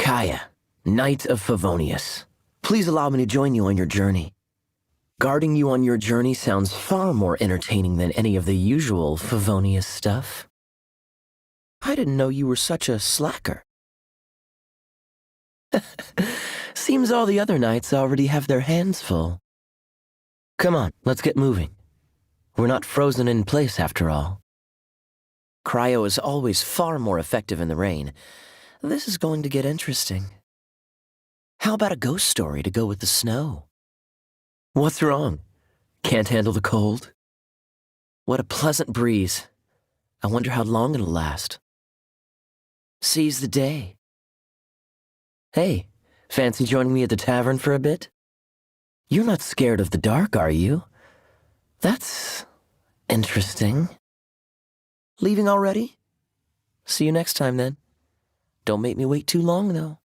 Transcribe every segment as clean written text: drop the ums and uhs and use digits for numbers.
Kaeya, Knight of Favonius. Please allow me to join you on your journey. Guarding you on your journey sounds far more entertaining than any of the usual Favonius stuff. I didn't know you were such a slacker. Seems all the other knights already have their hands full. Come on, let's get moving. We're not frozen in place after all. Cryo is always far more effective in the rain. This is going to get interesting. How about a ghost story to go with the snow? What's wrong? Can't handle the cold? What a pleasant breeze. I wonder how long it'll last. Seize the day. Hey, fancy joining me at the tavern for a bit? You're not scared of the dark, are you? That's interesting. Leaving already? See you next time, then. Don't make me wait too long, though.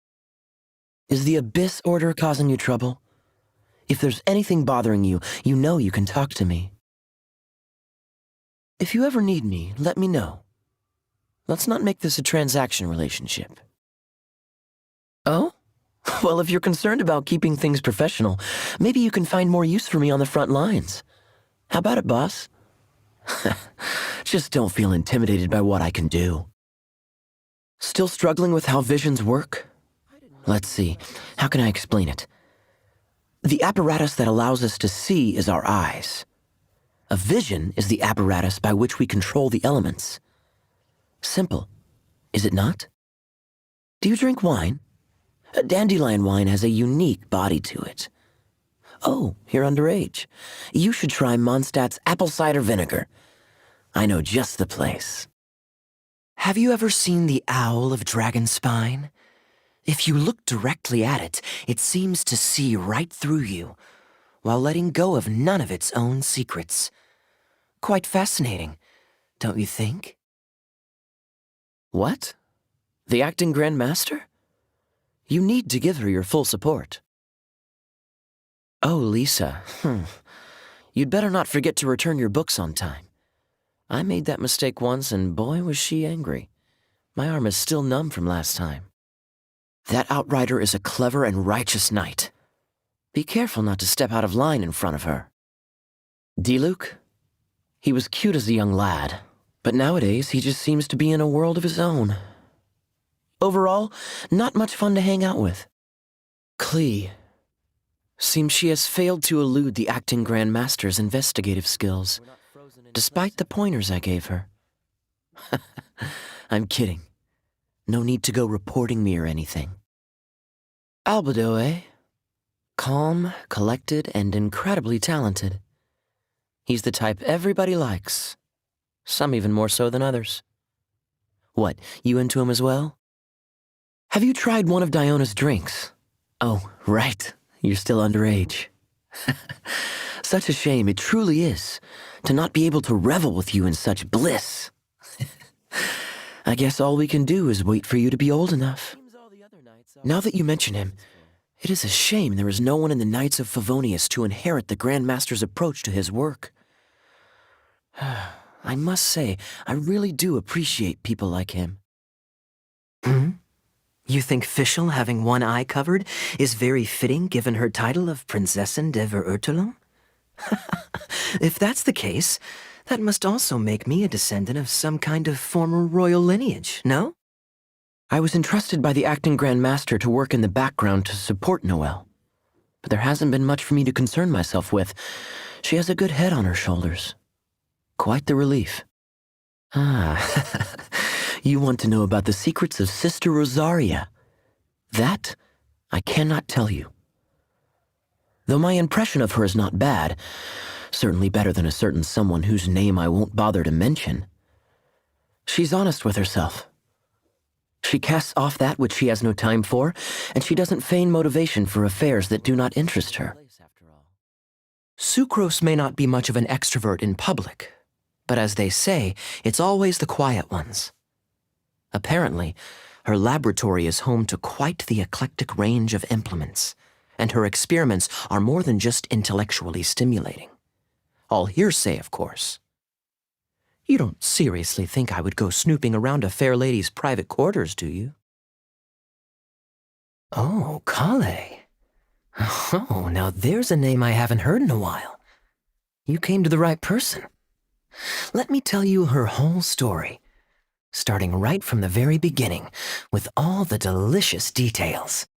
Is the Abyss Order causing you trouble? If there's anything bothering you, you know you can talk to me. If you ever need me, let me know. Let's not make this a transaction relationship. Oh? Well, if you're concerned about keeping things professional, maybe you can find more use for me on the front lines. How about it, boss? Just don't feel intimidated by what I can do. Still struggling with how visions work? Let's see, how can I explain it? The apparatus that allows us to see is our eyes. A vision is the apparatus by which we control the elements. Simple, is it not? Do you drink wine? A dandelion wine has a unique body to it. Oh, you're underage. You should try Mondstadt's apple cider vinegar. I know just the place. Have you ever seen the Owl of Dragonspine? If you look directly at it, it seems to see right through you, while letting go of none of its own secrets. Quite fascinating, don't you think? What? The acting Grand Master? You need to give her your full support. Oh, Lisa, You'd better not forget to return your books on time. I made that mistake once, and boy was she angry. My arm is still numb from last time. That outrider is a clever and righteous knight. Be careful not to step out of line in front of her. Diluc? He was cute as a young lad, but nowadays he just seems to be in a world of his own. Overall, not much fun to hang out with. Klee. Seems she has failed to elude the acting Grand Master's investigative skills, despite the pointers I gave her. I'm kidding. No need to go reporting me or anything. Albedo, eh? Calm, collected, and incredibly talented. He's the type everybody likes. Some even more so than others. What, you into him as well? Have you tried one of Diona's drinks? Oh, right. You're still underage. Such a shame, it truly is, to not be able to revel with you in such bliss. I guess all we can do is wait for you to be old enough. Now that you mention him, it is a shame there is no one in the Knights of Favonius to inherit the Grand Master's approach to his work. I must say, I really do appreciate people like him. You think Fischl having one eye covered is very fitting given her title of Prinzessin der Verurteilung? If that's the case, that must also make me a descendant of some kind of former royal lineage, no? I was entrusted by the acting Grand Master to work in the background to support Noelle, but there hasn't been much for me to concern myself with. She has a good head on her shoulders. Quite the relief. Ah, you want to know about the secrets of Sister Rosaria. That I cannot tell you. Though my impression of her is not bad, certainly better than a certain someone whose name I won't bother to mention. She's honest with herself. She casts off that which she has no time for, and she doesn't feign motivation for affairs that do not interest her. Sucrose may not be much of an extrovert in public, but as they say, it's always the quiet ones. Apparently, her laboratory is home to quite the eclectic range of implements, and her experiments are more than just intellectually stimulating. All hearsay, of course. You don't seriously think I would go snooping around a fair lady's private quarters, do you? Oh, Kale. Oh, now there's a name I haven't heard in a while. You came to the right person. Let me tell you her whole story, starting right from the very beginning, with all the delicious details.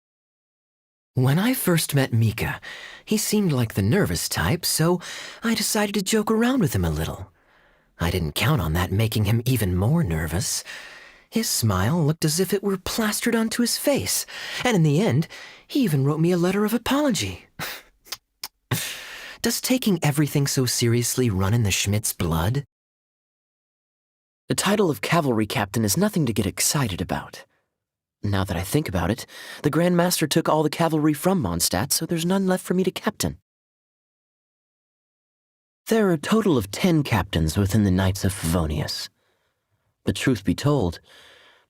When I first met Mika, he seemed like the nervous type, so I decided to joke around with him a little. I didn't count on that making him even more nervous. His smile looked as if it were plastered onto his face, and in the end, he even wrote me a letter of apology. Does taking everything so seriously run in the Schmidt's blood? The title of cavalry captain is nothing to get excited about. Now that I think about it, the Grand Master took all the cavalry from Mondstadt, so there's none left for me to captain. There are a total of 10 captains within the Knights of Favonius. But truth be told,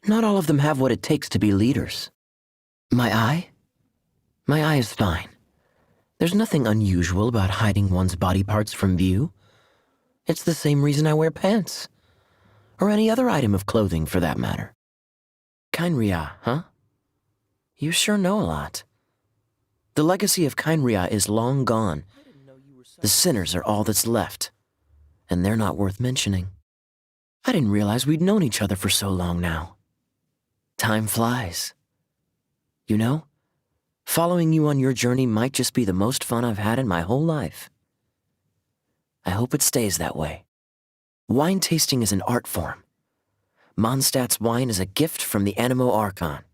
not all of them have what it takes to be leaders. My eye? My eye is fine. There's nothing unusual about hiding one's body parts from view. It's the same reason I wear pants. Or any other item of clothing, for that matter. Kaeya, huh? You sure know a lot. The legacy of Kaeya is long gone. The sinners are all that's left, and they're not worth mentioning. I didn't realize we'd known each other for so long now. Time flies. You know, following you on your journey might just be the most fun I've had in my whole life. I hope it stays that way. Wine tasting is an art form. Mondstadt's wine is a gift from the Animo Archon.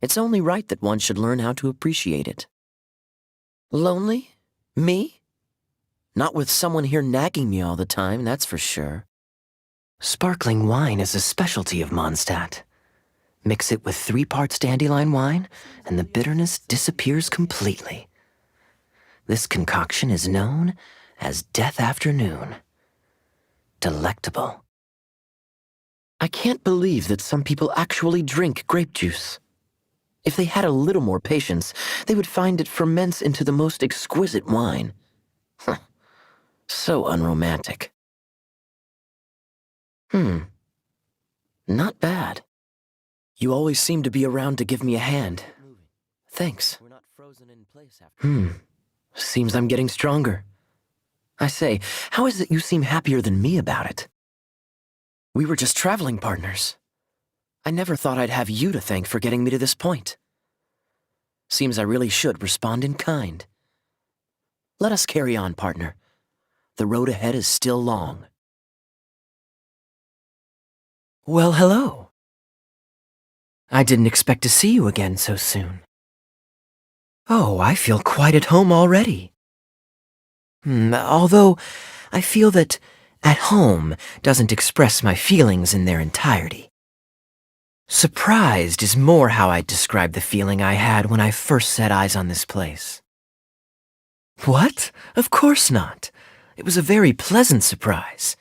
It's only right that one should learn how to appreciate it. Lonely? Me? Not with someone here nagging me all the time, that's for sure. Sparkling wine is a specialty of Mondstadt. Mix it with 3 parts dandelion wine, and the bitterness disappears completely. This concoction is known as Death Afternoon. Delectable. I can't believe that some people actually drink grape juice. If they had a little more patience, they would find it ferments into the most exquisite wine. So unromantic. Not bad. You always seem to be around to give me a hand. Thanks. Seems I'm getting stronger. I say, how is it you seem happier than me about it? We were just traveling partners. I never thought I'd have you to thank for getting me to this point. Seems I really should respond in kind. Let us carry on, partner. The road ahead is still long. Well, hello. I didn't expect to see you again so soon. Oh, I feel quite at home already. Although I feel that at home doesn't express my feelings in their entirety. Surprised is more how I'd describe the feeling I had when I first set eyes on this place. What? Of course not. It was a very pleasant surprise.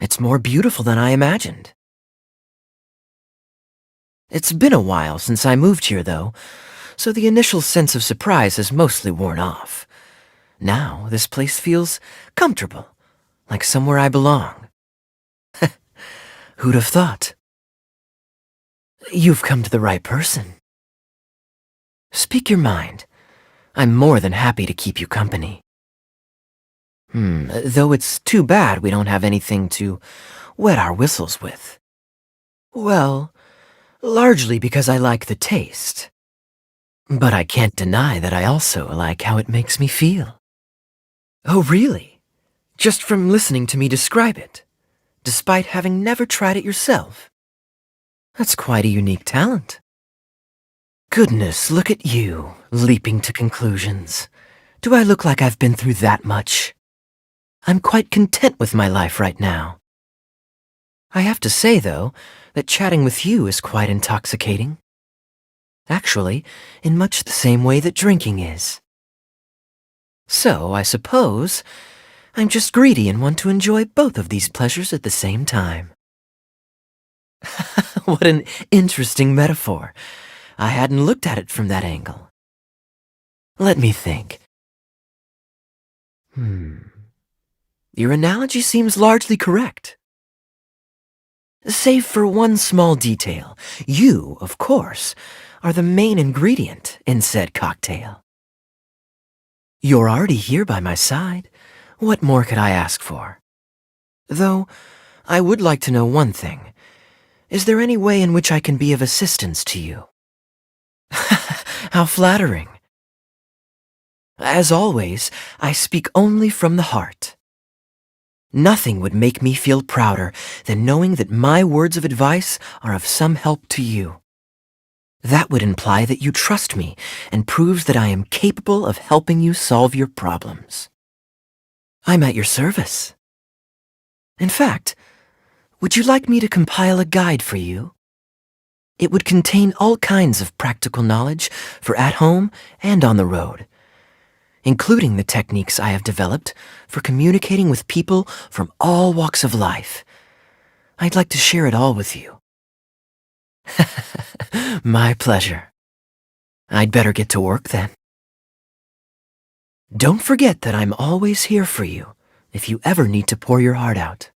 It's more beautiful than I imagined. It's been a while since I moved here, though, so the initial sense of surprise has mostly worn off. Now, this place feels comfortable, like somewhere I belong. Who'd have thought? You've come to the right person. Speak your mind. I'm more than happy to keep you company. Though it's too bad we don't have anything to wet our whistles with. Well, largely because I like the taste. But I can't deny that I also like how it makes me feel. Oh, really? Just from listening to me describe it, despite having never tried it yourself? That's quite a unique talent. Goodness, look at you, leaping to conclusions. Do I look like I've been through that much? I'm quite content with my life right now. I have to say, though, that chatting with you is quite intoxicating. Actually, in much the same way that drinking is. So, I suppose, I'm just greedy and want to enjoy both of these pleasures at the same time. What an interesting metaphor. I hadn't looked at it from that angle. Let me think. Your analogy seems largely correct. Save for one small detail. You, of course, are the main ingredient in said cocktail. You're already here by my side. What more could I ask for? Though, I would like to know one thing. Is there any way in which I can be of assistance to you? How flattering. As always, I speak only from the heart. Nothing would make me feel prouder than knowing that my words of advice are of some help to you. That would imply that you trust me and proves that I am capable of helping you solve your problems. I'm at your service. In fact, would you like me to compile a guide for you? It would contain all kinds of practical knowledge for at home and on the road, including the techniques I have developed for communicating with people from all walks of life. I'd like to share it all with you. My pleasure. I'd better get to work then. Don't forget that I'm always here for you if you ever need to pour your heart out.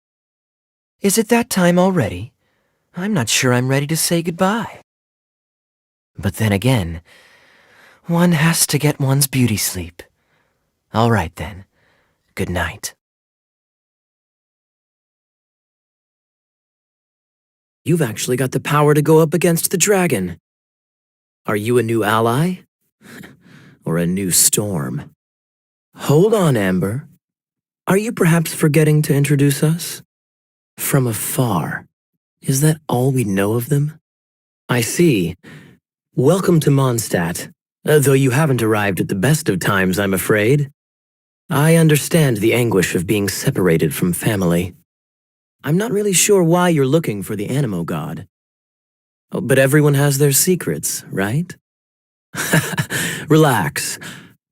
Is it that time already? I'm not sure I'm ready to say goodbye. But then again, one has to get one's beauty sleep. All right then. Good night. You've actually got the power to go up against the dragon. Are you a new ally? Or a new storm? Hold on, Amber. Are you perhaps forgetting to introduce us? From afar. Is that all we know of them? I see. Welcome to Mondstadt, though you haven't arrived at the best of times, I'm afraid. I understand the anguish of being separated from family. I'm not really sure why you're looking for the Animo God. Oh, but everyone has their secrets, right? Relax.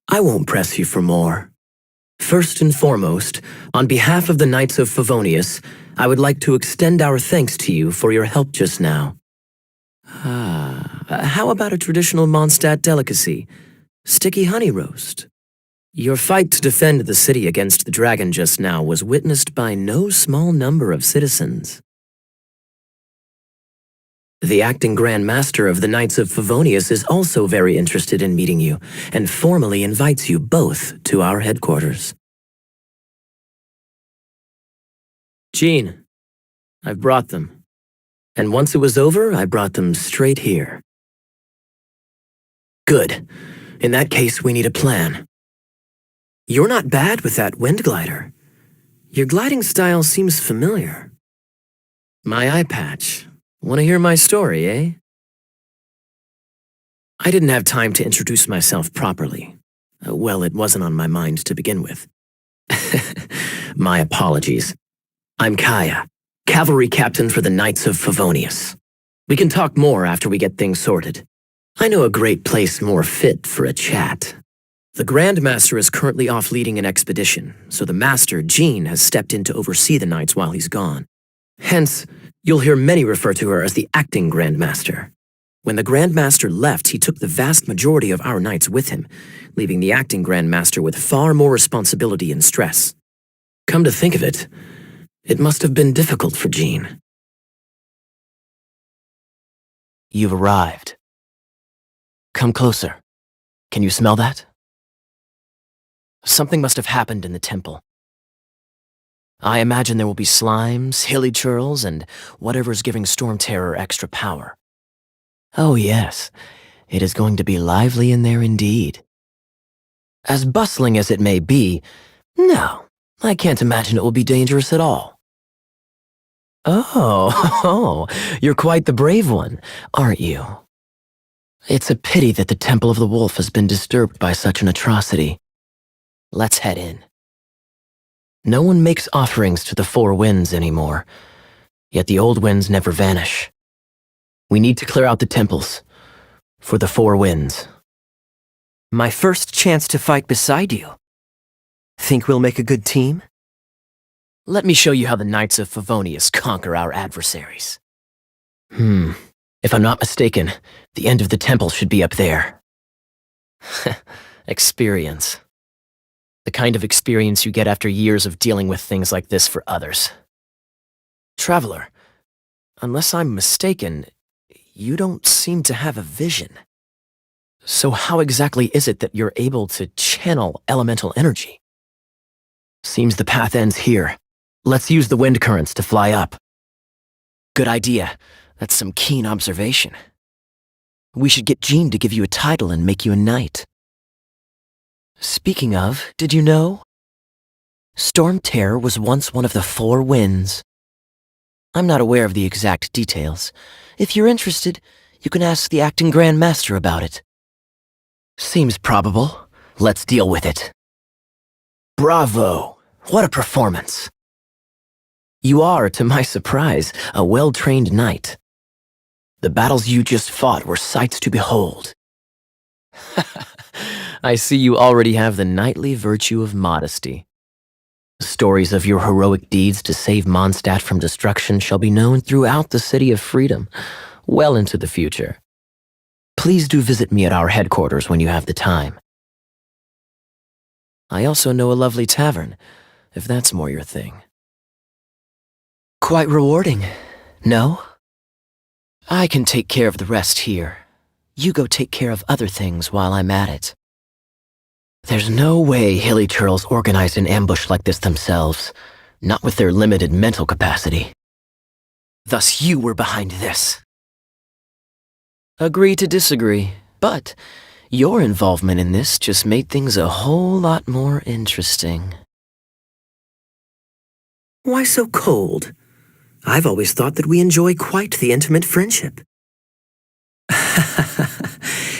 I won't press you for more. First and foremost, on behalf of the Knights of Favonius, I would like to extend our thanks to you for your help just now. How about a traditional Mondstadt delicacy? Sticky honey roast. Your fight to defend the city against the dragon just now was witnessed by no small number of citizens. The acting Grand Master of the Knights of Favonius is also very interested in meeting you and formally invites you both to our headquarters. Jean, I've brought them. And once it was over, I brought them straight here. Good. In that case, we need a plan. You're not bad with that wind glider. Your gliding style seems familiar. My eye patch. Want to hear my story, eh? I didn't have time to introduce myself properly. Well, it wasn't on my mind to begin with. My apologies. I'm Kaeya, cavalry captain for the Knights of Favonius. We can talk more after we get things sorted. I know a great place more fit for a chat. The Grand Master is currently off leading an expedition, so the Master, Jean, has stepped in to oversee the Knights while he's gone. Hence, you'll hear many refer to her as the acting Grand Master. When the Grand Master left, he took the vast majority of our Knights with him, leaving the acting Grand Master with far more responsibility and stress. Come to think of it, it must have been difficult for Jean. You've arrived. Come closer. Can you smell that? Something must have happened in the temple. I imagine there will be slimes, hilly churls, and whatever's giving Storm Terror extra power. Oh yes, it is going to be lively in there indeed. As bustling as it may be, no, I can't imagine it will be dangerous at all. Oh, you're quite the brave one, aren't you? It's a pity that the Temple of the Wolf has been disturbed by such an atrocity. Let's head in. No one makes offerings to the Four Winds anymore, yet the old winds never vanish. We need to clear out the temples, for the Four Winds. My first chance to fight beside you. Think we'll make a good team? Let me show you how the Knights of Favonius conquer our adversaries. If I'm not mistaken, the end of the temple should be up there. Experience. The kind of experience you get after years of dealing with things like this for others. Traveler, unless I'm mistaken, you don't seem to have a vision. So how exactly is it that you're able to channel elemental energy? Seems the path ends here. Let's use the wind currents to fly up. Good idea. That's some keen observation. We should get Jean to give you a title and make you a knight. Speaking of, did you know? Storm Terror was once one of the 4 winds. I'm not aware of the exact details. If you're interested, you can ask the acting Grand Master about it. Seems probable. Let's deal with it. Bravo! What a performance! You are, to my surprise, a well-trained knight. The battles you just fought were sights to behold. I see you already have the knightly virtue of modesty. Stories of your heroic deeds to save Mondstadt from destruction shall be known throughout the City of Freedom, well into the future. Please do visit me at our headquarters when you have the time. I also know a lovely tavern, if that's more your thing. Quite rewarding, no? I can take care of the rest here. You go take care of other things while I'm at it. There's no way Hilly Churls organized an ambush like this themselves, not with their limited mental capacity. Thus you were behind this. Agree to disagree, but your involvement in this just made things a whole lot more interesting. Why so cold? I've always thought that we enjoy quite the intimate friendship.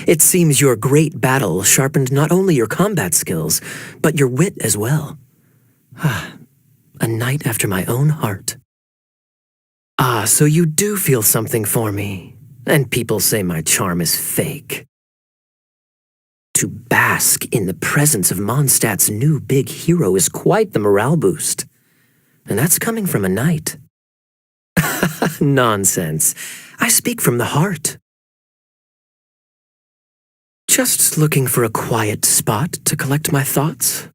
It seems your great battle sharpened not only your combat skills, but your wit as well. A knight after my own heart. Ah, so you do feel something for me, and people say my charm is fake. To bask in the presence of Mondstadt's new big hero is quite the morale boost. And that's coming from a knight. Nonsense. I speak from the heart. Just looking for a quiet spot to collect my thoughts.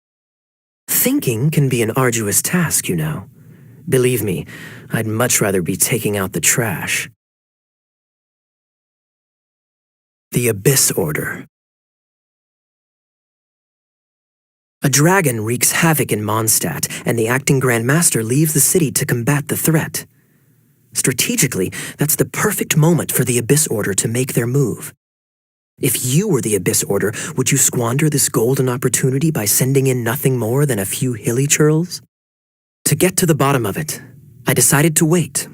Thinking can be an arduous task, you know. Believe me, I'd much rather be taking out the trash. The Abyss Order. A dragon wreaks havoc in Mondstadt, and the acting Grand Master leaves the city to combat the threat. Strategically, that's the perfect moment for the Abyss Order to make their move. If you were the Abyss Order, would you squander this golden opportunity by sending in nothing more than a few hilly churls? To get to the bottom of it, I decided to wait.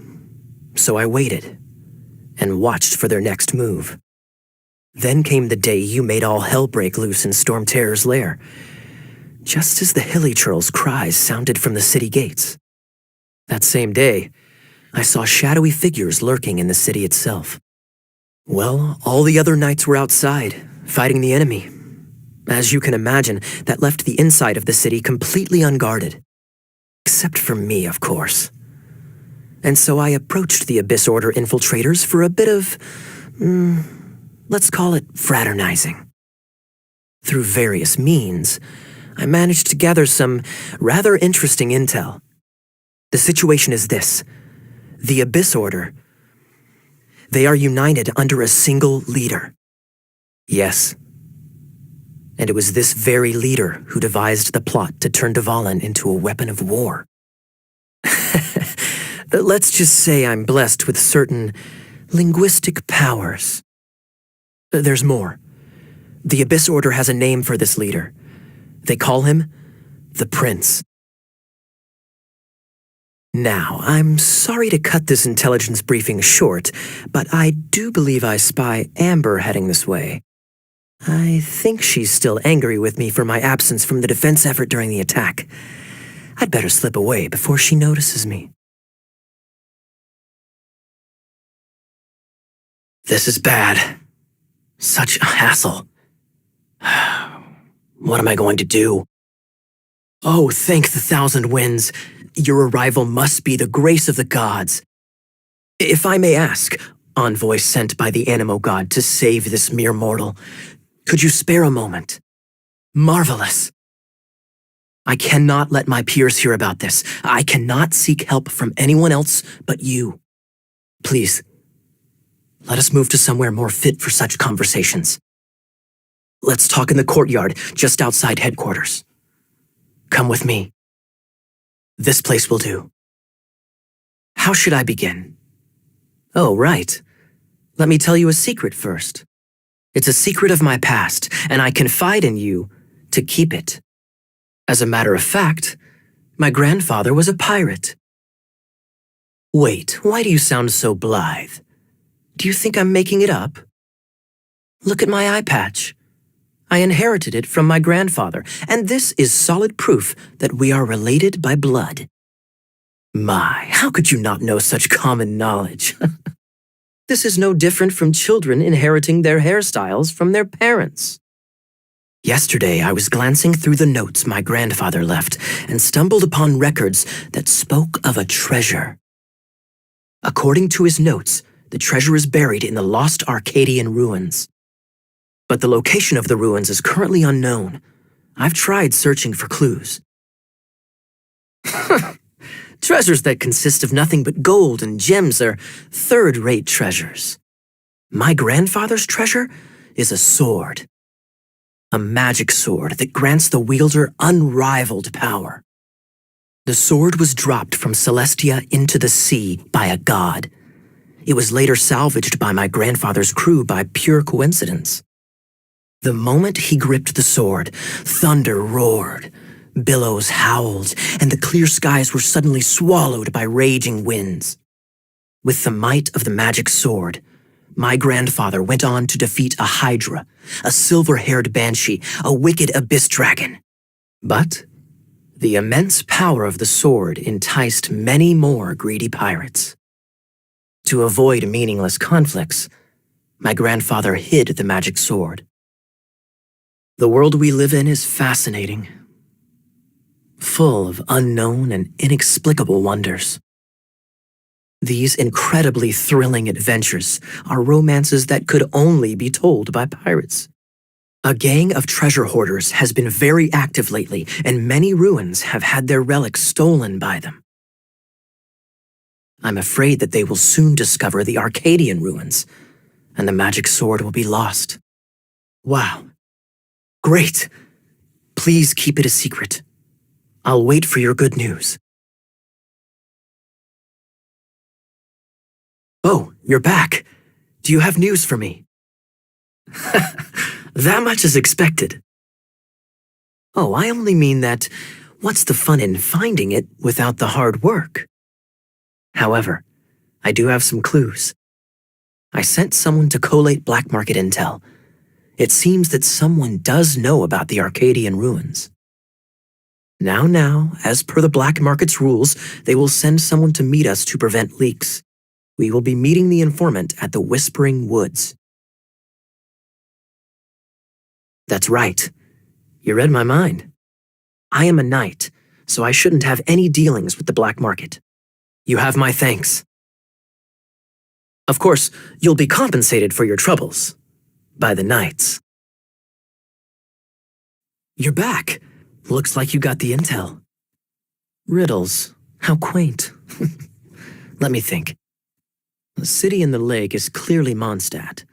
So I waited, and watched for their next move. Then came the day you made all hell break loose in Storm Terror's lair, just as the hilly churls' cries sounded from the city gates. That same day, I saw shadowy figures lurking in the city itself. Well, all the other knights were outside, fighting the enemy. As you can imagine, that left the inside of the city completely unguarded. Except for me, of course. And so I approached the Abyss Order infiltrators for a bit of, let's call it fraternizing. Through various means, I managed to gather some rather interesting intel. The situation is this. The Abyss Order, they are united under a single leader. Yes. And it was this very leader who devised the plot to turn Dvalin into a weapon of war. Let's just say I'm blessed with certain linguistic powers. There's more. The Abyss Order has a name for this leader. They call him the Prince. Now, I'm sorry to cut this intelligence briefing short, but I do believe I spy Amber heading this way. I think she's still angry with me for my absence from the defense effort during the attack. I'd better slip away before she notices me. This is bad. Such a hassle. What am I going to do? Oh, thank the thousand winds. Your arrival must be the grace of the gods. If I may ask, envoy sent by the Animo God to save this mere mortal, could you spare a moment? Marvelous. I cannot let my peers hear about this. I cannot seek help from anyone else but you. Please, let us move to somewhere more fit for such conversations. Let's talk in the courtyard just outside headquarters. Come with me. This place will do. How should I begin? Oh, right. Let me tell you a secret first. It's a secret of my past, and I confide in you to keep it. As a matter of fact, my grandfather was a pirate. Wait, why do you sound so blithe? Do you think I'm making it up? Look at my eye patch. I inherited it from my grandfather, and this is solid proof that we are related by blood. My, how could you not know such common knowledge? This is no different from children inheriting their hairstyles from their parents. Yesterday, I was glancing through the notes my grandfather left and stumbled upon records that spoke of a treasure. According to his notes, the treasure is buried in the lost Arcadian ruins. But the location of the ruins is currently unknown. I've tried searching for clues. Treasures that consist of nothing but gold and gems are third-rate treasures. My grandfather's treasure is a sword. A magic sword that grants the wielder unrivaled power. The sword was dropped from Celestia into the sea by a god. It was later salvaged by my grandfather's crew by pure coincidence. The moment he gripped the sword, thunder roared, billows howled, and the clear skies were suddenly swallowed by raging winds. With the might of the magic sword, my grandfather went on to defeat a hydra, a silver-haired banshee, a wicked abyss dragon. But the immense power of the sword enticed many more greedy pirates. To avoid meaningless conflicts, my grandfather hid the magic sword. The world we live in is fascinating, full of unknown and inexplicable wonders. These incredibly thrilling adventures are romances that could only be told by pirates. A gang of treasure hoarders has been very active lately, and many ruins have had their relics stolen by them. I'm afraid that they will soon discover the Arcadian ruins, and the magic sword will be lost. Wow. Great. Please keep it a secret. I'll wait for your good news. Oh, you're back. Do you have news for me? That much is expected. Oh, I only mean that what's the fun in finding it without the hard work? However, I do have some clues. I sent someone to collate black market intel. It seems that someone does know about the Arcadian ruins. Now, as per the black market's rules, they will send someone to meet us to prevent leaks. We will be meeting the informant at the Whispering Woods. That's right. You read my mind. I am a knight, so I shouldn't have any dealings with the black market. You have my thanks. Of course, you'll be compensated for your troubles by the knights. You're back. Looks like you got the intel. Riddles. How quaint. Let me think. The city in the lake is clearly Mondstadt.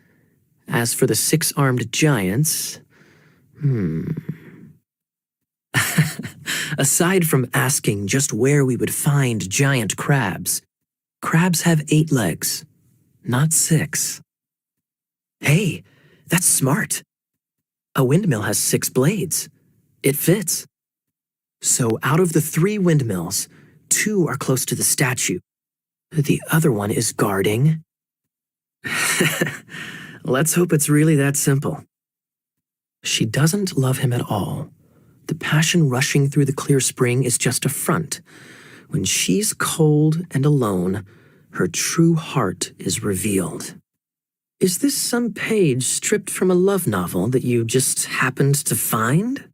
As for the six-armed giants... Aside from asking just where we would find giant crabs, crabs have 8 legs, not 6. Hey, that's smart. A windmill has 6 blades. It fits. So out of the 3 windmills, 2 are close to the statue. The other one is guarding. Let's hope it's really that simple. She doesn't love him at all. The passion rushing through the clear spring is just a front. When she's cold and alone, her true heart is revealed. Is this some page stripped from a love novel that you just happened to find?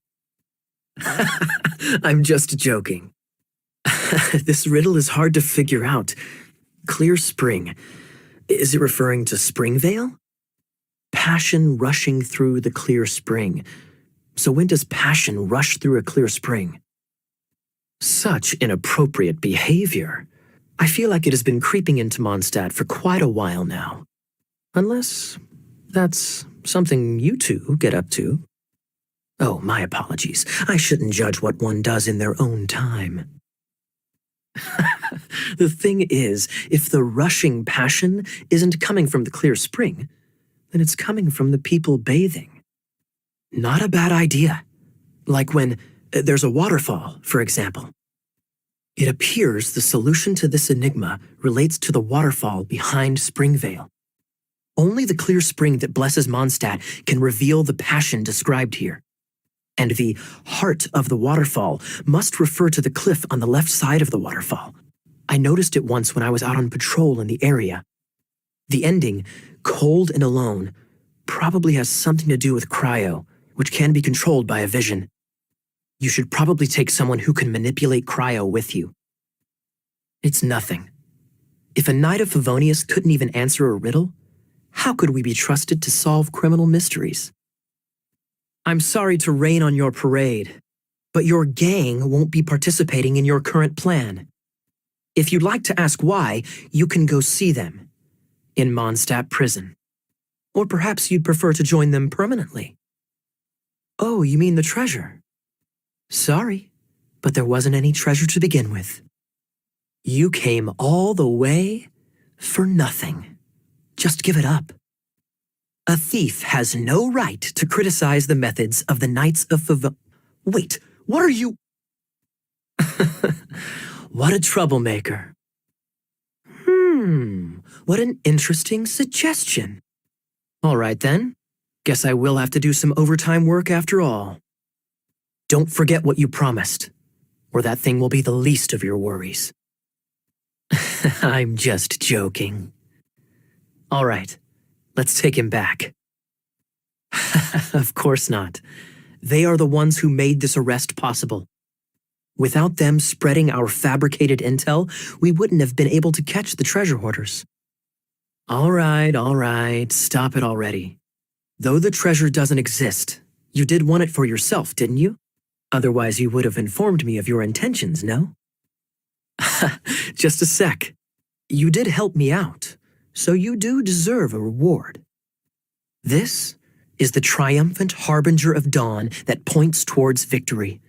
I'm just joking. This riddle is hard to figure out. Clear spring. Is it referring to Springvale? Passion rushing through the clear spring. So when does passion rush through a clear spring? Such inappropriate behavior. I feel like it has been creeping into Mondstadt for quite a while now. Unless that's something you two get up to. Oh, my apologies. I shouldn't judge what one does in their own time. The thing is, if the rushing passion isn't coming from the clear spring, then it's coming from the people bathing. Not a bad idea. Like when there's a waterfall, for example. It appears the solution to this enigma relates to the waterfall behind Springvale. Only the clear spring that blesses Mondstadt can reveal the passion described here. And the heart of the waterfall must refer to the cliff on the left side of the waterfall. I noticed it once when I was out on patrol in the area. The ending, cold and alone, probably has something to do with cryo, which can be controlled by a vision. You should probably take someone who can manipulate cryo with you. It's nothing. If a knight of Favonius couldn't even answer a riddle, how could we be trusted to solve criminal mysteries? I'm sorry to rain on your parade, but your gang won't be participating in your current plan. If you'd like to ask why, you can go see them in Mondstadt prison. Or perhaps you'd prefer to join them permanently. Oh, you mean the treasure? Sorry, but there wasn't any treasure to begin with. You came all the way for nothing. Just give it up. A thief has no right to criticize the methods of the Knights of Wait, what are you? What a troublemaker. What an interesting suggestion. All right then, guess I will have to do some overtime work after all. Don't forget what you promised, or that thing will be the least of your worries. I'm just joking. All right, let's take him back. Of course not. They are the ones who made this arrest possible. Without them spreading our fabricated intel, we wouldn't have been able to catch the treasure hoarders. All right, stop it already. Though the treasure doesn't exist, you did want it for yourself, didn't you? Otherwise, you would have informed me of your intentions, no? Just a sec. You did help me out, so you do deserve a reward. This is the triumphant harbinger of dawn that points towards victory.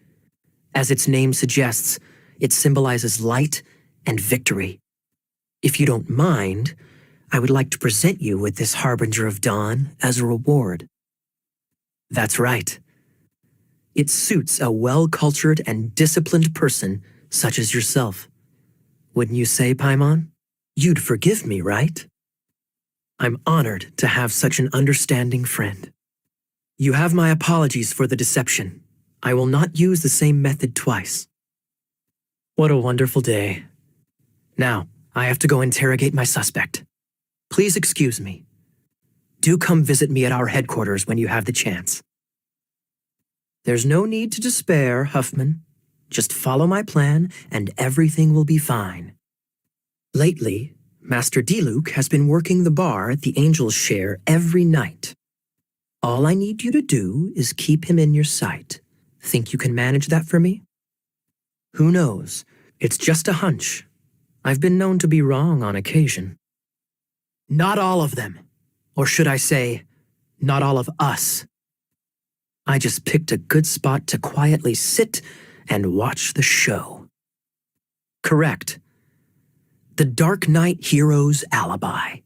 As its name suggests, it symbolizes light and victory. If you don't mind, I would like to present you with this harbinger of dawn as a reward. That's right. It suits a well-cultured and disciplined person such as yourself. Wouldn't you say, Paimon? You'd forgive me, right? I'm honored to have such an understanding friend. You have my apologies for the deception. I will not use the same method twice. What a wonderful day. Now, I have to go interrogate my suspect. Please excuse me. Do come visit me at our headquarters when you have the chance. There's no need to despair, Huffman. Just follow my plan and everything will be fine. Lately, Master Diluc has been working the bar at the Angel's Share every night. All I need you to do is keep him in your sight. Think you can manage that for me? Who knows? It's just a hunch. I've been known to be wrong on occasion. Not all of them. Or should I say, not all of us. I just picked a good spot to quietly sit and watch the show. Correct. The Dark Knight Hero's Alibi.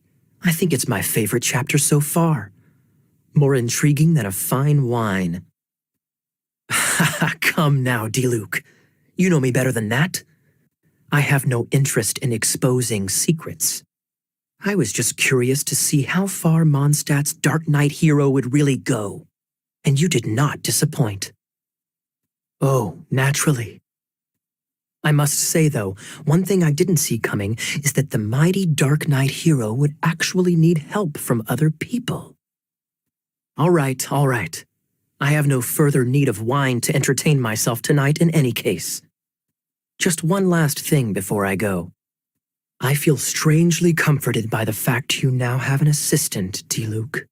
I think it's my favorite chapter so far. More intriguing than a fine wine. Come now, Diluc. You know me better than that. I have no interest in exposing secrets. I was just curious to see how far Mondstadt's Dark Knight hero would really go. And you did not disappoint. Oh, naturally. I must say, though, one thing I didn't see coming is that the mighty Dark Knight hero would actually need help from other people. All right. I have no further need of wine to entertain myself tonight in any case. Just one last thing before I go. I feel strangely comforted by the fact you now have an assistant, Diluc.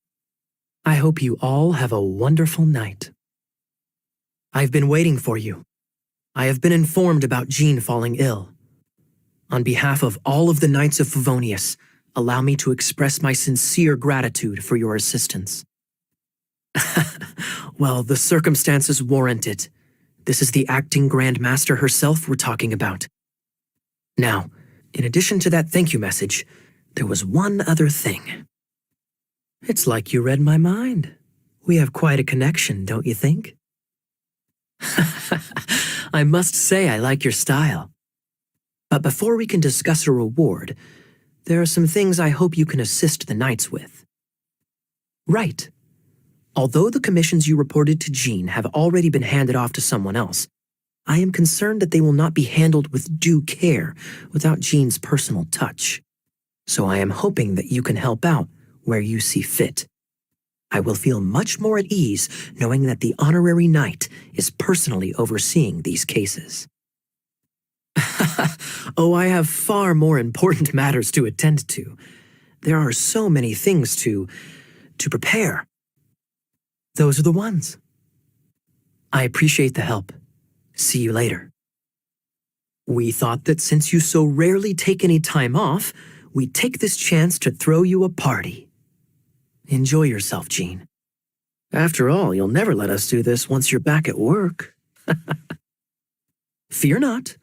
I hope you all have a wonderful night. I've been waiting for you. I have been informed about Jean falling ill. On behalf of all of the Knights of Favonius, allow me to express my sincere gratitude for your assistance. Well, the circumstances warrant it. This is the acting Grand Master herself we're talking about. Now, in addition to that thank you message, there was one other thing. It's like you read my mind. We have quite a connection, don't you think? I must say I like your style. But before we can discuss a reward, there are some things I hope you can assist the knights with. Right. Although the commissions you reported to Jean have already been handed off to someone else, I am concerned that they will not be handled with due care without Jean's personal touch. So I am hoping that you can help out where you see fit. I will feel much more at ease knowing that the honorary knight is personally overseeing these cases. Oh, I have far more important matters to attend to. There are so many things to prepare. Those are the ones. I appreciate the help. See you later. We thought that since you so rarely take any time off, we'd take this chance to throw you a party. Enjoy yourself, Jean. After all, you'll never let us do this once you're back at work. Fear not.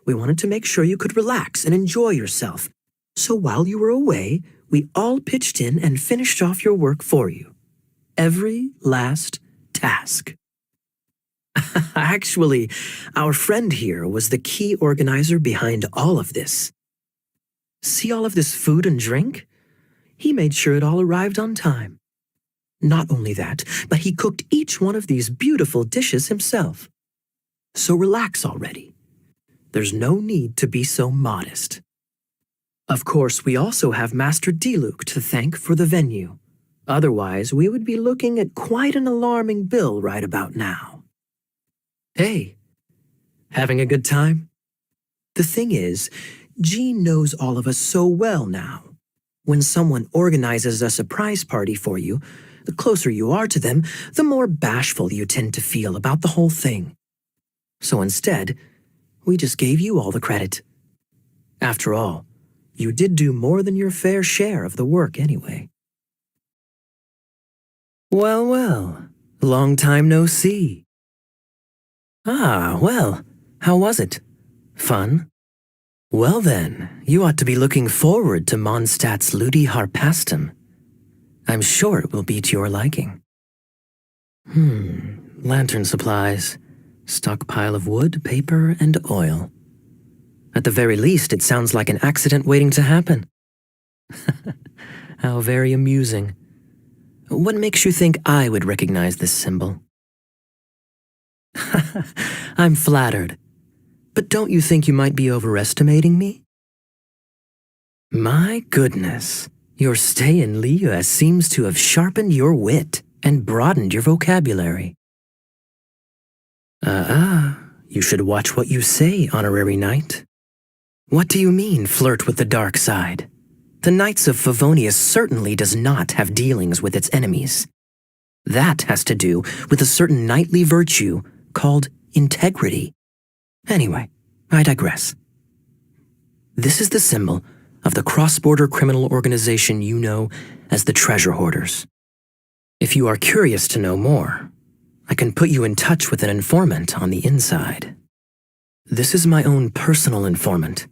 We wanted to make sure you could relax and enjoy yourself. So while you were away, we all pitched in and finished off your work for you. Every last task. Actually, our friend here was the key organizer behind all of this. See all of this food and drink? He made sure it all arrived on time. Not only that, but he cooked each one of these beautiful dishes himself. So relax already. There's no need to be so modest. Of course, we also have Master Diluc to thank for the venue. Otherwise, we would be looking at quite an alarming bill right about now. Hey, having a good time? The thing is, Jean knows all of us so well now. When someone organizes a surprise party for you, the closer you are to them, the more bashful you tend to feel about the whole thing. So instead, we just gave you all the credit. After all, you did do more than your fair share of the work anyway. Well, well, long time no see. Ah, well, how was it? Fun? Well then, you ought to be looking forward to Mondstadt's Ludi Harpastum. I'm sure it will be to your liking. Lantern supplies, stockpile of wood, paper, and oil. At the very least, it sounds like an accident waiting to happen. How very amusing. What makes you think I would recognize this symbol? I'm flattered. But don't you think you might be overestimating me? My goodness, your stay in Liyue seems to have sharpened your wit and broadened your vocabulary. You should watch what you say, honorary knight. What do you mean, flirt with the dark side? The Knights of Favonius certainly does not have dealings with its enemies. That has to do with a certain knightly virtue called integrity. Anyway, I digress. This is the symbol of the cross-border criminal organization you know as the Treasure Hoarders. If you are curious to know more, I can put you in touch with an informant on the inside. This is my own personal informant.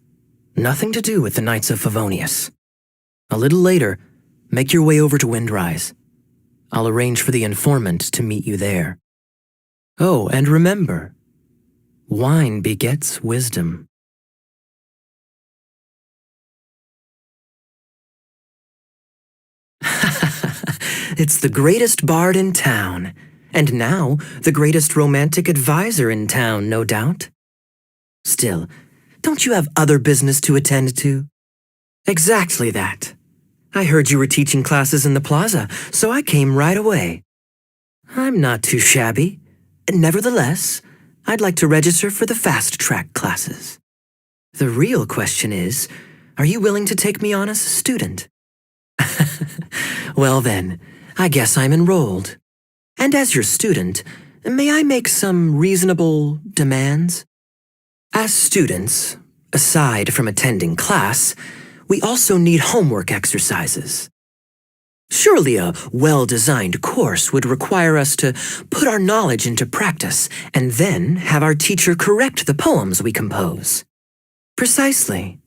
Nothing to do with the Knights of Favonius. A little later, make your way over to Windrise. I'll arrange for the informant to meet you there. Oh, and remember, wine begets wisdom. It's the greatest bard in town, and now the greatest romantic advisor in town, no doubt. Still, don't you have other business to attend to? Exactly that. I heard you were teaching classes in the plaza, so I came right away. I'm not too shabby. Nevertheless, I'd like to register for the fast-track classes. The real question is, are you willing to take me on as a student? Well then, I guess I'm enrolled. And as your student, may I make some reasonable demands? As students, aside from attending class, we also need homework exercises. Surely a well-designed course would require us to put our knowledge into practice and then have our teacher correct the poems we compose. Precisely.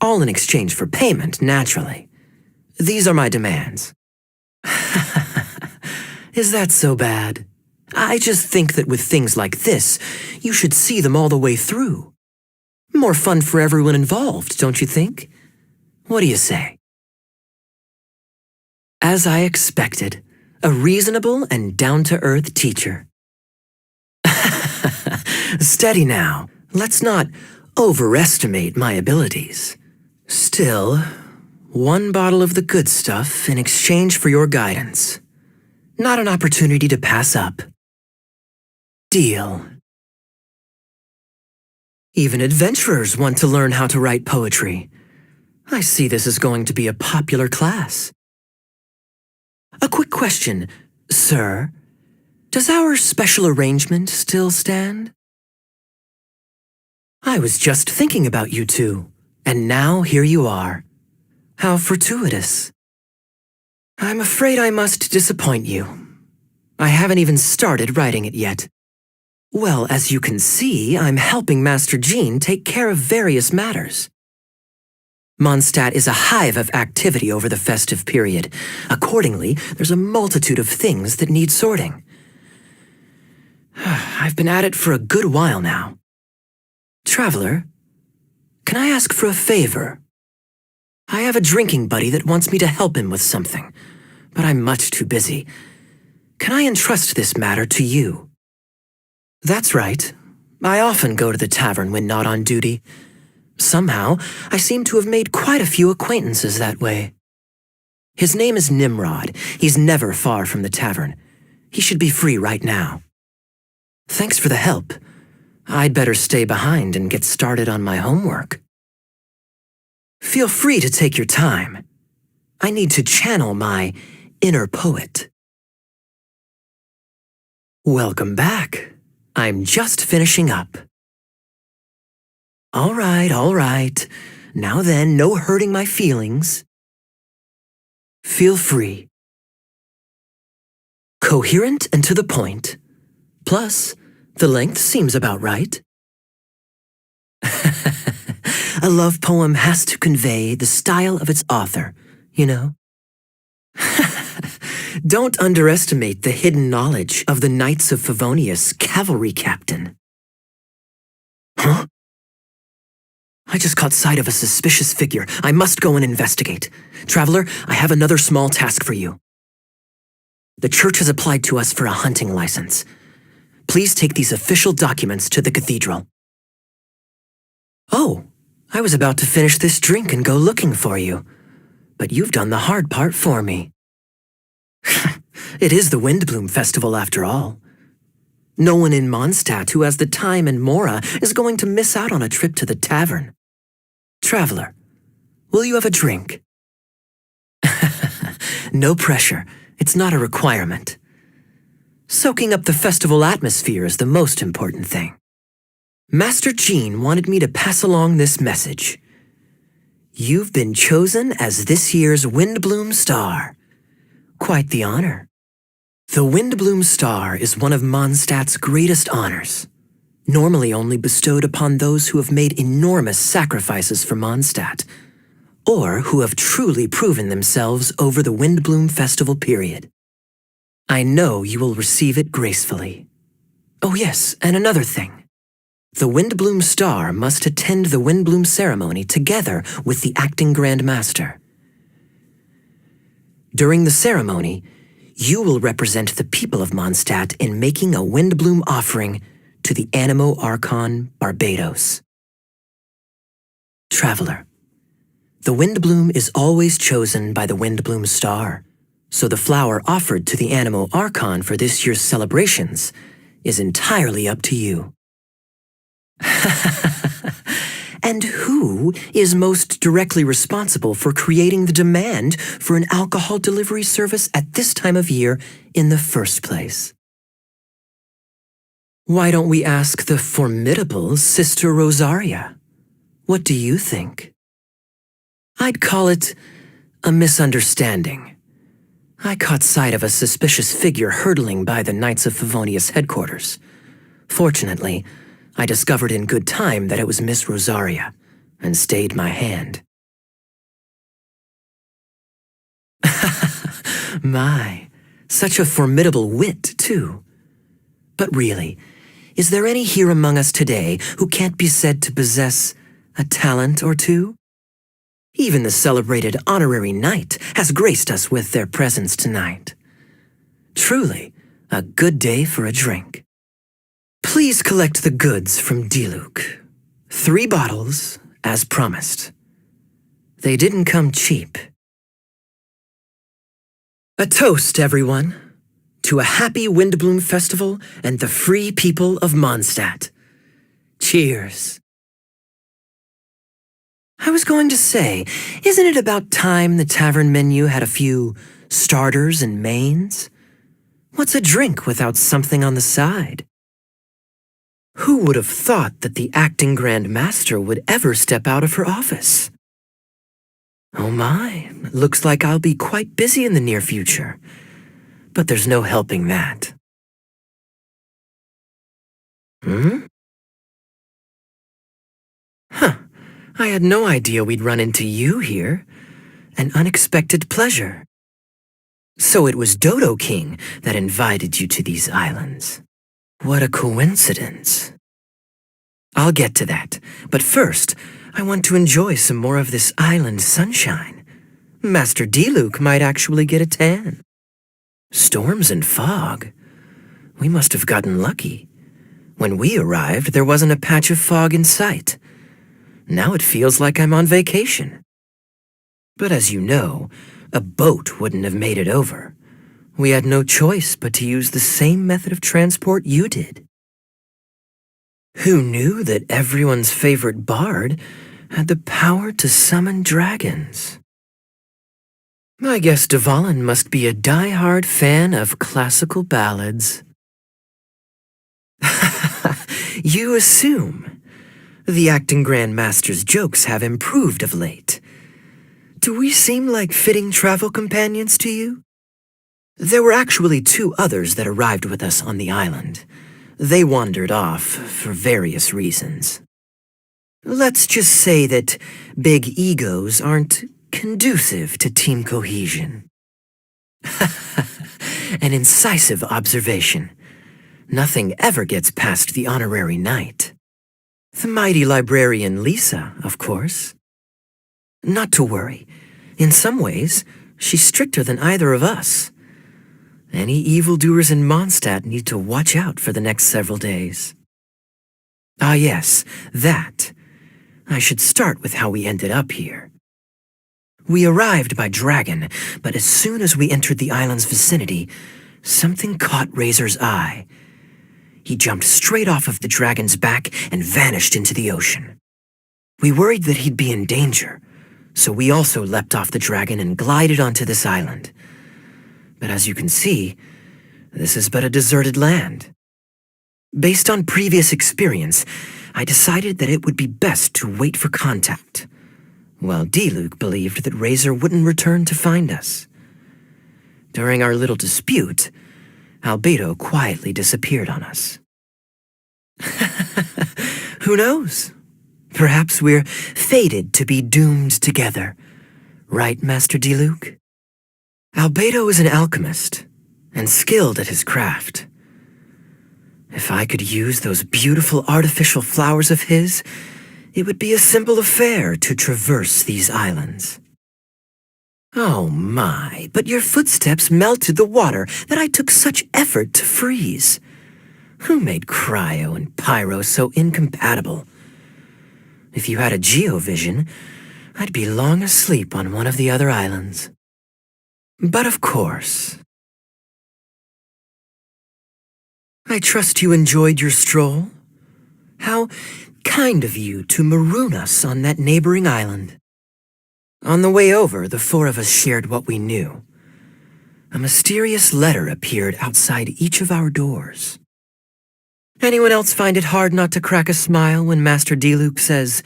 All in exchange for payment, naturally. These are my demands. Is that so bad? I just think that with things like this, you should see them all the way through. More fun for everyone involved, don't you think? What do you say? As I expected, a reasonable and down-to-earth teacher. Steady now. Let's not overestimate my abilities. Still, one bottle of the good stuff in exchange for your guidance. Not an opportunity to pass up. Deal. Even adventurers want to learn how to write poetry. I see this is going to be a popular class. A quick question, sir. Does our special arrangement still stand? I was just thinking about you two, and now here you are. How fortuitous. I'm afraid I must disappoint you. I haven't even started writing it yet. Well, as you can see, I'm helping Master Jean take care of various matters. Mondstadt is a hive of activity over the festive period. Accordingly, there's a multitude of things that need sorting. I've been at it for a good while now. Traveler, can I ask for a favor? I have a drinking buddy that wants me to help him with something, but I'm much too busy. Can I entrust this matter to you? That's right. I often go to the tavern when not on duty. Somehow, I seem to have made quite a few acquaintances that way. His name is Nimrod. He's never far from the tavern. He should be free right now. Thanks for the help. I'd better stay behind and get started on my homework. Feel free to take your time. I need to channel my inner poet. Welcome back. I'm just finishing up. All right. Now then, no hurting my feelings. Feel free. Coherent and to the point. Plus, the length seems about right. A love poem has to convey the style of its author, you know? Don't underestimate the hidden knowledge of the Knights of Favonius cavalry captain. Huh? I just caught sight of a suspicious figure. I must go and investigate. Traveler, I have another small task for you. The church has applied to us for a hunting license. Please take these official documents to the cathedral. Oh, I was about to finish this drink and go looking for you. But you've done the hard part for me. It is the Windbloom Festival after all. No one in Mondstadt who has the time and mora is going to miss out on a trip to the tavern. Traveler, will you have a drink? No pressure. It's not a requirement. Soaking up the festival atmosphere is the most important thing. Master Jean wanted me to pass along this message. You've been chosen as this year's Windbloom Star. Quite the honor. The Windbloom Star is one of Mondstadt's greatest honors, normally only bestowed upon those who have made enormous sacrifices for Mondstadt, or who have truly proven themselves over the Windbloom Festival period. I know you will receive it gracefully. Oh yes, and another thing. The Windbloom Star must attend the Windbloom ceremony together with the acting Grand Master. During the ceremony, you will represent the people of Mondstadt in making a Windbloom offering to the Animo Archon Barbados. Traveler, the Windbloom is always chosen by the Windbloom Star, so the flower offered to the Animo Archon for this year's celebrations is entirely up to you. And who is most directly responsible for creating the demand for an alcohol delivery service at this time of year in the first place? Why don't we ask the formidable Sister Rosaria? What do you think? I'd call it a misunderstanding. I caught sight of a suspicious figure hurtling by the Knights of Favonius headquarters. Fortunately, I discovered in good time that it was Miss Rosaria, and stayed my hand. My, such a formidable wit, too. But really, is there any here among us today who can't be said to possess a talent or two? Even the celebrated honorary knight has graced us with their presence tonight. Truly, a good day for a drink. Please collect the goods from Diluc. 3 bottles, as promised. They didn't come cheap. A toast, everyone, to a happy Windbloom Festival and the free people of Mondstadt. Cheers. I was going to say, isn't it about time the tavern menu had a few starters and mains? What's a drink without something on the side? Who would have thought that the acting Grand Master would ever step out of her office? Oh my, looks like I'll be quite busy in the near future. But there's no helping that. Huh, I had no idea we'd run into you here. An unexpected pleasure. So it was Dodo King that invited you to these islands. What a coincidence. I'll get to that, but first, I want to enjoy some more of this island sunshine. Master Diluc might actually get a tan. Storms and fog. We must have gotten lucky. When we arrived, there wasn't a patch of fog in sight. Now it feels like I'm on vacation. But as you know, a boat wouldn't have made it over. We had no choice but to use the same method of transport you did. Who knew that everyone's favorite bard had the power to summon dragons? I guess Dvalin must be a die-hard fan of classical ballads. You assume. The acting Grand Master's jokes have improved of late. Do we seem like fitting travel companions to you? There were actually 2 others that arrived with us on the island. They wandered off for various reasons. Let's just say that big egos aren't conducive to team cohesion. An incisive observation. Nothing ever gets past the honorary knight. The mighty librarian Lisa, of course. Not to worry. In some ways, she's stricter than either of us. Any evildoers in Mondstadt need to watch out for the next several days. Ah yes, that. I should start with how we ended up here. We arrived by dragon, but as soon as we entered the island's vicinity, something caught Razor's eye. He jumped straight off of the dragon's back and vanished into the ocean. We worried that he'd be in danger, so we also leapt off the dragon and glided onto this island. But as you can see, this is but a deserted land. Based on previous experience, I decided that it would be best to wait for contact, while Diluc believed that Razor wouldn't return to find us. During our little dispute, Albedo quietly disappeared on us. Who knows? Perhaps we're fated to be doomed together. Right, Master Diluc? Albedo is an alchemist, and skilled at his craft. If I could use those beautiful artificial flowers of his, it would be a simple affair to traverse these islands. Oh my, but your footsteps melted the water that I took such effort to freeze. Who made cryo and pyro so incompatible? If you had a geovision, I'd be long asleep on one of the other islands. But of course. I trust you enjoyed your stroll. How kind of you to maroon us on that neighboring island. On the way over, the 4 of us shared what we knew. A mysterious letter appeared outside each of our doors. Anyone else find it hard not to crack a smile when Master Diluc says,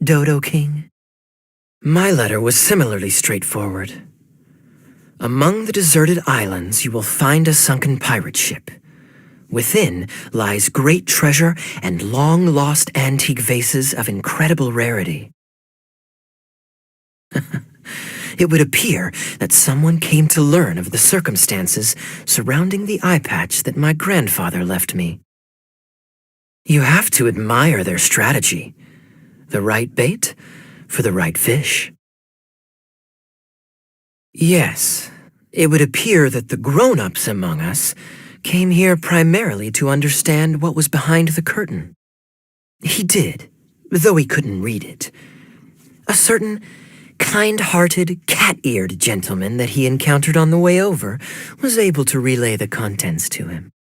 Dodo King? My letter was similarly straightforward. Among the deserted islands, you will find a sunken pirate ship. Within lies great treasure and long-lost antique vases of incredible rarity. It would appear that someone came to learn of the circumstances surrounding the eye patch that my grandfather left me. You have to admire their strategy. The right bait for the right fish. Yes, it would appear that the grown-ups among us came here primarily to understand what was behind the curtain. He did, though he couldn't read it. A certain kind-hearted, cat-eared gentleman that he encountered on the way over was able to relay the contents to him.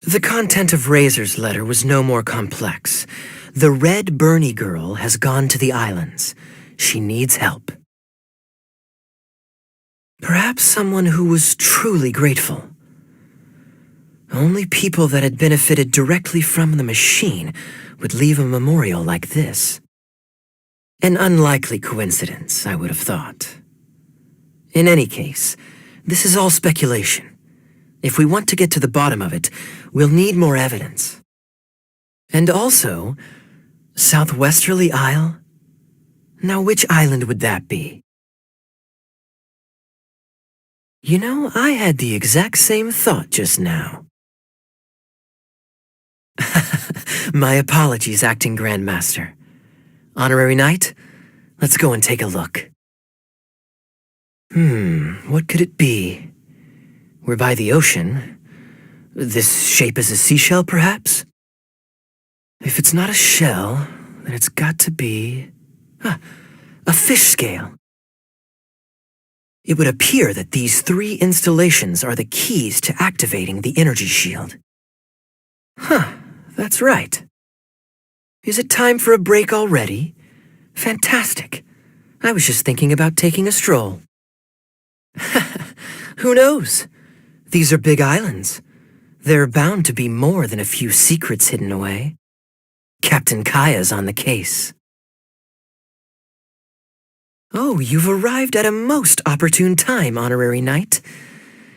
The content of Razor's letter was no more complex. The Red Bernie girl has gone to the islands. She needs help. Perhaps someone who was truly grateful. Only people that had benefited directly from the machine would leave a memorial like this. An unlikely coincidence, I would have thought. In any case, this is all speculation. If we want to get to the bottom of it, we'll need more evidence. And also, Southwesterly Isle? Now, which island would that be? You know, I had the exact same thought just now. My apologies, Acting Grandmaster. Honorary Knight, let's go and take a look. What could it be? We're by the ocean. This shape is a seashell, perhaps? If it's not a shell, then it's got to be... a fish scale. It would appear that these 3 installations are the keys to activating the energy shield. That's right. Is it time for a break already? Fantastic. I was just thinking about taking a stroll. Who knows? These are big islands. There are bound to be more than a few secrets hidden away. Captain Kaeya's on the case. Oh, you've arrived at a most opportune time, Honorary Knight.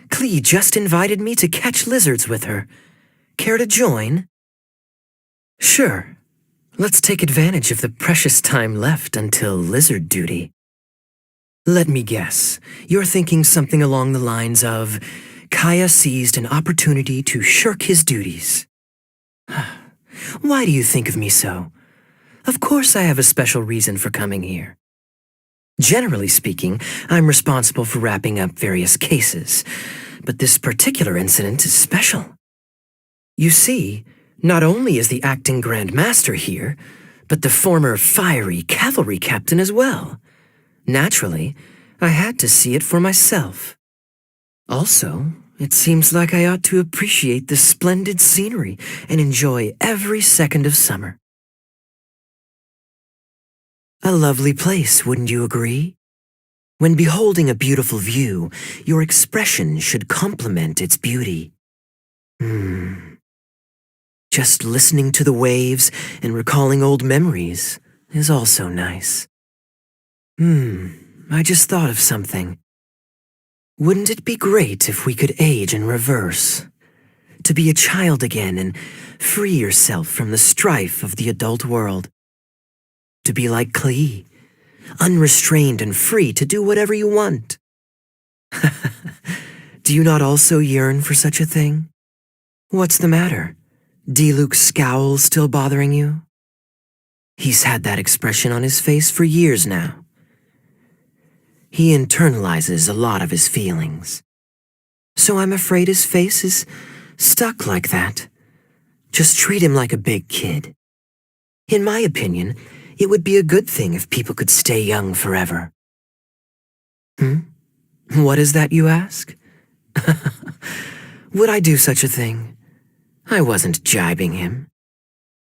Klee just invited me to catch lizards with her. Care to join? Sure. Let's take advantage of the precious time left until lizard duty. Let me guess. You're thinking something along the lines of, Kaeya seized an opportunity to shirk his duties. Why do you think of me so? Of course I have a special reason for coming here. Generally speaking, I'm responsible for wrapping up various cases, but this particular incident is special. You see, not only is the Acting Grand Master here, but the former fiery cavalry captain as well. Naturally, I had to see it for myself. Also, it seems like I ought to appreciate the splendid scenery and enjoy every second of summer. A lovely place, wouldn't you agree? When beholding a beautiful view, your expression should complement its beauty. Just listening to the waves and recalling old memories is also nice. I just thought of something. Wouldn't it be great if we could age in reverse? To be a child again and free yourself from the strife of the adult world. To be like Klee, unrestrained and free to do whatever you want. Do you not also yearn for such a thing? What's the matter? D-Luke's scowl still bothering you? He's had that expression on his face for years now. He internalizes a lot of his feelings. So I'm afraid his face is stuck like that. Just treat him like a big kid. In my opinion, it would be a good thing if people could stay young forever. What is that, you ask? Would I do such a thing? I wasn't jibing him.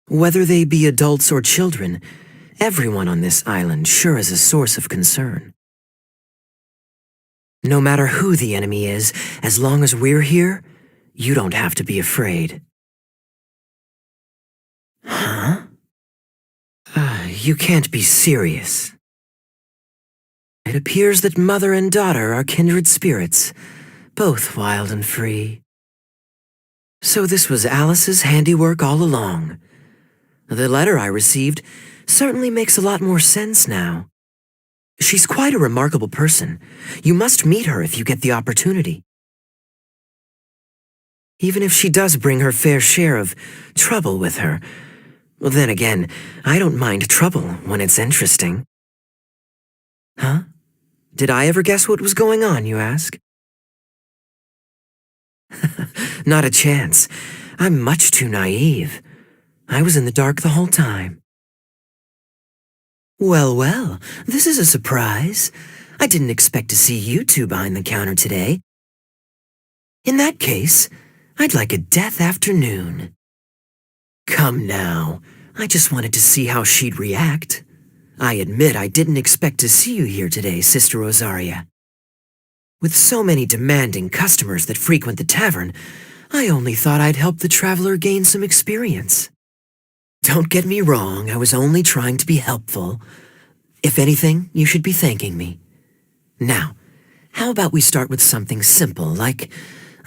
Whether they be adults or children, everyone on this island sure is a source of concern. No matter who the enemy is, as long as we're here, you don't have to be afraid. Huh? You can't be serious. It appears that mother and daughter are kindred spirits, both wild and free. So this was Alice's handiwork all along. The letter I received certainly makes a lot more sense now. She's quite a remarkable person. You must meet her if you get the opportunity. Even if she does bring her fair share of trouble with her. Well, then again, I don't mind trouble when it's interesting. Huh? Did I ever guess what was going on, you ask? Not a chance. I'm much too naive. I was in the dark the whole time. Well, well, this is a surprise. I didn't expect to see you two behind the counter today. In that case, I'd like a death afternoon. Come now, I just wanted to see how she'd react. I admit I didn't expect to see you here today, Sister Rosaria. With so many demanding customers that frequent the tavern, I only thought I'd help the traveler gain some experience. Don't get me wrong, I was only trying to be helpful. If anything, you should be thanking me. Now, how about we start with something simple, like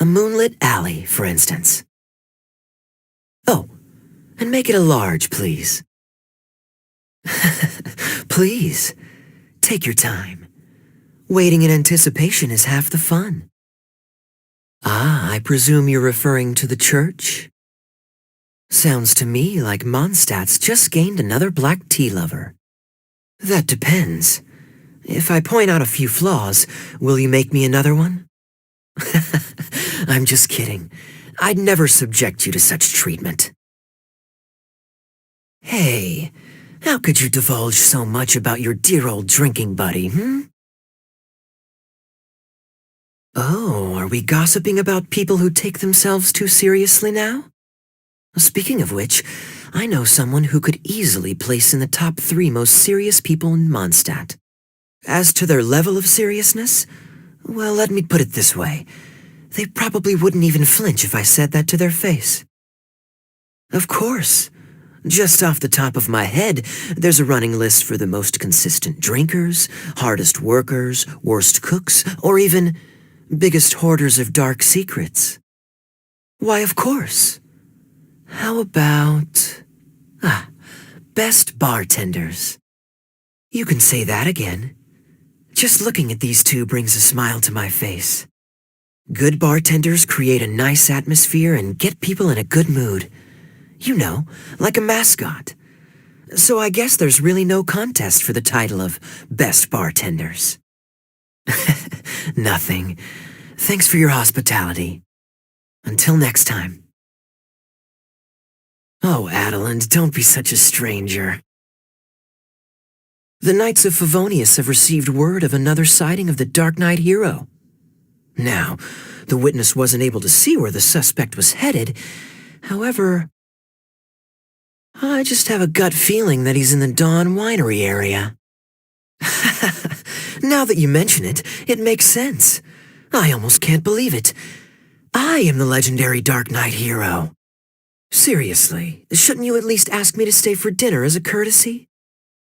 a moonlit alley, for instance? Oh, and make it a large, please. Please, take your time. Waiting in anticipation is half the fun. Ah, I presume you're referring to the church? Sounds to me like Mondstadt's just gained another black tea lover. That depends. If I point out a few flaws, will you make me another one? I'm just kidding. I'd never subject you to such treatment. Hey, how could you divulge so much about your dear old drinking buddy, Oh, are we gossiping about people who take themselves too seriously now? Speaking of which, I know someone who could easily place in the top 3 most serious people in Mondstadt. As to their level of seriousness, well, let me put it this way. They probably wouldn't even flinch if I said that to their face. Of course. Just off the top of my head, there's a running list for the most consistent drinkers, hardest workers, worst cooks, or even biggest hoarders of dark secrets. Why, of course. How about... best bartenders. You can say that again. Just looking at these two brings a smile to my face. Good bartenders create a nice atmosphere and get people in a good mood. You know, like a mascot. So I guess there's really no contest for the title of best bartenders. Nothing. Thanks for your hospitality. Until next time. Oh, Adeland, don't be such a stranger. The Knights of Favonius have received word of another sighting of the Dark Knight hero. Now, the witness wasn't able to see where the suspect was headed. However, I just have a gut feeling that he's in the Dawn Winery area. Now that you mention it, it makes sense. I almost can't believe it. I am the legendary Dark Knight hero. Seriously, shouldn't you at least ask me to stay for dinner as a courtesy?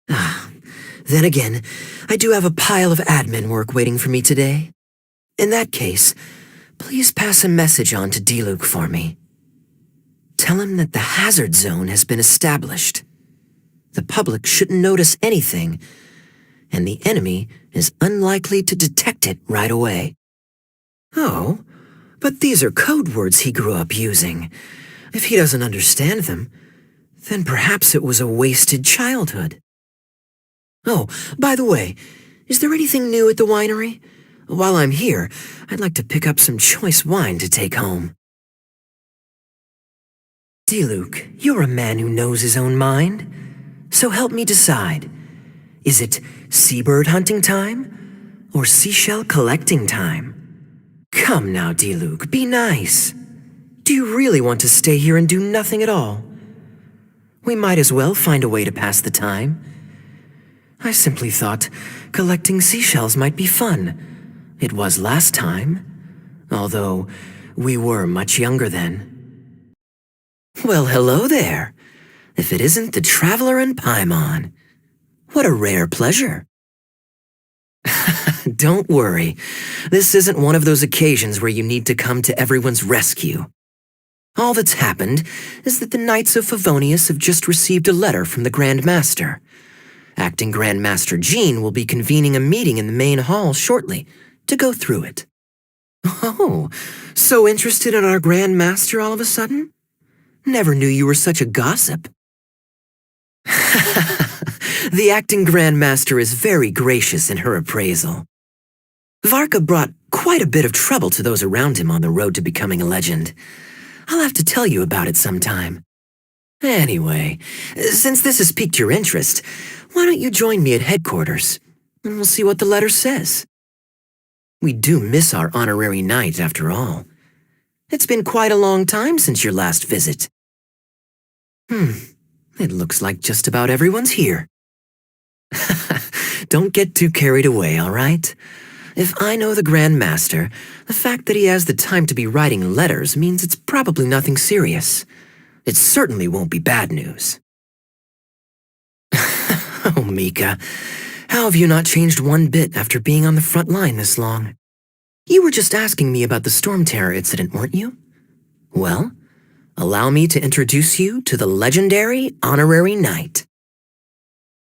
Then again, I do have a pile of admin work waiting for me today. In that case, please pass a message on to Diluc for me. Tell him that the hazard zone has been established. The public shouldn't notice anything, and the enemy is unlikely to detect it right away. Oh, but these are code words he grew up using. If he doesn't understand them, then perhaps it was a wasted childhood. Oh, by the way, is there anything new at the winery? While I'm here, I'd like to pick up some choice wine to take home. Diluc, you're a man who knows his own mind. So help me decide. Is it seabird hunting time or seashell collecting time? Come now, Diluc, be nice. Do you really want to stay here and do nothing at all? We might as well find a way to pass the time. I simply thought collecting seashells might be fun. It was last time, although we were much younger then. Well, hello there. If it isn't the Traveler and Paimon. What a rare pleasure. Don't worry. This isn't one of those occasions where you need to come to everyone's rescue. All that's happened is that the Knights of Favonius have just received a letter from the Grand Master. Acting Grand Master Jean will be convening a meeting in the main hall shortly to go through it. Oh, so interested in our Grand Master all of a sudden? Never knew you were such a gossip. The acting Grand Master is very gracious in her appraisal. Varka brought quite a bit of trouble to those around him on the road to becoming a legend. I'll have to tell you about it sometime. Anyway, since this has piqued your interest, why don't you join me at headquarters, and we'll see what the letter says. We do miss our honorary knight, after all. It's been quite a long time since your last visit. It looks like just about everyone's here. Don't get too carried away, all right? If I know the Grand Master, the fact that he has the time to be writing letters means it's probably nothing serious. It certainly won't be bad news. Oh, Mika, how have you not changed one bit after being on the front line this long? You were just asking me about the Storm Terror incident, weren't you? Well, allow me to introduce you to the legendary Honorary Knight.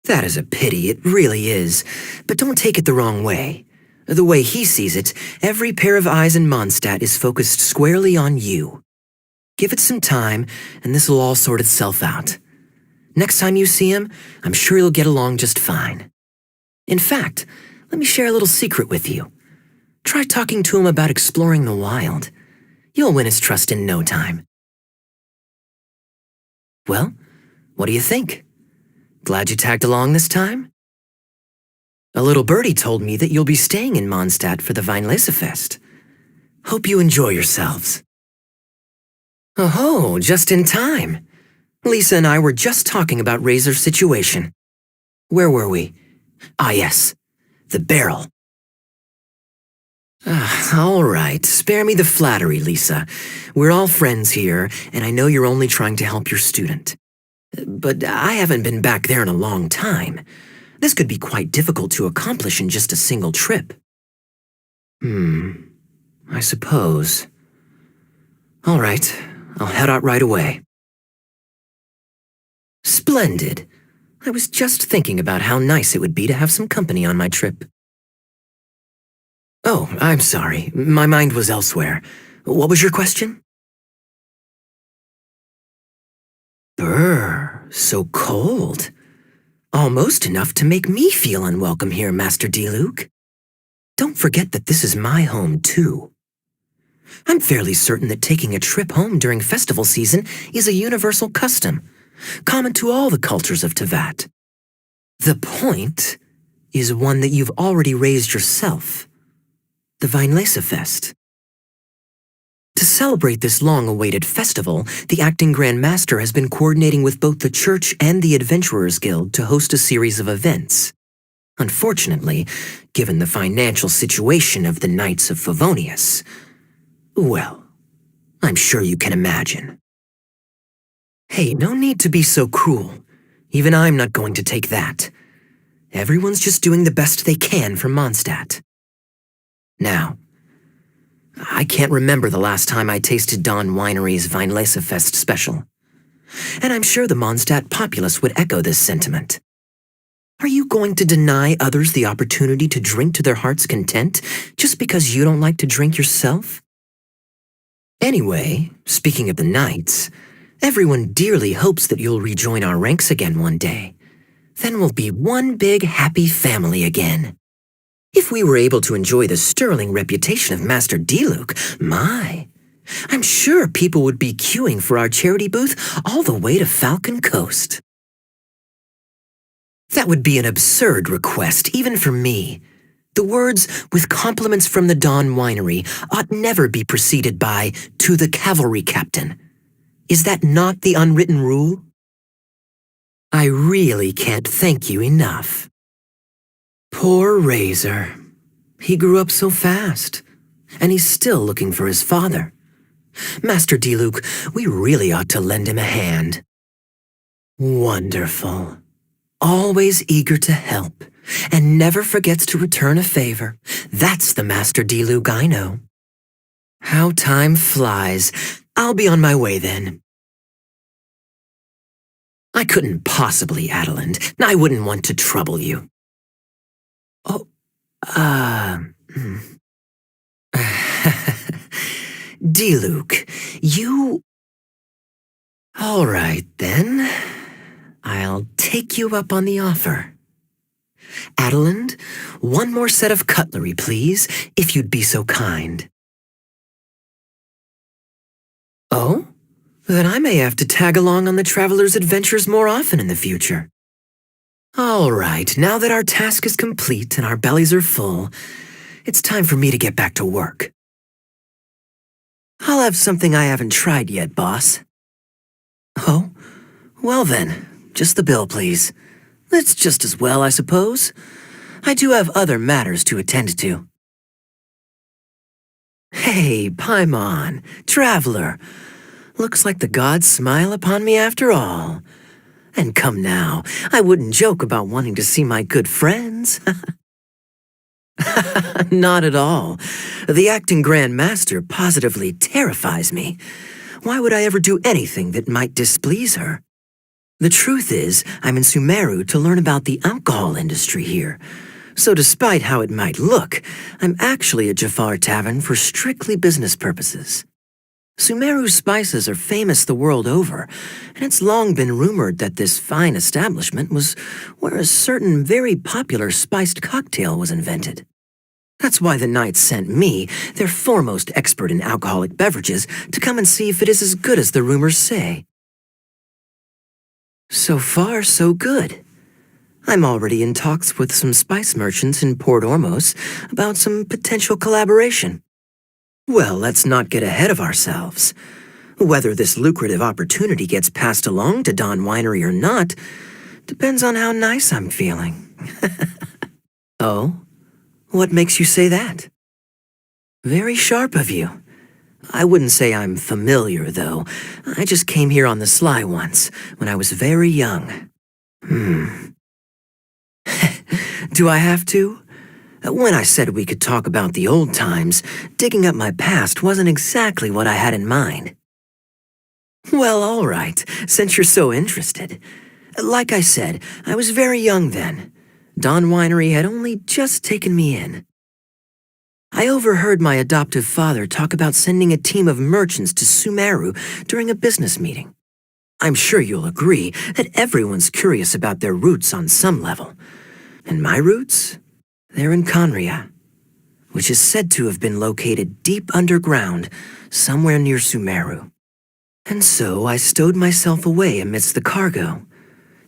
That is a pity, it really is, but don't take it the wrong way. The way he sees it, every pair of eyes in Mondstadt is focused squarely on you. Give it some time, and this will all sort itself out. Next time you see him, I'm sure you'll get along just fine. In fact, let me share a little secret with you. Try talking to him about exploring the wild. You'll win his trust in no time. Well, what do you think? Glad you tagged along this time? A little birdie told me that you'll be staying in Mondstadt for the Weinlesefest. Hope you enjoy yourselves. Oh, just in time. Lisa and I were just talking about Razor's situation. Where were we? Ah, yes, the barrel. All right, spare me the flattery, Lisa. We're all friends here, and I know you're only trying to help your student. But I haven't been back there in a long time. This could be quite difficult to accomplish in just a single trip. I suppose. All right, I'll head out right away. Splendid. I was just thinking about how nice it would be to have some company on my trip. Oh, I'm sorry. My mind was elsewhere. What was your question? Brr, so cold. Almost enough to make me feel unwelcome here, Master Diluc. Don't forget that this is my home, too. I'm fairly certain that taking a trip home during festival season is a universal custom, common to all the cultures of Teyvat. The point is one that you've already raised yourself, the Weinlesefest. To celebrate this long-awaited festival, the Acting Grand Master has been coordinating with both the Church and the Adventurers Guild to host a series of events. Unfortunately, given the financial situation of the Knights of Favonius, well, I'm sure you can imagine. Hey, no need to be so cruel. Even I'm not going to take that. Everyone's just doing the best they can for Mondstadt. Now, I can't remember the last time I tasted Dawn Winery's Weinlesefest special. And I'm sure the Mondstadt populace would echo this sentiment. Are you going to deny others the opportunity to drink to their heart's content just because you don't like to drink yourself? Anyway, speaking of the Knights, everyone dearly hopes that you'll rejoin our ranks again one day. Then we'll be one big happy family again. If we were able to enjoy the sterling reputation of Master Diluc, I'm sure people would be queuing for our charity booth all the way to Falcon Coast. That would be an absurd request, even for me. The words, "with compliments from the Dawn Winery," ought never be preceded by, "to the cavalry captain." Is that not the unwritten rule? I really can't thank you enough. Poor Razor. He grew up so fast, and he's still looking for his father. Master Diluc, we really ought to lend him a hand. Wonderful. Always eager to help, and never forgets to return a favor. That's the Master Diluc I know. How time flies. I'll be on my way then. I couldn't possibly, Adeland. I wouldn't want to trouble you. Oh, Diluc, you... All right, then. I'll take you up on the offer. Adeland, one more set of cutlery, please, if you'd be so kind. Oh? Then I may have to tag along on the traveler's adventures more often in the future. All right, now that our task is complete and our bellies are full, it's time for me to get back to work. I'll have something I haven't tried yet, boss. Oh? Well then, just the bill, please. It's just as well, I suppose. I do have other matters to attend to. Hey, Paimon, traveler. Looks like the gods smile upon me after all. And come now, I wouldn't joke about wanting to see my good friends. Not at all. The acting Grand Master positively terrifies me. Why would I ever do anything that might displease her? The truth is, I'm in Sumeru to learn about the alcohol industry here. So despite how it might look, I'm actually at Jafar Tavern for strictly business purposes. Sumeru's spices are famous the world over, and it's long been rumored that this fine establishment was where a certain very popular spiced cocktail was invented. That's why the knights sent me, their foremost expert in alcoholic beverages, to come and see if it is as good as the rumors say. So far, so good. I'm already in talks with some spice merchants in Port Ormos about some potential collaboration. Well, let's not get ahead of ourselves. Whether this lucrative opportunity gets passed along to Dawn Winery or not depends on how nice I'm feeling. Oh? What makes you say that? Very sharp of you. I wouldn't say I'm familiar, though. I just came here on the sly once, when I was very young. Do I have to? When I said we could talk about the old times, digging up my past wasn't exactly what I had in mind. Well, all right, since you're so interested. Like I said, I was very young then. Dawn Winery had only just taken me in. I overheard my adoptive father talk about sending a team of merchants to Sumeru during a business meeting. I'm sure you'll agree that everyone's curious about their roots on some level. And my roots? They're in Kaeya, which is said to have been located deep underground, somewhere near Sumeru. And so I stowed myself away amidst the cargo,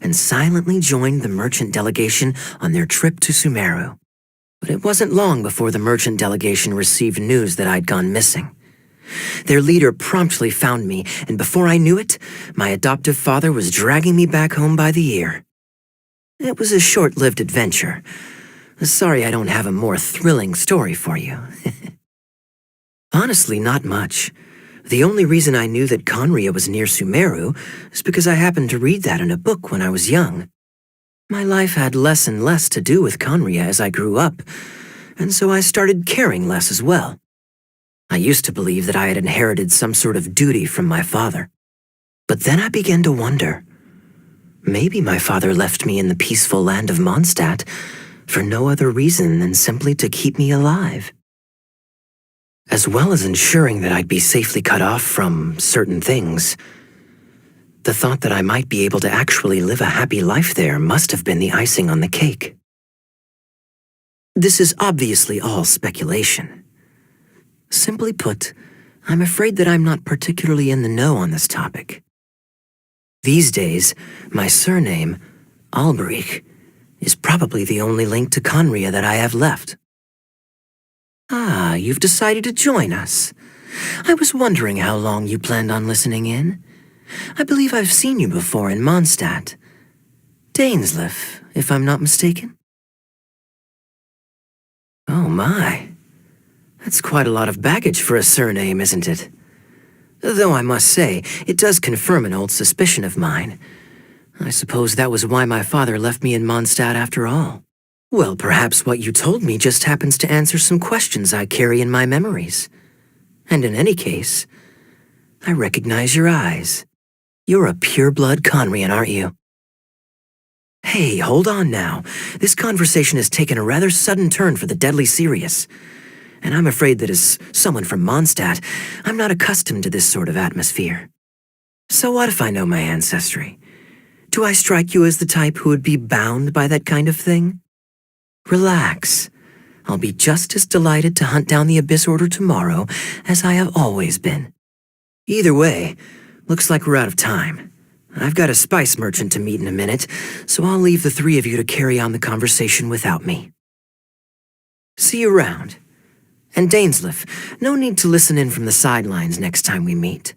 and silently joined the merchant delegation on their trip to Sumeru. But it wasn't long before the merchant delegation received news that I'd gone missing. Their leader promptly found me, and before I knew it, my adoptive father was dragging me back home by the ear. It was a short-lived adventure. Sorry I don't have a more thrilling story for you. Honestly, not much. The only reason I knew that Kaeya was near Sumeru is because I happened to read that in a book when I was young. My life had less and less to do with Kaeya as I grew up, and so I started caring less as well. I used to believe that I had inherited some sort of duty from my father. But then I began to wonder. Maybe my father left me in the peaceful land of Mondstadt for no other reason than simply to keep me alive. As well as ensuring that I'd be safely cut off from certain things, the thought that I might be able to actually live a happy life there must have been the icing on the cake. This is obviously all speculation. Simply put, I'm afraid that I'm not particularly in the know on this topic. These days, my surname, Albrecht, is probably the only link to Kaeya that I have left. Ah, you've decided to join us. I was wondering how long you planned on listening in. I believe I've seen you before in Mondstadt. Dainsleif, if I'm not mistaken. Oh my. That's quite a lot of baggage for a surname, isn't it? Though I must say, it does confirm an old suspicion of mine. I suppose that was why my father left me in Mondstadt after all. Well, perhaps what you told me just happens to answer some questions I carry in my memories. And in any case, I recognize your eyes. You're a pure-blood Conrian, aren't you? Hey, hold on now. This conversation has taken a rather sudden turn for the deadly serious. And I'm afraid that as someone from Mondstadt, I'm not accustomed to this sort of atmosphere. So what if I know my ancestry? Do I strike you as the type who would be bound by that kind of thing? Relax. I'll be just as delighted to hunt down the Abyss Order tomorrow as I have always been. Either way, looks like we're out of time. I've got a spice merchant to meet in a minute, so I'll leave the three of you to carry on the conversation without me. See you around. And Dainsleif, no need to listen in from the sidelines next time we meet.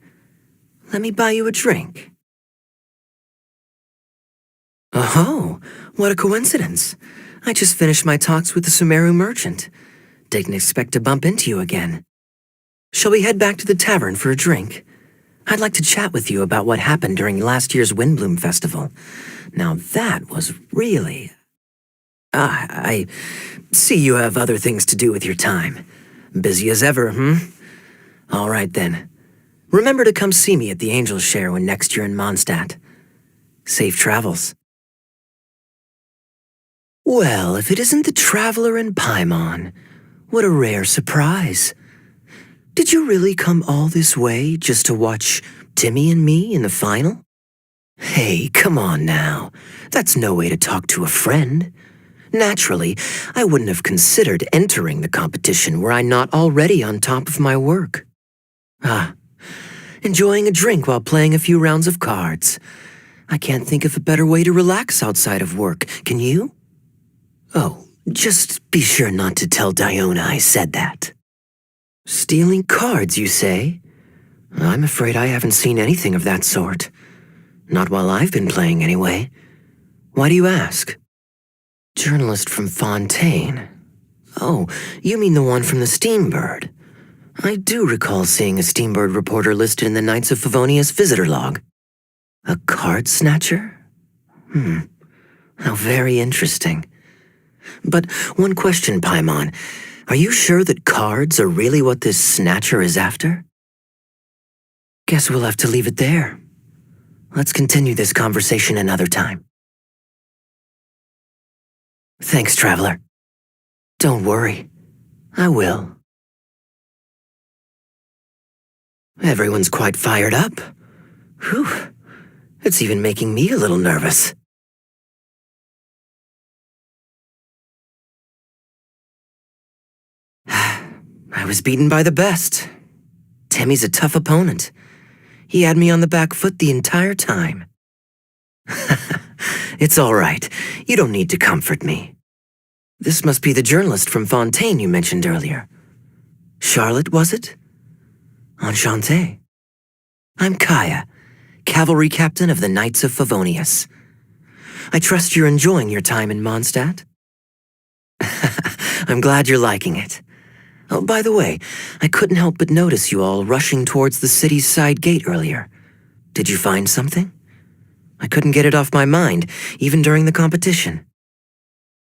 Let me buy you a drink. Oh, what a coincidence. I just finished my talks with the Sumeru merchant. Didn't expect to bump into you again. Shall we head back to the tavern for a drink? I'd like to chat with you about what happened during last year's Windbloom Festival. Now that was really... I see you have other things to do with your time. Busy as ever, All right then. Remember to come see me at the Angel's Share when next you're in Mondstadt. Safe travels. Well, if it isn't the Traveler in Paimon, what a rare surprise. Did you really come all this way just to watch Timmy and me in the final? Hey, come on now. That's no way to talk to a friend. Naturally, I wouldn't have considered entering the competition were I not already on top of my work. Enjoying a drink while playing a few rounds of cards. I can't think of a better way to relax outside of work, can you? Oh, just be sure not to tell Diona I said that. Stealing cards, you say? I'm afraid I haven't seen anything of that sort. Not while I've been playing, anyway. Why do you ask? Journalist from Fontaine. Oh, you mean the one from the Steambird. I do recall seeing a Steambird reporter listed in the Knights of Favonius visitor log. A card snatcher? How very interesting. But one question, Paimon. Are you sure that cards are really what this snatcher is after? Guess we'll have to leave it there. Let's continue this conversation another time. Thanks, Traveler. Don't worry. I will. Everyone's quite fired up. Whew. It's even making me a little nervous. I was beaten by the best. Timmy's a tough opponent. He had me on the back foot the entire time. It's all right. You don't need to comfort me. This must be the journalist from Fontaine you mentioned earlier. Charlotte, was it? Enchanté. I'm Kaeya, cavalry captain of the Knights of Favonius. I trust you're enjoying your time in Mondstadt? I'm glad you're liking it. Oh, by the way, I couldn't help but notice you all rushing towards the city's side gate earlier. Did you find something? I couldn't get it off my mind, even during the competition.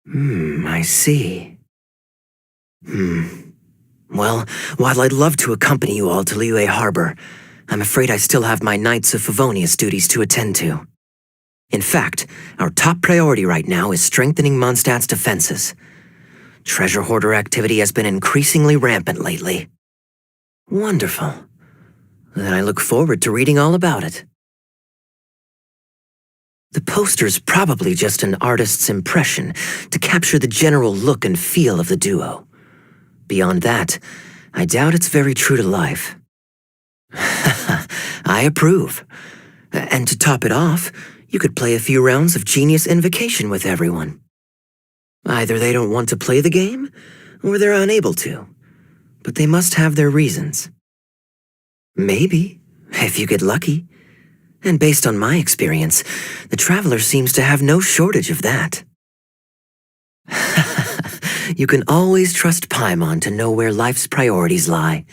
I see. Well, while I'd love to accompany you all to Liyue Harbor, I'm afraid I still have my Knights of Favonius duties to attend to. In fact, our top priority right now is strengthening Mondstadt's defenses. Treasure hoarder activity has been increasingly rampant lately. Wonderful. Then I look forward to reading all about it. The poster's probably just an artist's impression to capture the general look and feel of the duo. Beyond that, I doubt it's very true to life. I approve. And to top it off, you could play a few rounds of Genius Invocation with everyone. Either they don't want to play the game, or they're unable to. But they must have their reasons. Maybe, if you get lucky. And based on my experience, the Traveler seems to have no shortage of that. You can always trust Paimon to know where life's priorities lie.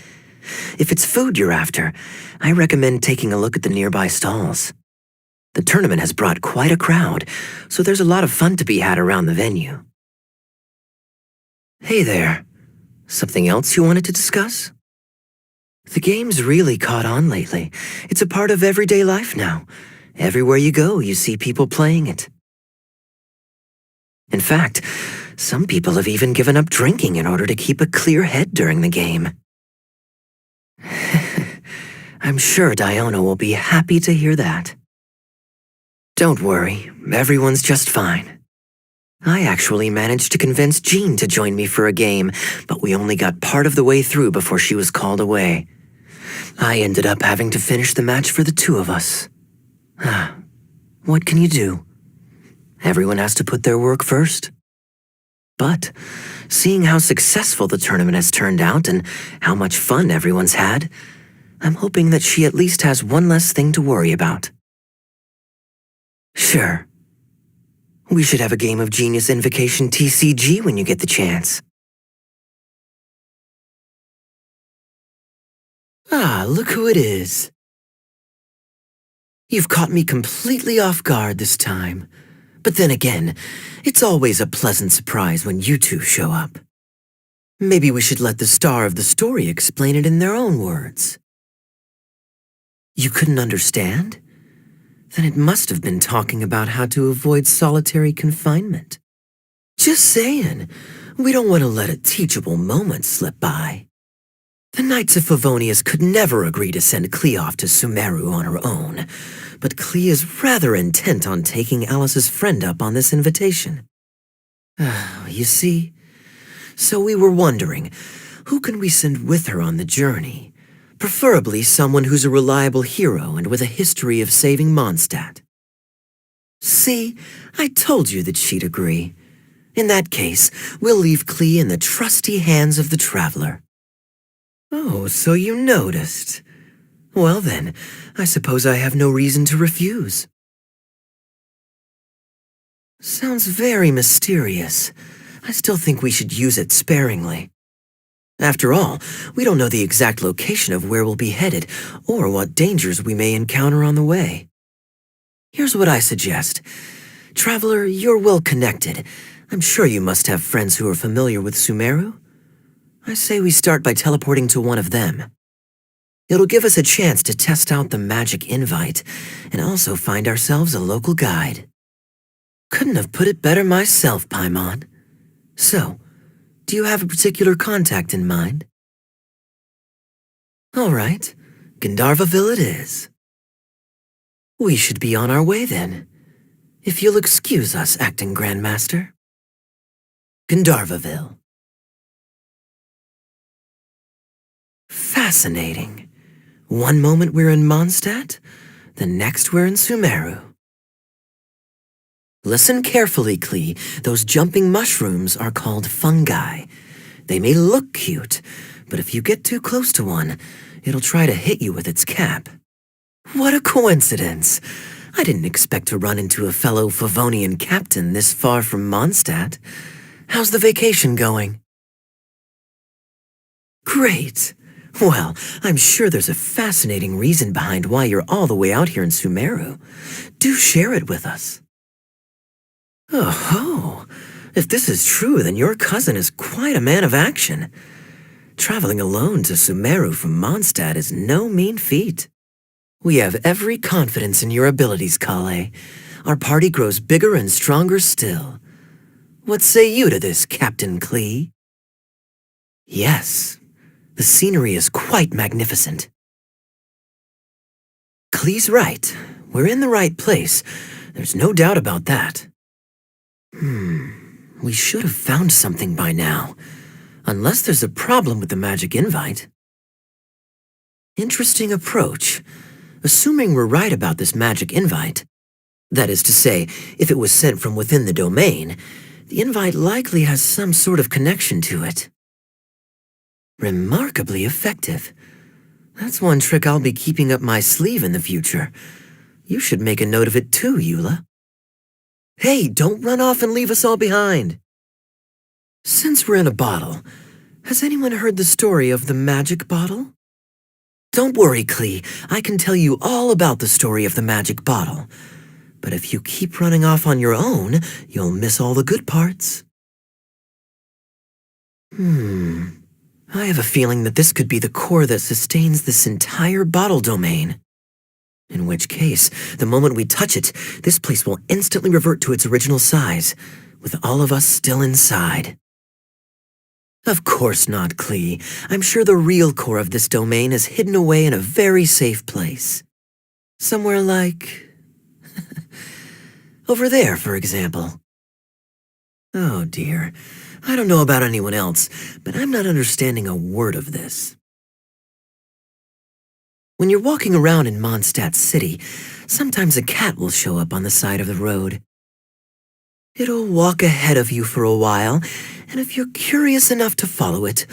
If it's food you're after, I recommend taking a look at the nearby stalls. The tournament has brought quite a crowd, so there's a lot of fun to be had around the venue. Hey there. Something else you wanted to discuss? The game's really caught on lately. It's a part of everyday life now. Everywhere you go, you see people playing it. In fact, some people have even given up drinking in order to keep a clear head during the game. I'm sure Diona will be happy to hear that. Don't worry, everyone's just fine. I actually managed to convince Jean to join me for a game, but we only got part of the way through before she was called away. I ended up having to finish the match for the two of us. What can you do? Everyone has to put their work first. But, seeing how successful the tournament has turned out and how much fun everyone's had, I'm hoping that she at least has one less thing to worry about. Sure. We should have a game of Genius Invocation TCG when you get the chance. Look who it is. You've caught me completely off guard this time. But then again, it's always a pleasant surprise when you two show up. Maybe we should let the star of the story explain it in their own words. You couldn't understand? Then it must have been talking about how to avoid solitary confinement. Just saying, we don't want to let a teachable moment slip by. The Knights of Favonius could never agree to send Kaeya off to Sumeru on her own, but Kaeya is rather intent on taking Alice's friend up on this invitation. You see? So we were wondering, who can we send with her on the journey? Preferably someone who's a reliable hero and with a history of saving Mondstadt. See, I told you that she'd agree. In that case, we'll leave Kaeya in the trusty hands of the Traveler. Oh, so you noticed. Well then, I suppose I have no reason to refuse. Sounds very mysterious. I still think we should use it sparingly. After all, we don't know the exact location of where we'll be headed or what dangers we may encounter on the way. Here's what I suggest. Traveler, you're well connected. I'm sure you must have friends who are familiar with Sumeru. I say we start by teleporting to one of them. It'll give us a chance to test out the magic invite and also find ourselves a local guide. Couldn't have put it better myself, Paimon. So, do you have a particular contact in mind? All right, Gandharvaville it is. We should be on our way then, if you'll excuse us, Acting Grandmaster. Gandharvaville. Fascinating. One moment we're in Mondstadt, the next we're in Sumeru. Listen carefully, Kaeya. Those jumping mushrooms are called fungi. They may look cute, but if you get too close to one, it'll try to hit you with its cap. What a coincidence! I didn't expect to run into a fellow Favonian captain this far from Mondstadt. How's the vacation going? Great! Well, I'm sure there's a fascinating reason behind why you're all the way out here in Sumeru. Do share it with us. Oh, if this is true, then your cousin is quite a man of action. Traveling alone to Sumeru from Mondstadt is no mean feat. We have every confidence in your abilities, Kaeya. Our party grows bigger and stronger still. What say you to this, Captain Kaeya? Yes, the scenery is quite magnificent. Kaeya's right. We're in the right place. There's no doubt about that. We should have found something by now. Unless there's a problem with the magic invite. Interesting approach. Assuming we're right about this magic invite, that is to say, if it was sent from within the domain, the invite likely has some sort of connection to it. Remarkably effective. That's one trick I'll be keeping up my sleeve in the future. You should make a note of it too, Eula. Hey, don't run off and leave us all behind. Since we're in a bottle, has anyone heard the story of the magic bottle? Don't worry, Kaeya. I can tell you all about the story of the magic bottle. But if you keep running off on your own, you'll miss all the good parts. I have a feeling that this could be the core that sustains this entire bottle domain. In which case, the moment we touch it, this place will instantly revert to its original size, with all of us still inside. Of course not, Klee. I'm sure the real core of this domain is hidden away in a very safe place. Somewhere like... over there, for example. Oh dear. I don't know about anyone else, but I'm not understanding a word of this. When you're walking around in Mondstadt City, sometimes a cat will show up on the side of the road. It'll walk ahead of you for a while, and if you're curious enough to follow it,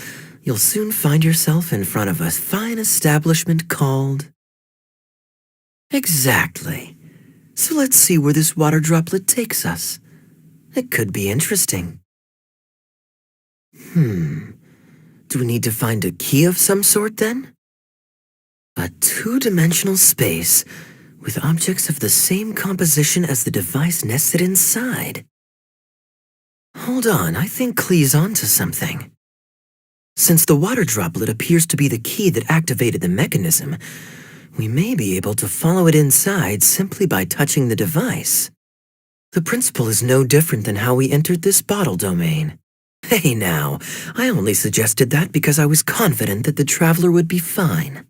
you'll soon find yourself in front of a fine establishment called... Exactly. So let's see where this water droplet takes us. It could be interesting. Do we need to find a key of some sort then? A two-dimensional space with objects of the same composition as the device nested inside. Hold on, I think Klee's onto something. Since the water droplet appears to be the key that activated the mechanism, we may be able to follow it inside simply by touching the device. The principle is no different than how we entered this bottle domain. Hey now, I only suggested that because I was confident that the traveler would be fine.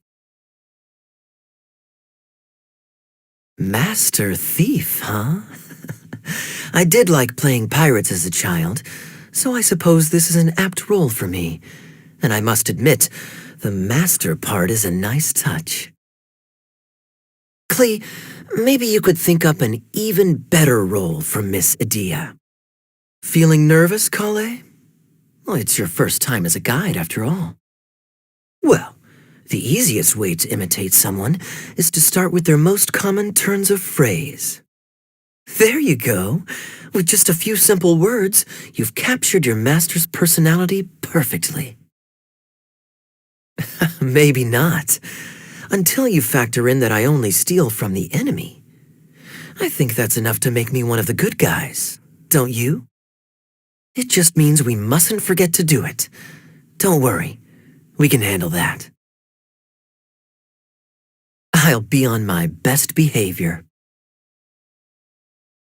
Master Thief, huh? I did like playing pirates as a child, so I suppose this is an apt role for me. And I must admit, the master part is a nice touch. Klee, maybe you could think up an even better role for Miss Edea. Feeling nervous, Kaeya? Well, it's your first time as a guide, after all. Well, the easiest way to imitate someone is to start with their most common turns of phrase. There you go. With just a few simple words, you've captured your master's personality perfectly. Maybe not. Until you factor in that I only steal from the enemy. I think that's enough to make me one of the good guys, don't you? It just means we mustn't forget to do it. Don't worry, we can handle that. I'll be on my best behavior.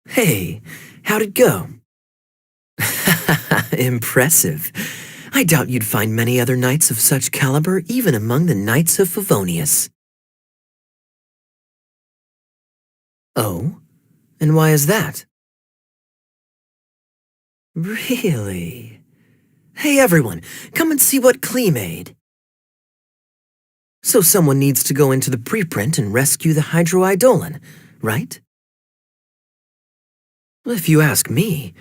Hey, how'd it go? Impressive. I doubt you'd find many other knights of such caliber even among the Knights of Favonius. Oh? And why is that? Really? Hey everyone, come and see what Klee made. So someone needs to go into the preprint and rescue the Hydroidolin, right? Well, if you ask me,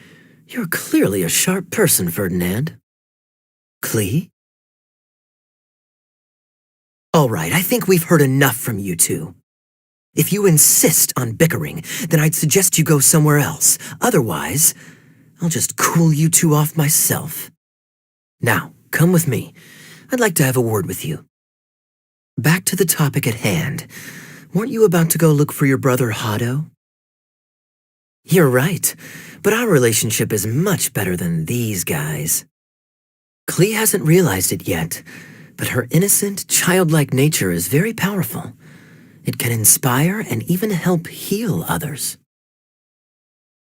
you're clearly a sharp person, Ferdinand. Klee? All right, I think we've heard enough from you two. If you insist on bickering, then I'd suggest you go somewhere else. Otherwise, I'll just cool you two off myself. Now, come with me. I'd like to have a word with you. Back to the topic at hand. Weren't you about to go look for your brother Hado? You're right, but our relationship is much better than these guys. Klee hasn't realized it yet, but her innocent, childlike nature is very powerful. It can inspire and even help heal others.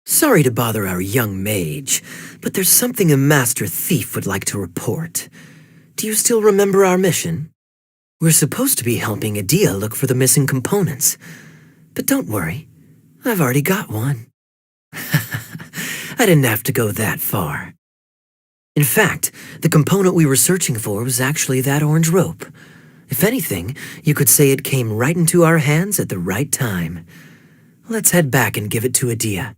Sorry to bother our young mage, but there's something a master thief would like to report. Do you still remember our mission? We're supposed to be helping Edea look for the missing components. But don't worry, I've already got one. I didn't have to go that far. In fact, the component we were searching for was actually that orange rope. If anything, you could say it came right into our hands at the right time. Let's head back and give it to Edea.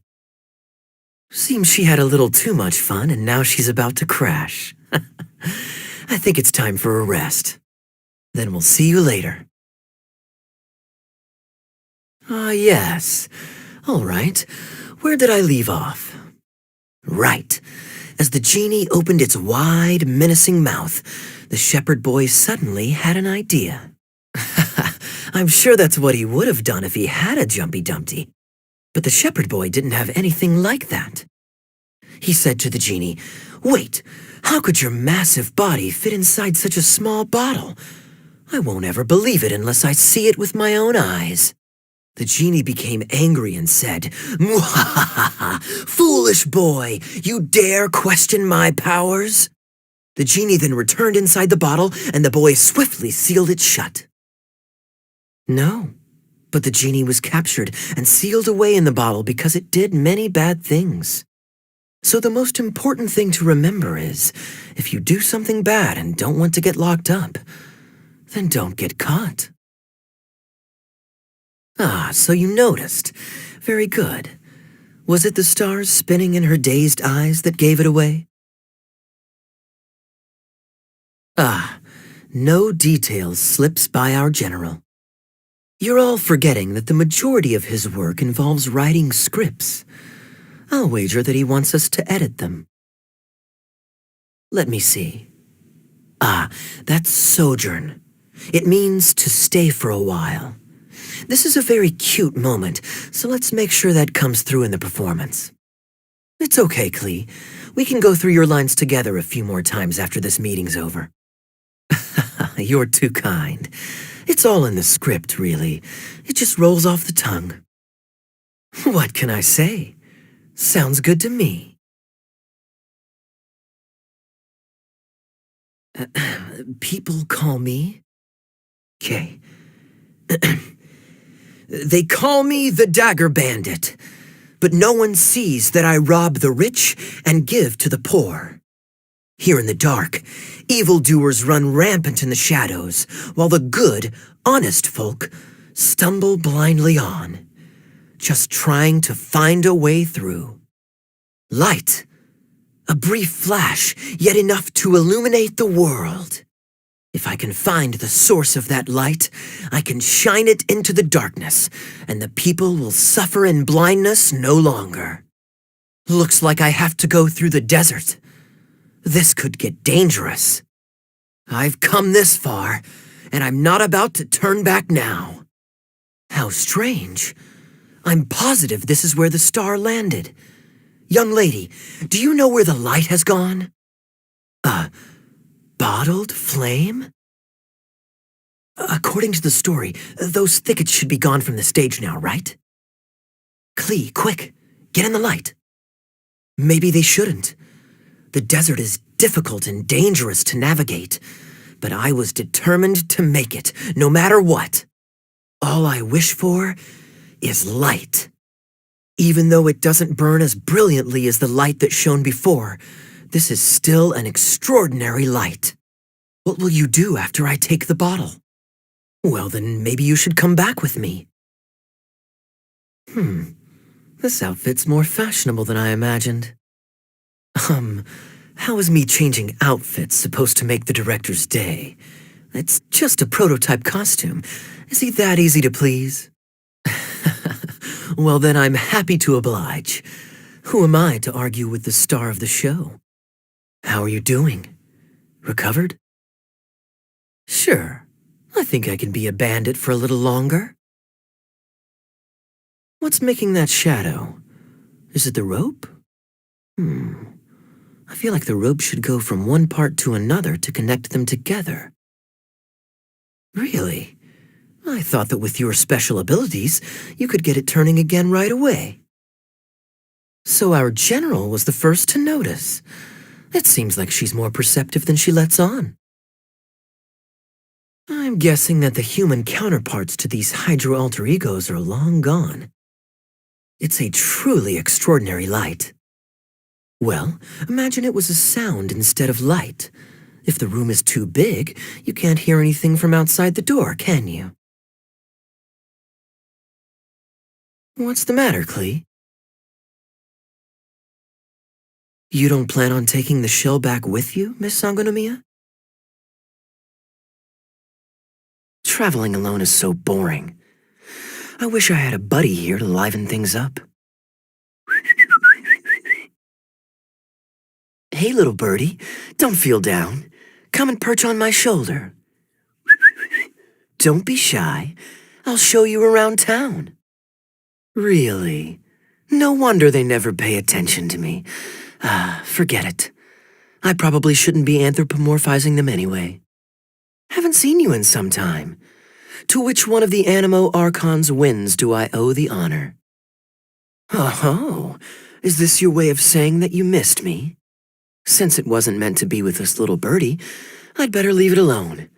Seems she had a little too much fun and now she's about to crash. I think it's time for a rest. Then we'll see you later. Ah, yes. All right. Where did I leave off? Right. As the genie opened its wide, menacing mouth, the shepherd boy suddenly had an idea. I'm sure that's what he would have done if he had a Jumpy Dumpty. But the shepherd boy didn't have anything like that. He said to the genie, "Wait, how could your massive body fit inside such a small bottle? I won't ever believe it unless I see it with my own eyes." The genie became angry and said, "Mwahaha! Foolish boy, you dare question my powers?" The genie then returned inside the bottle, and the boy swiftly sealed it shut. No, but the genie was captured and sealed away in the bottle because it did many bad things. So the most important thing to remember is, if you do something bad and don't want to get locked up, then don't get caught. Ah, so you noticed. Very good. Was it the stars spinning in her dazed eyes that gave it away? Ah, no details slips by our general. You're all forgetting that the majority of his work involves writing scripts. I'll wager that he wants us to edit them. Let me see. Ah, that's sojourn. It means to stay for a while. This is a very cute moment, so let's make sure that comes through in the performance. It's okay, Klee. We can go through your lines together a few more times after this meeting's over. You're too kind. It's all in the script, really. It just rolls off the tongue. What can I say? Sounds good to me. People call me... Okay. They call me the Dagger Bandit, but no one sees that I rob the rich and give to the poor. Here in the dark, evildoers run rampant in the shadows, while the good, honest folk stumble blindly on, just trying to find a way through. Light, a brief flash, yet enough to illuminate the world. If I can find the source of that light, I can shine it into the darkness, and the people will suffer in blindness no longer. Looks like I have to go through the desert. This could get dangerous. I've come this far, and I'm not about to turn back now. How strange. I'm positive this is where the star landed. Young lady, do you know where the light has gone? Bottled flame? According to the story, those thickets should be gone from the stage now, right? Klee, quick, get in the light. Maybe they shouldn't. The desert is difficult and dangerous to navigate, but I was determined to make it, no matter what. All I wish for is light. Even though it doesn't burn as brilliantly as the light that shone before, this is still an extraordinary light. What will you do after I take the bottle? Well, then maybe you should come back with me. This outfit's more fashionable than I imagined. How is me changing outfits supposed to make the director's day? It's just a prototype costume. Is he that easy to please? Well, then I'm happy to oblige. Who am I to argue with the star of the show? How are you doing? Recovered? Sure. I think I can be a bandit for a little longer. What's making that shadow? Is it the rope? I feel like the rope should go from one part to another to connect them together. Really? I thought that with your special abilities, you could get it turning again right away. So our general was the first to notice. It seems like she's more perceptive than she lets on. I'm guessing that the human counterparts to these Hydro alter egos are long gone. It's a truly extraordinary light. Well, imagine it was a sound instead of light. If the room is too big, you can't hear anything from outside the door, can you? What's the matter, Klee? You don't plan on taking the shell back with you, Miss Sangonomiya? Traveling alone is so boring. I wish I had a buddy here to liven things up. Hey, little birdie, don't feel down. Come and perch on my shoulder. Don't be shy. I'll show you around town. Really? No wonder they never pay attention to me. Forget it. I probably shouldn't be anthropomorphizing them anyway. Haven't seen you in some time. To which one of the Animo Archon's winds do I owe the honor? Oh, is this your way of saying that you missed me? Since it wasn't meant to be with this little birdie, I'd better leave it alone.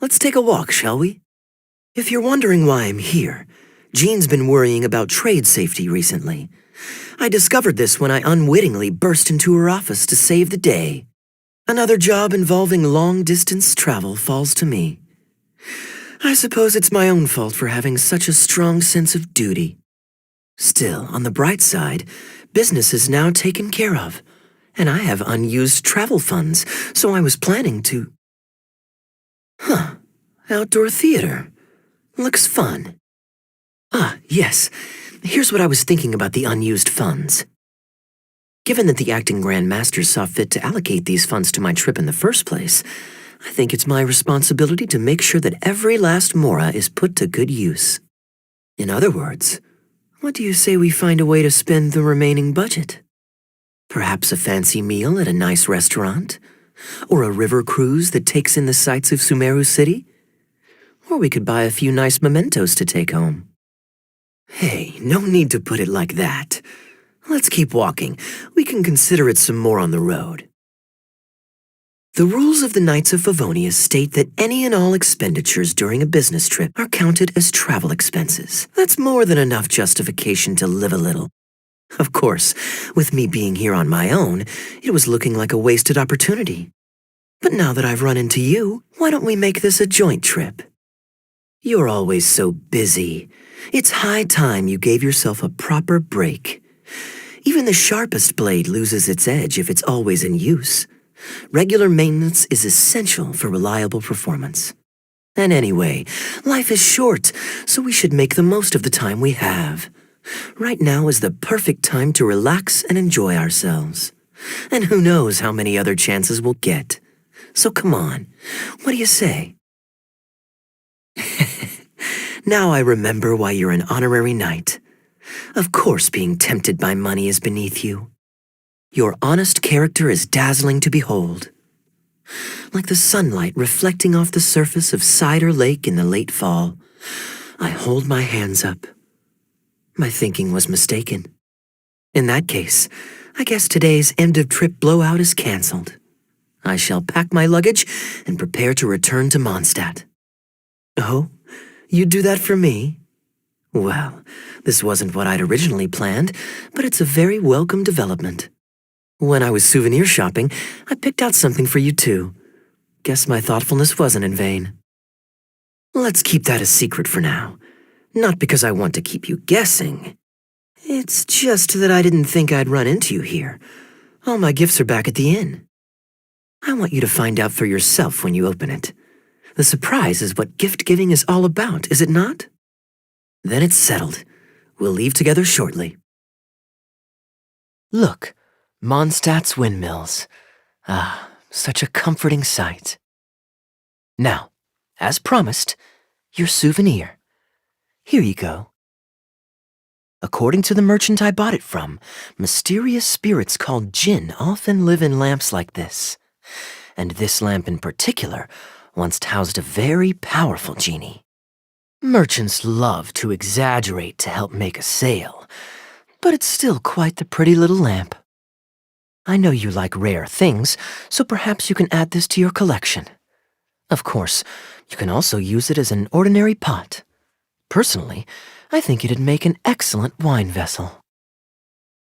Let's take a walk, shall we? If you're wondering why I'm here, Jean's been worrying about trade safety recently. I discovered this when I unwittingly burst into her office to save the day. Another job involving long-distance travel falls to me. I suppose it's my own fault for having such a strong sense of duty. Still, on the bright side, business is now taken care of, and I have unused travel funds, so I was planning to... Outdoor theater. Looks fun. Yes. Here's what I was thinking about the unused funds. Given that the acting Grand Master saw fit to allocate these funds to my trip in the first place, I think it's my responsibility to make sure that every last mora is put to good use. In other words, what do you say we find a way to spend the remaining budget? Perhaps a fancy meal at a nice restaurant? Or a river cruise that takes in the sights of Sumeru City? Or we could buy a few nice mementos to take home. Hey, no need to put it like that. Let's keep walking. We can consider it some more on the road. The rules of the Knights of Favonius state that any and all expenditures during a business trip are counted as travel expenses. That's more than enough justification to live a little. Of course, with me being here on my own, it was looking like a wasted opportunity. But now that I've run into you, why don't we make this a joint trip? You're always so busy. It's high time you gave yourself a proper break. Even the sharpest blade loses its edge if it's always in use. Regular maintenance is essential for reliable performance. And anyway, life is short, so we should make the most of the time we have. Right now is the perfect time to relax and enjoy ourselves. And who knows how many other chances we'll get. So come on, what do you say? Now I remember why you're an honorary knight. Of course being tempted by money is beneath you. Your honest character is dazzling to behold. Like the sunlight reflecting off the surface of Cider Lake in the late fall, I hold my hands up. My thinking was mistaken. In that case, I guess today's end-of-trip blowout is cancelled. I shall pack my luggage and prepare to return to Mondstadt. Oh? You'd do that for me? Well, this wasn't what I'd originally planned, but it's a very welcome development. When I was souvenir shopping, I picked out something for you too. Guess my thoughtfulness wasn't in vain. Let's keep that a secret for now. Not because I want to keep you guessing. It's just that I didn't think I'd run into you here. All my gifts are back at the inn. I want you to find out for yourself when you open it. The surprise is what gift-giving is all about, is it not? Then it's settled. We'll leave together shortly. Look, Mondstadt's windmills. Such a comforting sight. Now, as promised, your souvenir. Here you go. According to the merchant I bought it from, mysterious spirits called Jinn often live in lamps like this. And this lamp in particular once housed a very powerful genie. Merchants love to exaggerate to help make a sale, but it's still quite the pretty little lamp. I know you like rare things, so perhaps you can add this to your collection. Of course, you can also use it as an ordinary pot. Personally, I think it'd make an excellent wine vessel.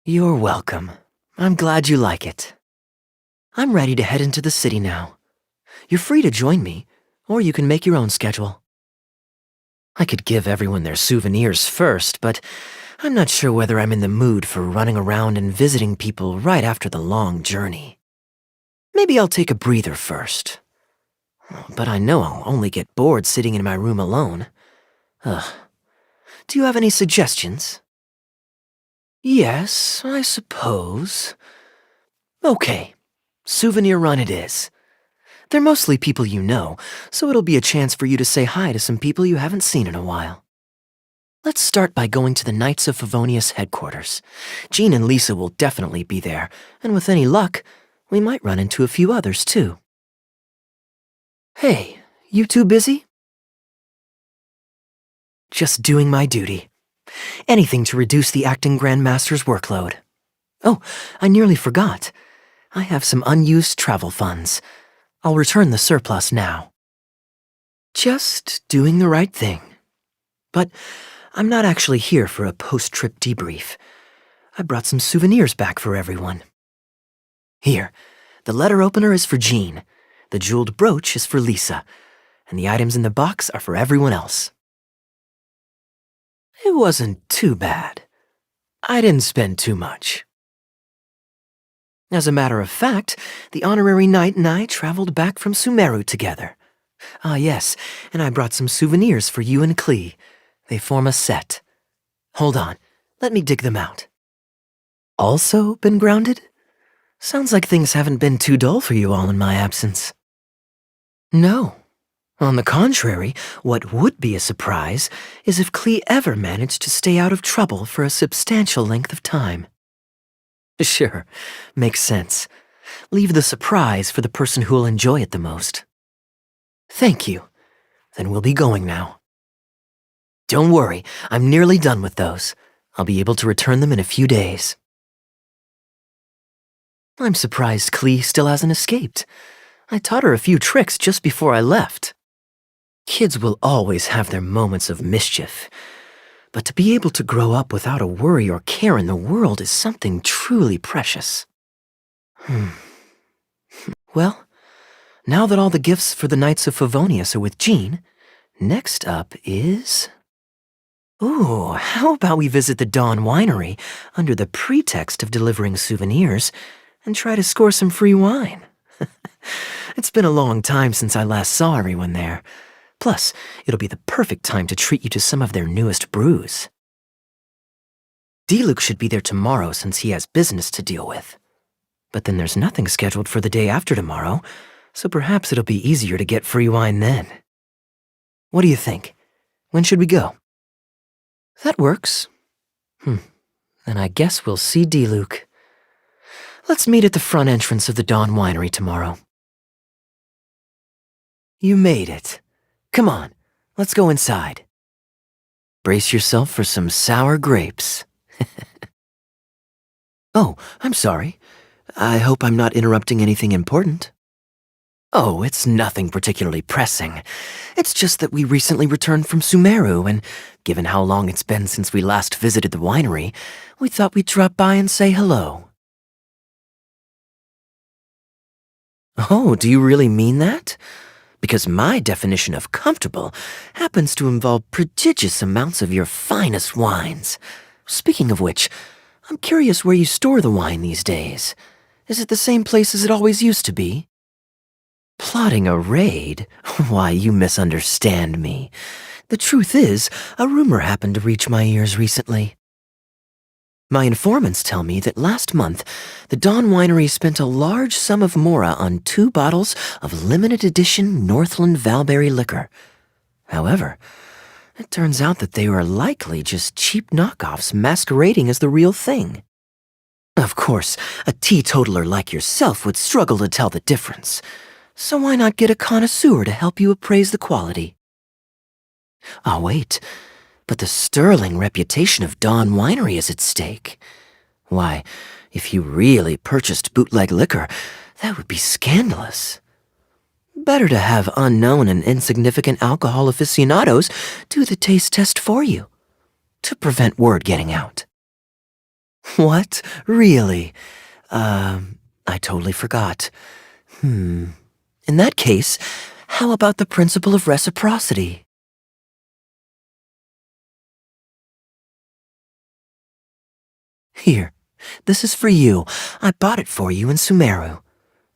You're welcome. I'm glad you like it. I'm ready to head into the city now. You're free to join me, or you can make your own schedule. I could give everyone their souvenirs first, but I'm not sure whether I'm in the mood for running around and visiting people right after the long journey. Maybe I'll take a breather first. But I know I'll only get bored sitting in my room alone. Do you have any suggestions? Yes, I suppose. Okay, souvenir run it is. They're mostly people you know, so it'll be a chance for you to say hi to some people you haven't seen in a while. Let's start by going to the Knights of Favonius headquarters. Jean and Lisa will definitely be there, and with any luck, we might run into a few others too. Hey, you two busy? Just doing my duty. Anything to reduce the acting grandmaster's workload. Oh, I nearly forgot. I have some unused travel funds. I'll return the surplus now. Just doing the right thing. But I'm not actually here for a post-trip debrief. I brought some souvenirs back for everyone. Here, the letter opener is for Jean, the jeweled brooch is for Lisa, and the items in the box are for everyone else. It wasn't too bad. I didn't spend too much. As a matter of fact, the honorary knight and I traveled back from Sumeru together. Ah yes, and I brought some souvenirs for you and Klee. They form a set. Hold on, let me dig them out. Also been grounded? Sounds like things haven't been too dull for you all in my absence. No. On the contrary, what would be a surprise is if Klee ever managed to stay out of trouble for a substantial length of time. Sure, makes sense. Leave the surprise for the person who'll enjoy it the most. Thank you. Then we'll be going now. Don't worry, I'm nearly done with those. I'll be able to return them in a few days. I'm surprised Klee still hasn't escaped. I taught her a few tricks just before I left. Kids will always have their moments of mischief, but to be able to grow up without a worry or care in the world is something truly precious. Well, now that all the gifts for the Knights of Favonius are with Jean, next up is... Ooh, how about we visit the Dawn Winery under the pretext of delivering souvenirs and try to score some free wine? It's been a long time since I last saw everyone there. Plus, it'll be the perfect time to treat you to some of their newest brews. Diluc should be there tomorrow since he has business to deal with. But then there's nothing scheduled for the day after tomorrow, so perhaps it'll be easier to get free wine then. What do you think? When should we go? That works. Then I guess we'll see Diluc. Let's meet at the front entrance of the Dawn Winery tomorrow. You made it. Come on, let's go inside. Brace yourself for some sour grapes. Oh, I'm sorry. I hope I'm not interrupting anything important. Oh, it's nothing particularly pressing. It's just that we recently returned from Sumeru, and given how long it's been since we last visited the winery, we thought we'd drop by and say hello. Oh, do you really mean that? Because my definition of comfortable happens to involve prodigious amounts of your finest wines. Speaking of which, I'm curious where you store the wine these days. Is it the same place as it always used to be? Plotting a raid? Why, you misunderstand me. The truth is, a rumor happened to reach my ears recently. My informants tell me that last month, the Dawn Winery spent a large sum of mora on 2 bottles of limited edition Northland Valberry liquor. However, it turns out that they were likely just cheap knockoffs masquerading as the real thing. Of course, a teetotaler like yourself would struggle to tell the difference. So why not get a connoisseur to help you appraise the quality? Ah, wait. But the sterling reputation of Dawn Winery is at stake. Why, if you really purchased bootleg liquor, that would be scandalous. Better to have unknown and insignificant alcohol aficionados do the taste test for you, to prevent word getting out. What? Really? I totally forgot. In that case, how about the principle of reciprocity? Here, this is for you. I bought it for you in Sumeru,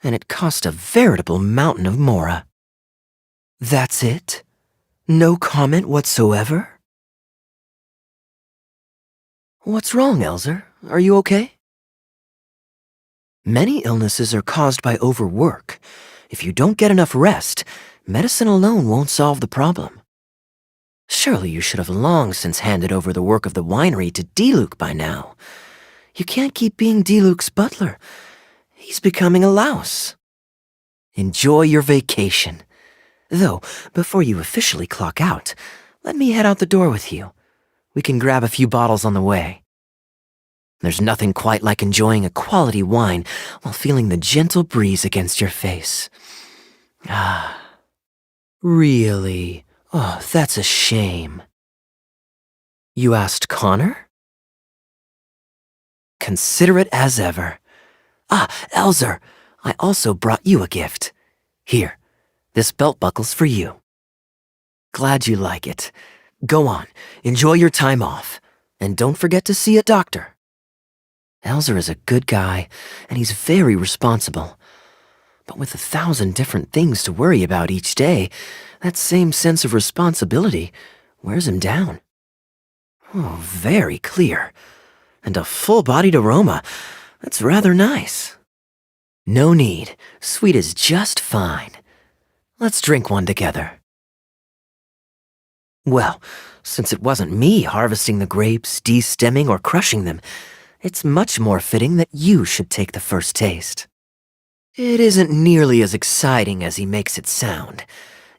and it cost a veritable mountain of mora. That's it? No comment whatsoever? What's wrong, Elzer? Are you okay? Many illnesses are caused by overwork. If you don't get enough rest, medicine alone won't solve the problem. Surely you should have long since handed over the work of the winery to Diluc by now. You can't keep being Diluc's butler. He's becoming a louse. Enjoy your vacation. Though, before you officially clock out, let me head out the door with you. We can grab a few bottles on the way. There's nothing quite like enjoying a quality wine while feeling the gentle breeze against your face. Ah, really? Oh, that's a shame. You asked Connor? Considerate as ever. Ah, Elzer, I also brought you a gift. Here, this belt buckle's for you. Glad you like it. Go on, enjoy your time off, and don't forget to see a doctor. Elzer is a good guy, and he's very responsible. But with 1,000 different things to worry about each day, that same sense of responsibility wears him down. Oh, very clear. And a full-bodied aroma. That's rather nice. No need. Sweet is just fine. Let's drink one together. Well, since it wasn't me harvesting the grapes, de-stemming, or crushing them, it's much more fitting that you should take the first taste. It isn't nearly as exciting as he makes it sound.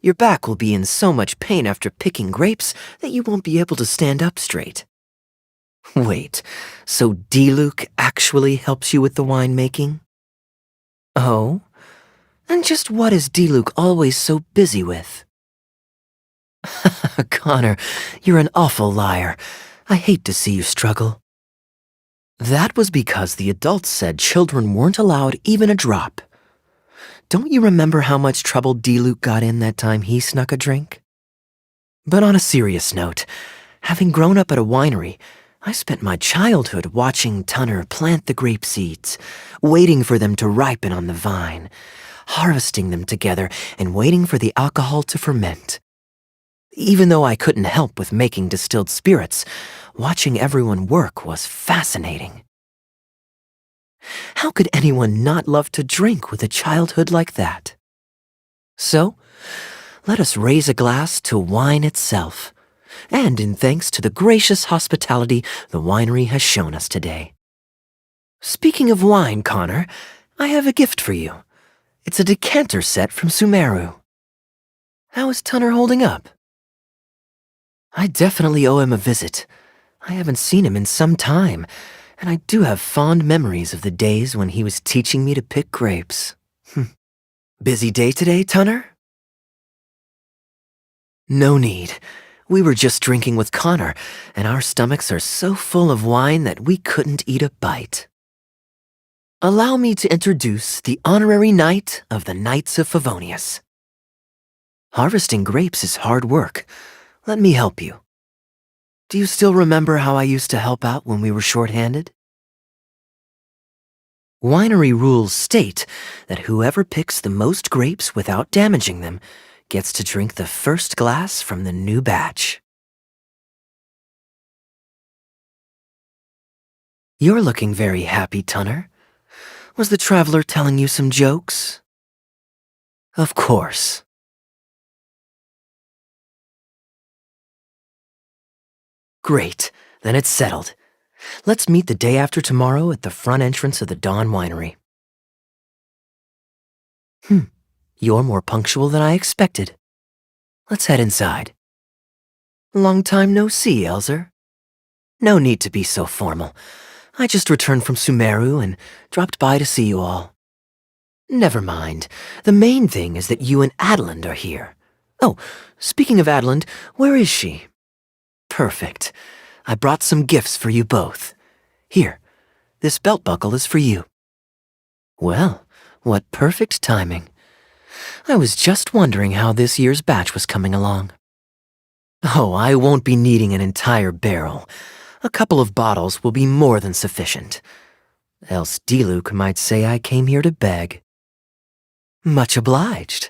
Your back will be in so much pain after picking grapes that you won't be able to stand up straight. Wait, so Diluc actually helps you with the winemaking? Oh? And just what is Diluc always so busy with? Connor, you're an awful liar. I hate to see you struggle. That was because the adults said children weren't allowed even a drop. Don't you remember how much trouble Diluc got in that time he snuck a drink? But on a serious note, having grown up at a winery, I spent my childhood watching Tunner plant the grape seeds, waiting for them to ripen on the vine, harvesting them together and waiting for the alcohol to ferment. Even though I couldn't help with making distilled spirits, watching everyone work was fascinating. How could anyone not love to drink with a childhood like that? So, let us raise a glass to wine itself, and in thanks to the gracious hospitality the winery has shown us today. Speaking of wine, Connor, I have a gift for you. It's a decanter set from Sumeru. How is Tunner holding up? I definitely owe him a visit. I haven't seen him in some time, and I do have fond memories of the days when he was teaching me to pick grapes. Busy day today, Tunner? No need. We were just drinking with Connor, and our stomachs are so full of wine that we couldn't eat a bite. Allow me to introduce the honorary knight of the Knights of Favonius. Harvesting grapes is hard work. Let me help you. Do you still remember how I used to help out when we were short-handed? Winery rules state that whoever picks the most grapes without damaging them gets to drink the first glass from the new batch. You're looking very happy, Tunner. Was the traveler telling you some jokes? Of course. Great, then it's settled. Let's meet the day after tomorrow at the front entrance of the Dawn Winery. You're more punctual than I expected. Let's head inside. Long time no see, Elzer. No need to be so formal. I just returned from Sumeru and dropped by to see you all. Never mind. The main thing is that you and Adeland are here. Oh, speaking of Adeland, where is she? Perfect. I brought some gifts for you both. Here, this belt buckle is for you. Well, what perfect timing. I was just wondering how this year's batch was coming along. Oh, I won't be needing an entire barrel. A couple of bottles will be more than sufficient. Else Diluc might say I came here to beg. Much obliged.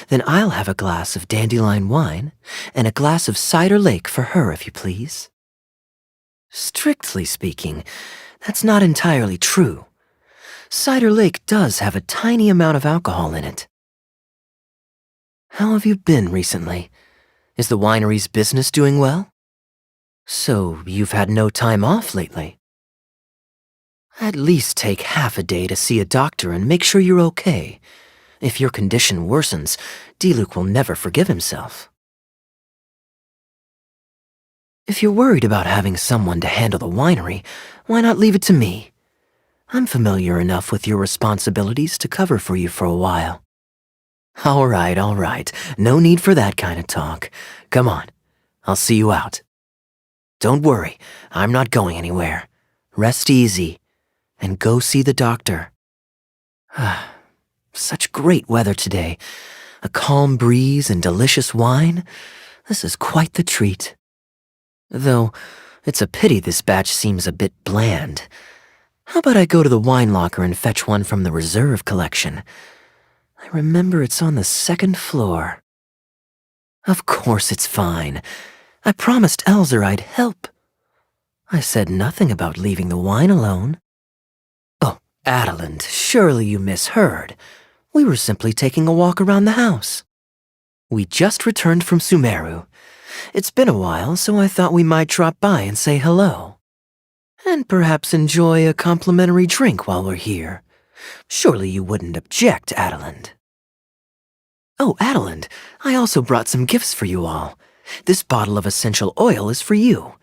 Then I'll have a glass of dandelion wine and a glass of cider lake for her, if you please. Strictly speaking, that's not entirely true. Cider lake does have a tiny amount of alcohol in it. How have you been recently? Is the winery's business doing well? So you've had no time off lately? At least take half a day to see a doctor and make sure you're okay. If your condition worsens, Diluc will never forgive himself. If you're worried about having someone to handle the winery, why not leave it to me? I'm familiar enough with your responsibilities to cover for you for a while. All right. No need for that kind of talk. Come on, I'll see you out. Don't worry, I'm not going anywhere. Rest easy, and go see the doctor. Such great weather today. A calm breeze and delicious wine. This is quite the treat. Though, it's a pity this batch seems a bit bland. How about I go to the wine locker and fetch one from the reserve collection? I remember it's on the second floor. Of course it's fine. I promised Elzer I'd help. I said nothing about leaving the wine alone. Oh, Adeland, surely you misheard. We were simply taking a walk around the house. We just returned from Sumeru. It's been a while, so I thought we might drop by and say hello. And perhaps enjoy a complimentary drink while we're here. Surely you wouldn't object, Adeland. Oh, Adeland, I also brought some gifts for you all. This bottle of essential oil is for you.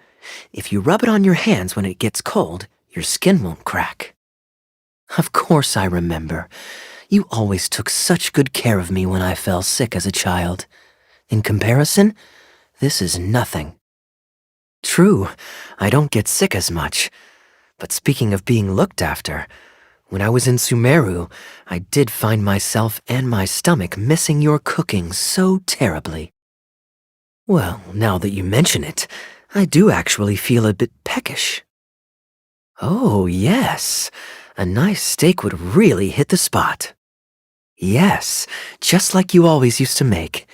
If you rub it on your hands when it gets cold, your skin won't crack. Of course I remember. You always took such good care of me when I fell sick as a child. In comparison, this is nothing. True, I don't get sick as much. But speaking of being looked after, when I was in Sumeru, I did find myself and my stomach missing your cooking so terribly. Well, now that you mention it, I do actually feel a bit peckish. Oh, yes. A nice steak would really hit the spot. Yes, just like you always used to make.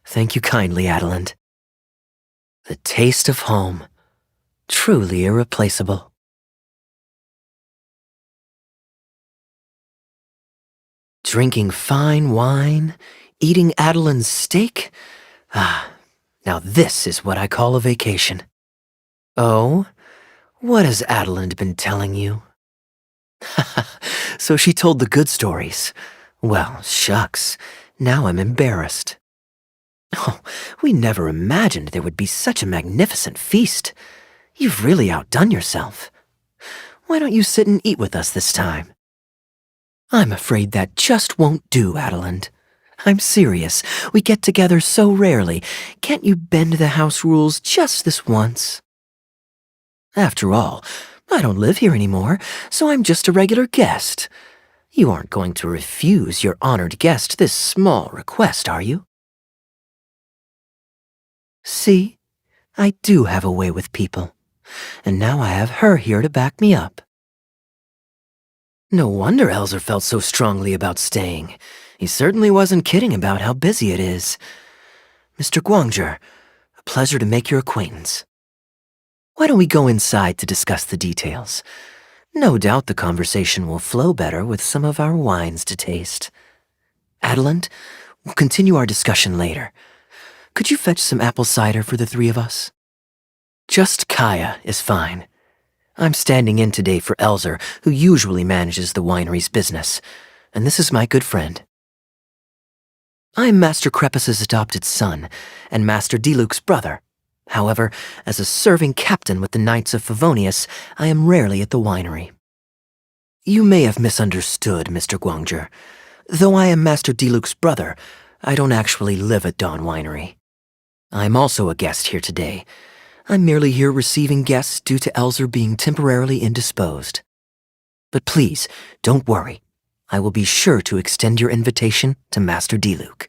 Thank you kindly, Adeland. The taste of home. Truly irreplaceable. Drinking fine wine, eating Adeland's steak. Now this is what I call a vacation. Oh? What has Adeland been telling you? So she told the good stories. Well, shucks, now I'm embarrassed. Oh, we never imagined there would be such a magnificent feast. You've really outdone yourself. Why don't you sit and eat with us this time? I'm afraid that just won't do, Adeland. I'm serious. We get together so rarely. Can't you bend the house rules just this once? After all, I don't live here anymore, so I'm just a regular guest. You aren't going to refuse your honored guest this small request, are you? See, I do have a way with people, and now I have her here to back me up. No wonder Elzer felt so strongly about staying. He certainly wasn't kidding about how busy it is. Mr. Guangzhe, a pleasure to make your acquaintance. Why don't we go inside to discuss the details? No doubt the conversation will flow better with some of our wines to taste. Adeland, we'll continue our discussion later. Could you fetch some apple cider for the three of us? Just Kaeya is fine. I'm standing in today for Elzer, who usually manages the winery's business, and this is my good friend. I'm Master Krepus's adopted son, and Master Diluc's brother. However, as a serving captain with the Knights of Favonius, I am rarely at the winery. You may have misunderstood, Mr. Guangzhe. Though I am Master Diluc's brother, I don't actually live at Dawn Winery. I'm also a guest here today. I'm merely here receiving guests due to Elzer being temporarily indisposed. But please, don't worry. I will be sure to extend your invitation to Master Diluc.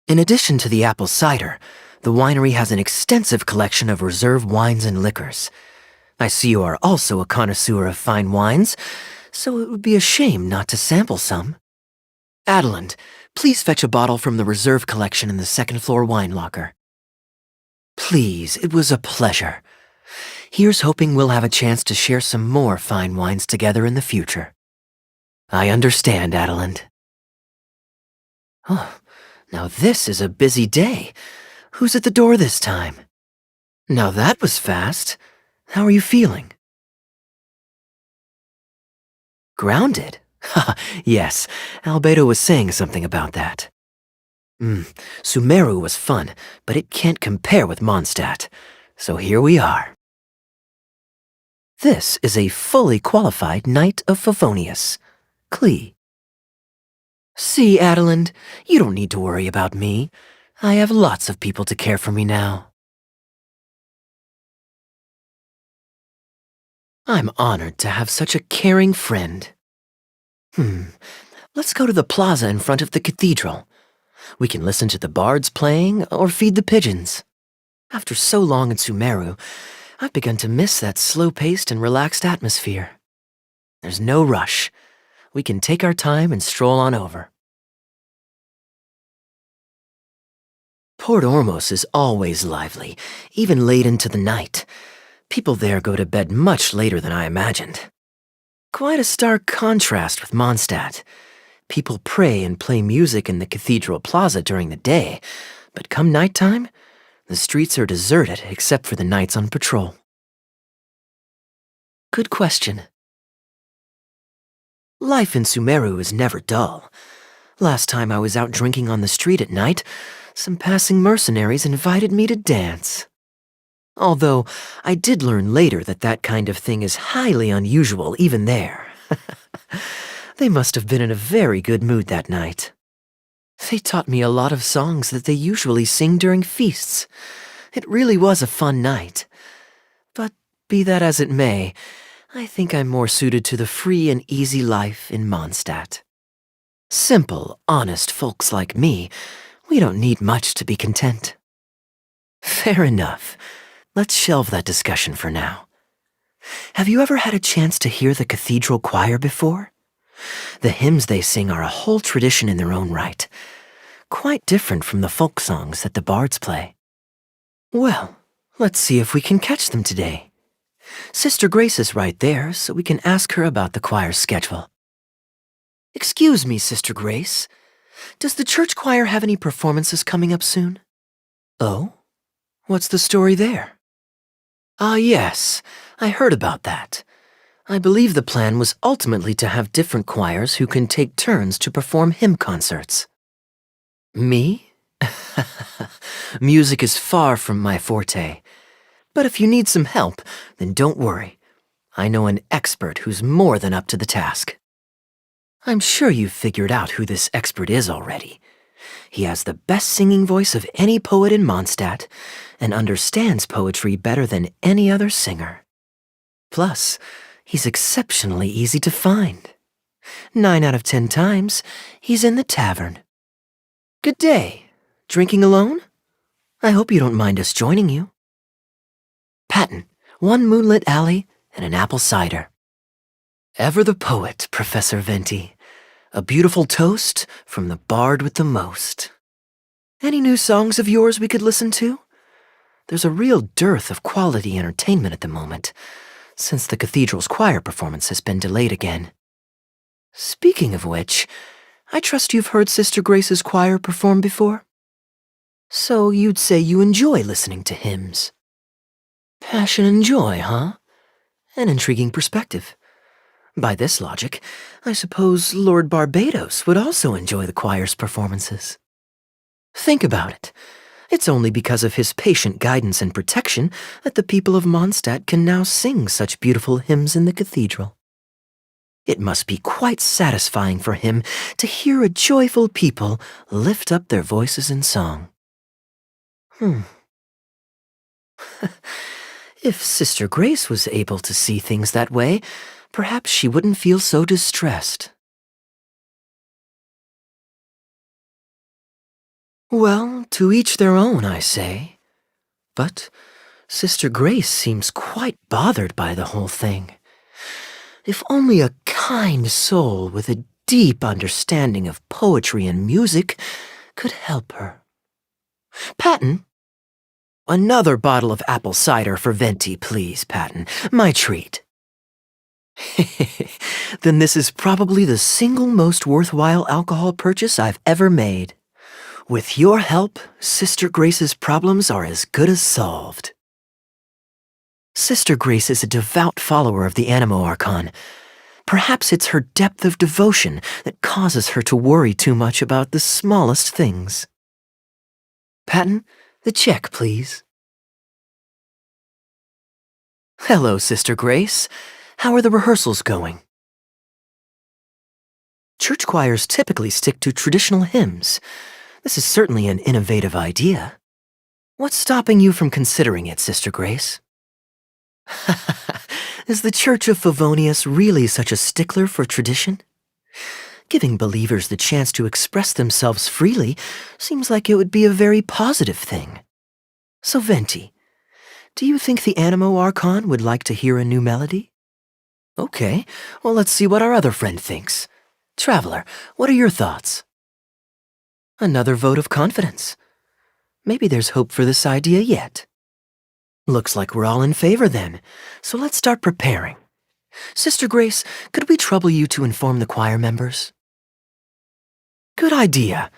In addition to the apple cider, the winery has an extensive collection of reserve wines and liquors. I see you are also a connoisseur of fine wines, so it would be a shame not to sample some. Adeland, please fetch a bottle from the reserve collection in the second-floor wine locker. Please, it was a pleasure. Here's hoping we'll have a chance to share some more fine wines together in the future. I understand, Adeland. Oh, now this is a busy day. Who's at the door this time? Now that was fast. How are you feeling? Grounded? Haha, yes, Albedo was saying something about that. Sumeru was fun, but it can't compare with Mondstadt. So here we are. This is a fully qualified Knight of Favonius, Klee. See, Adeland, you don't need to worry about me. I have lots of people to care for me now. I'm honored to have such a caring friend. Let's go to the plaza in front of the cathedral. We can listen to the bards playing or feed the pigeons. After so long in Sumeru, I've begun to miss that slow-paced and relaxed atmosphere. There's no rush. We can take our time and stroll on over. Port Ormos is always lively, even late into the night. People there go to bed much later than I imagined. Quite a stark contrast with Mondstadt. People pray and play music in the cathedral plaza during the day, but come nighttime, the streets are deserted except for the knights on patrol. Good question. Life in Sumeru is never dull. Last time I was out drinking on the street at night, some passing mercenaries invited me to dance. Although, I did learn later that that kind of thing is highly unusual even there. They must have been in a very good mood that night. They taught me a lot of songs that they usually sing during feasts. It really was a fun night. But be that as it may, I think I'm more suited to the free and easy life in Mondstadt. Simple, honest folks like me, we don't need much to be content. Fair enough. Let's shelve that discussion for now. Have you ever had a chance to hear the cathedral choir before? The hymns they sing are a whole tradition in their own right, quite different from the folk songs that the bards play. Well, let's see if we can catch them today. Sister Grace is right there, so we can ask her about the choir's schedule. Excuse me, Sister Grace. Does the church choir have any performances coming up soon? Oh? What's the story there? Ah, yes, I heard about that. I believe the plan was ultimately to have different choirs who can take turns to perform hymn concerts. Me? Music is far from my forte. But if you need some help, then don't worry. I know an expert who's more than up to the task. I'm sure you've figured out who this expert is already. He has the best singing voice of any poet in Mondstadt and understands poetry better than any other singer. Plus, he's exceptionally easy to find. 9 out of 10 times, he's in the tavern. Good day. Drinking alone? I hope you don't mind us joining you. Patton, 1 moonlit alley and an apple cider. Ever the poet, Professor Venti. A beautiful toast from the bard with the most. Any new songs of yours we could listen to? There's a real dearth of quality entertainment at the moment, since the cathedral's choir performance has been delayed again. Speaking of which, I trust you've heard Sister Grace's choir perform before? So you'd say you enjoy listening to hymns. Passion and joy, huh? An intriguing perspective. By this logic, I suppose Lord Barbados would also enjoy the choir's performances. Think about it. It's only because of his patient guidance and protection that the people of Mondstadt can now sing such beautiful hymns in the cathedral. It must be quite satisfying for him to hear a joyful people lift up their voices in song. If Sister Grace was able to see things that way, perhaps she wouldn't feel so distressed. Well, to each their own, I say. But Sister Grace seems quite bothered by the whole thing. If only a kind soul with a deep understanding of poetry and music could help her. Patton? Another bottle of apple cider for Venti, please, Patton. My treat. Then this is probably the single most worthwhile alcohol purchase I've ever made. With your help, Sister Grace's problems are as good as solved. Sister Grace is a devout follower of the Animo Archon. Perhaps it's her depth of devotion that causes her to worry too much about the smallest things. Patton, the check, please. Hello, Sister Grace. How are the rehearsals going? Church choirs typically stick to traditional hymns. This is certainly an innovative idea. What's stopping you from considering it, Sister Grace? Is the Church of Favonius really such a stickler for tradition? Giving believers the chance to express themselves freely seems like it would be a very positive thing. So, Venti, do you think the Animo Archon would like to hear a new melody? Okay, well, let's see what our other friend thinks. Traveler, what are your thoughts? Another vote of confidence. Maybe there's hope for this idea yet. Looks like we're all in favor then, so let's start preparing. Sister Grace, could we trouble you to inform the choir members? Good idea.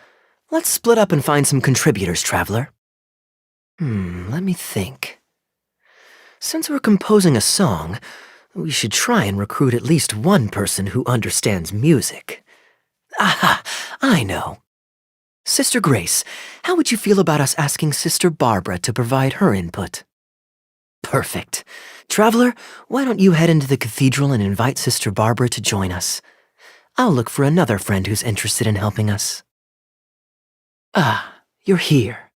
Let's split up and find some contributors, Traveler. Let me think. Since we're composing a song, we should try and recruit at least one person who understands music. Aha, I know. Sister Grace, how would you feel about us asking Sister Barbara to provide her input? Perfect. Traveler, why don't you head into the cathedral and invite Sister Barbara to join us? I'll look for another friend who's interested in helping us. Ah, you're here.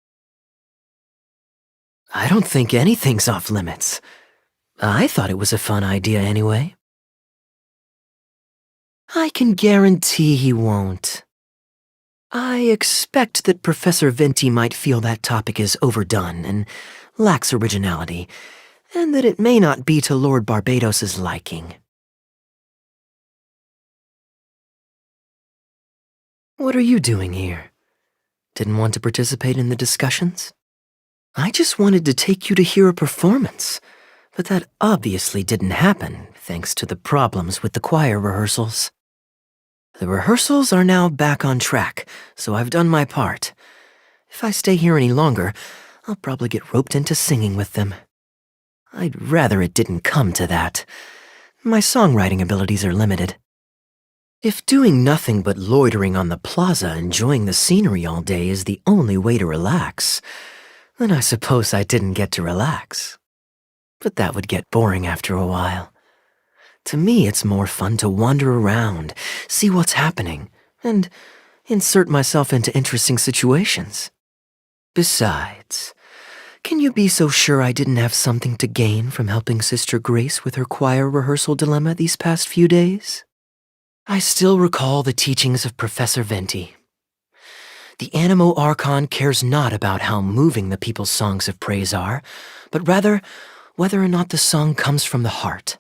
I don't think anything's off limits. I thought it was a fun idea anyway. I can guarantee he won't. I expect that Professor Venti might feel that topic is overdone and lacks originality, and that it may not be to Lord Barbados's liking. What are you doing here? Didn't want to participate in the discussions? I just wanted to take you to hear a performance, but that obviously didn't happen thanks to the problems with the choir rehearsals. The rehearsals are now back on track, so I've done my part. If I stay here any longer, I'll probably get roped into singing with them. I'd rather it didn't come to that. My songwriting abilities are limited. If doing nothing but loitering on the plaza enjoying the scenery all day is the only way to relax, then I suppose I didn't get to relax. But that would get boring after a while. To me, it's more fun to wander around, see what's happening, and insert myself into interesting situations. Besides, can you be so sure I didn't have something to gain from helping Sister Grace with her choir rehearsal dilemma these past few days? I still recall the teachings of Professor Venti. The Animo Archon cares not about how moving the people's songs of praise are, but rather whether or not the song comes from the heart.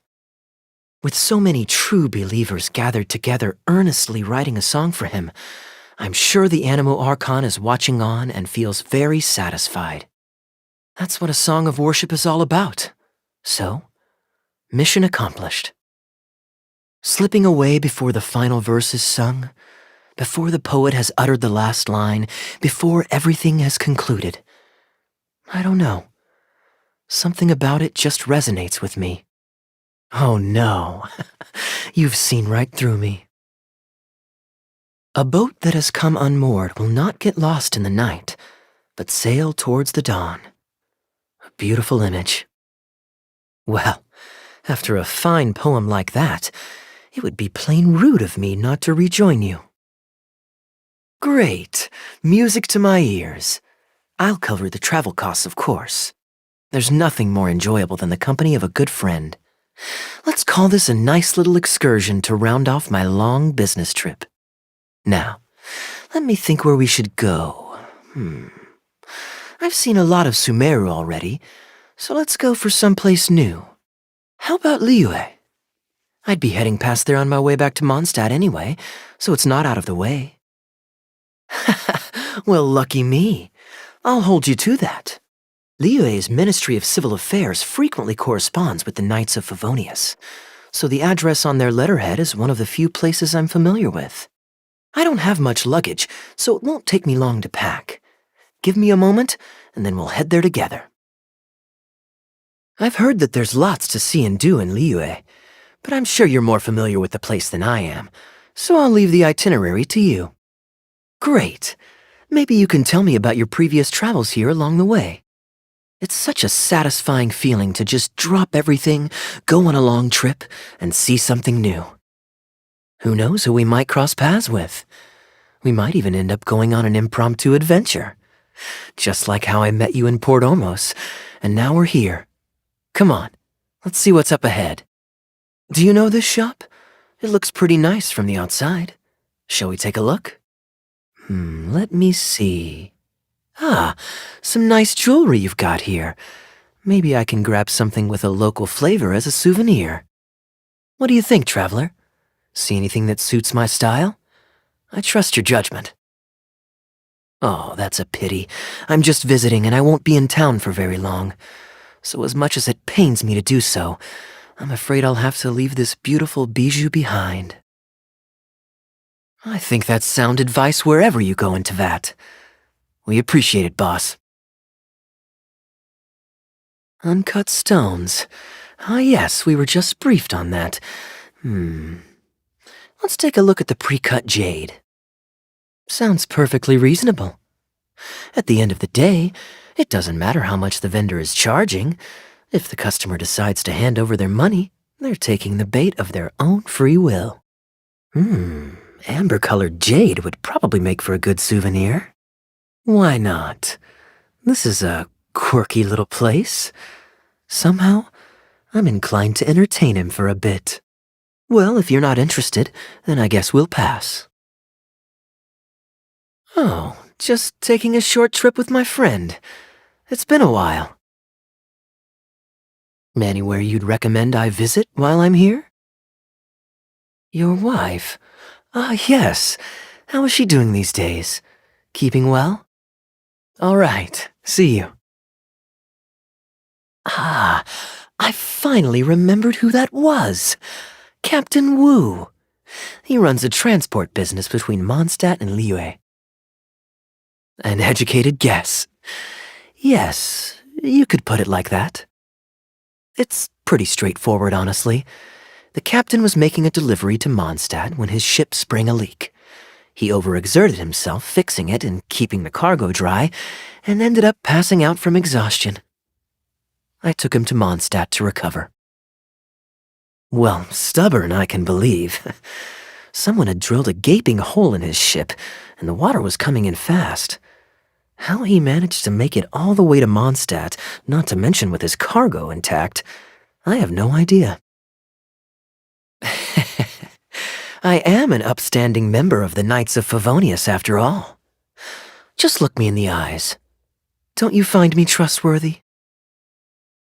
With so many true believers gathered together earnestly writing a song for him, I'm sure the Animo Archon is watching on and feels very satisfied. That's what a song of worship is all about. So, mission accomplished. Slipping away before the final verse is sung, before the poet has uttered the last line, before everything has concluded. I don't know. Something about it just resonates with me. Oh no, you've seen right through me. A boat that has come unmoored will not get lost in the night, but sail towards the dawn. A beautiful image. Well, after a fine poem like that, it would be plain rude of me not to rejoin you. Great, music to my ears. I'll cover the travel costs, of course. There's nothing more enjoyable than the company of a good friend. Let's call this a nice little excursion to round off my long business trip. Now, let me think where we should go. I've seen a lot of Sumeru already, so let's go for someplace new. How about Liyue? I'd be heading past there on my way back to Mondstadt anyway, so it's not out of the way. Well, lucky me. I'll hold you to that. Liyue's Ministry of Civil Affairs frequently corresponds with the Knights of Favonius, so the address on their letterhead is one of the few places I'm familiar with. I don't have much luggage, so it won't take me long to pack. Give me a moment, and then we'll head there together. I've heard that there's lots to see and do in Liyue, but I'm sure you're more familiar with the place than I am, so I'll leave the itinerary to you. Great. Maybe you can tell me about your previous travels here along the way. It's such a satisfying feeling to just drop everything, go on a long trip, and see something new. Who knows who we might cross paths with? We might even end up going on an impromptu adventure. Just like how I met you in Port Ormos, and now we're here. Come on, let's see what's up ahead. Do you know this shop? It looks pretty nice from the outside. Shall we take a look? Let me see. Ah, some nice jewelry you've got here. Maybe I can grab something with a local flavor as a souvenir. What do you think, traveler? See anything that suits my style? I trust your judgment. Oh, that's a pity. I'm just visiting and I won't be in town for very long. So as much as it pains me to do so, I'm afraid I'll have to leave this beautiful bijou behind. I think that's sound advice wherever you go into that. We appreciate it, boss. Uncut stones. Ah yes, we were just briefed on that. Let's take a look at the pre-cut jade. Sounds perfectly reasonable. At the end of the day, it doesn't matter how much the vendor is charging. If the customer decides to hand over their money, they're taking the bait of their own free will. Amber-colored jade would probably make for a good souvenir. Why not? This is a quirky little place. Somehow, I'm inclined to entertain him for a bit. Well, if you're not interested, then I guess we'll pass. Oh, just taking a short trip with my friend. It's been a while. Anywhere you'd recommend I visit while I'm here? Your wife? Ah, yes. How is she doing these days? Keeping well? All right, see you. Ah, I finally remembered who that was. Captain Wu. He runs a transport business between Mondstadt and Liyue. An educated guess. Yes, you could put it like that. It's pretty straightforward, honestly. The captain was making a delivery to Mondstadt when his ship sprang a leak. He overexerted himself fixing it and keeping the cargo dry, and ended up passing out from exhaustion. I took him to Mondstadt to recover. Well, stubborn, I can believe. Someone had drilled a gaping hole in his ship, and the water was coming in fast. How he managed to make it all the way to Mondstadt, not to mention with his cargo intact, I have no idea. I am an upstanding member of the Knights of Favonius, after all. Just look me in the eyes. Don't you find me trustworthy?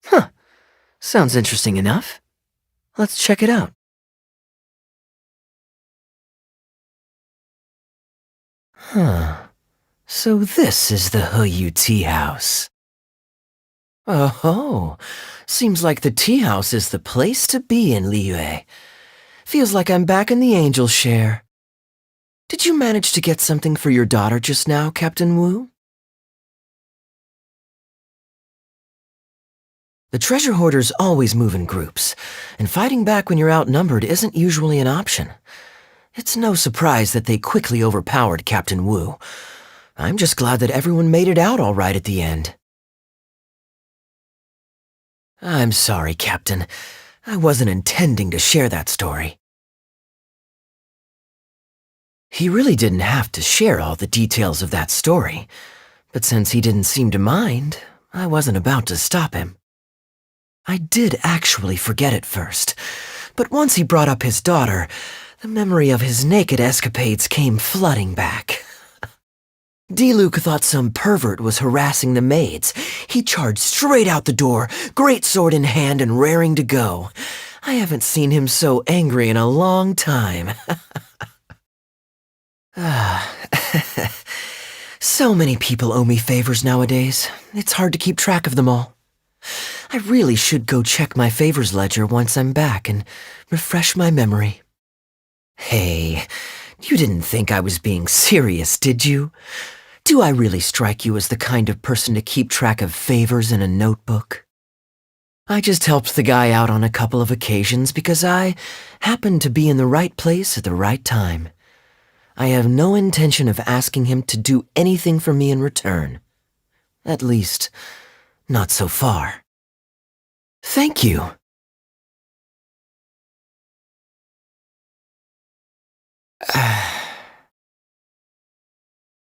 Huh. Sounds interesting enough. Let's check it out. So this is the Heyu tea house. Oh, seems like the tea house is the place to be in Liyue. Feels like I'm back in the angel share. Did you manage to get something for your daughter just now, Captain Wu? The treasure hoarders always move in groups, and fighting back when you're outnumbered isn't usually an option. It's no surprise that they quickly overpowered Captain Wu. I'm just glad that everyone made it out all right at the end. I'm sorry, Captain. I wasn't intending to share that story. He really didn't have to share all the details of that story, but since he didn't seem to mind, I wasn't about to stop him. I did actually forget at first, but once he brought up his daughter, the memory of his naked escapades came flooding back. D-Luke thought some pervert was harassing the maids. He charged straight out the door, great sword in hand and raring to go. I haven't seen him so angry in a long time. So many people owe me favors nowadays. It's hard to keep track of them all. I really should go check my favors ledger once I'm back and refresh my memory. Hey, You didn't think I was being serious, did you? Do I really strike you as the kind of person to keep track of favors in a notebook? I just helped the guy out on a couple of occasions because I happened to be in the right place at the right time. I have no intention of asking him to do anything for me in return. At least, not so far. Thank you.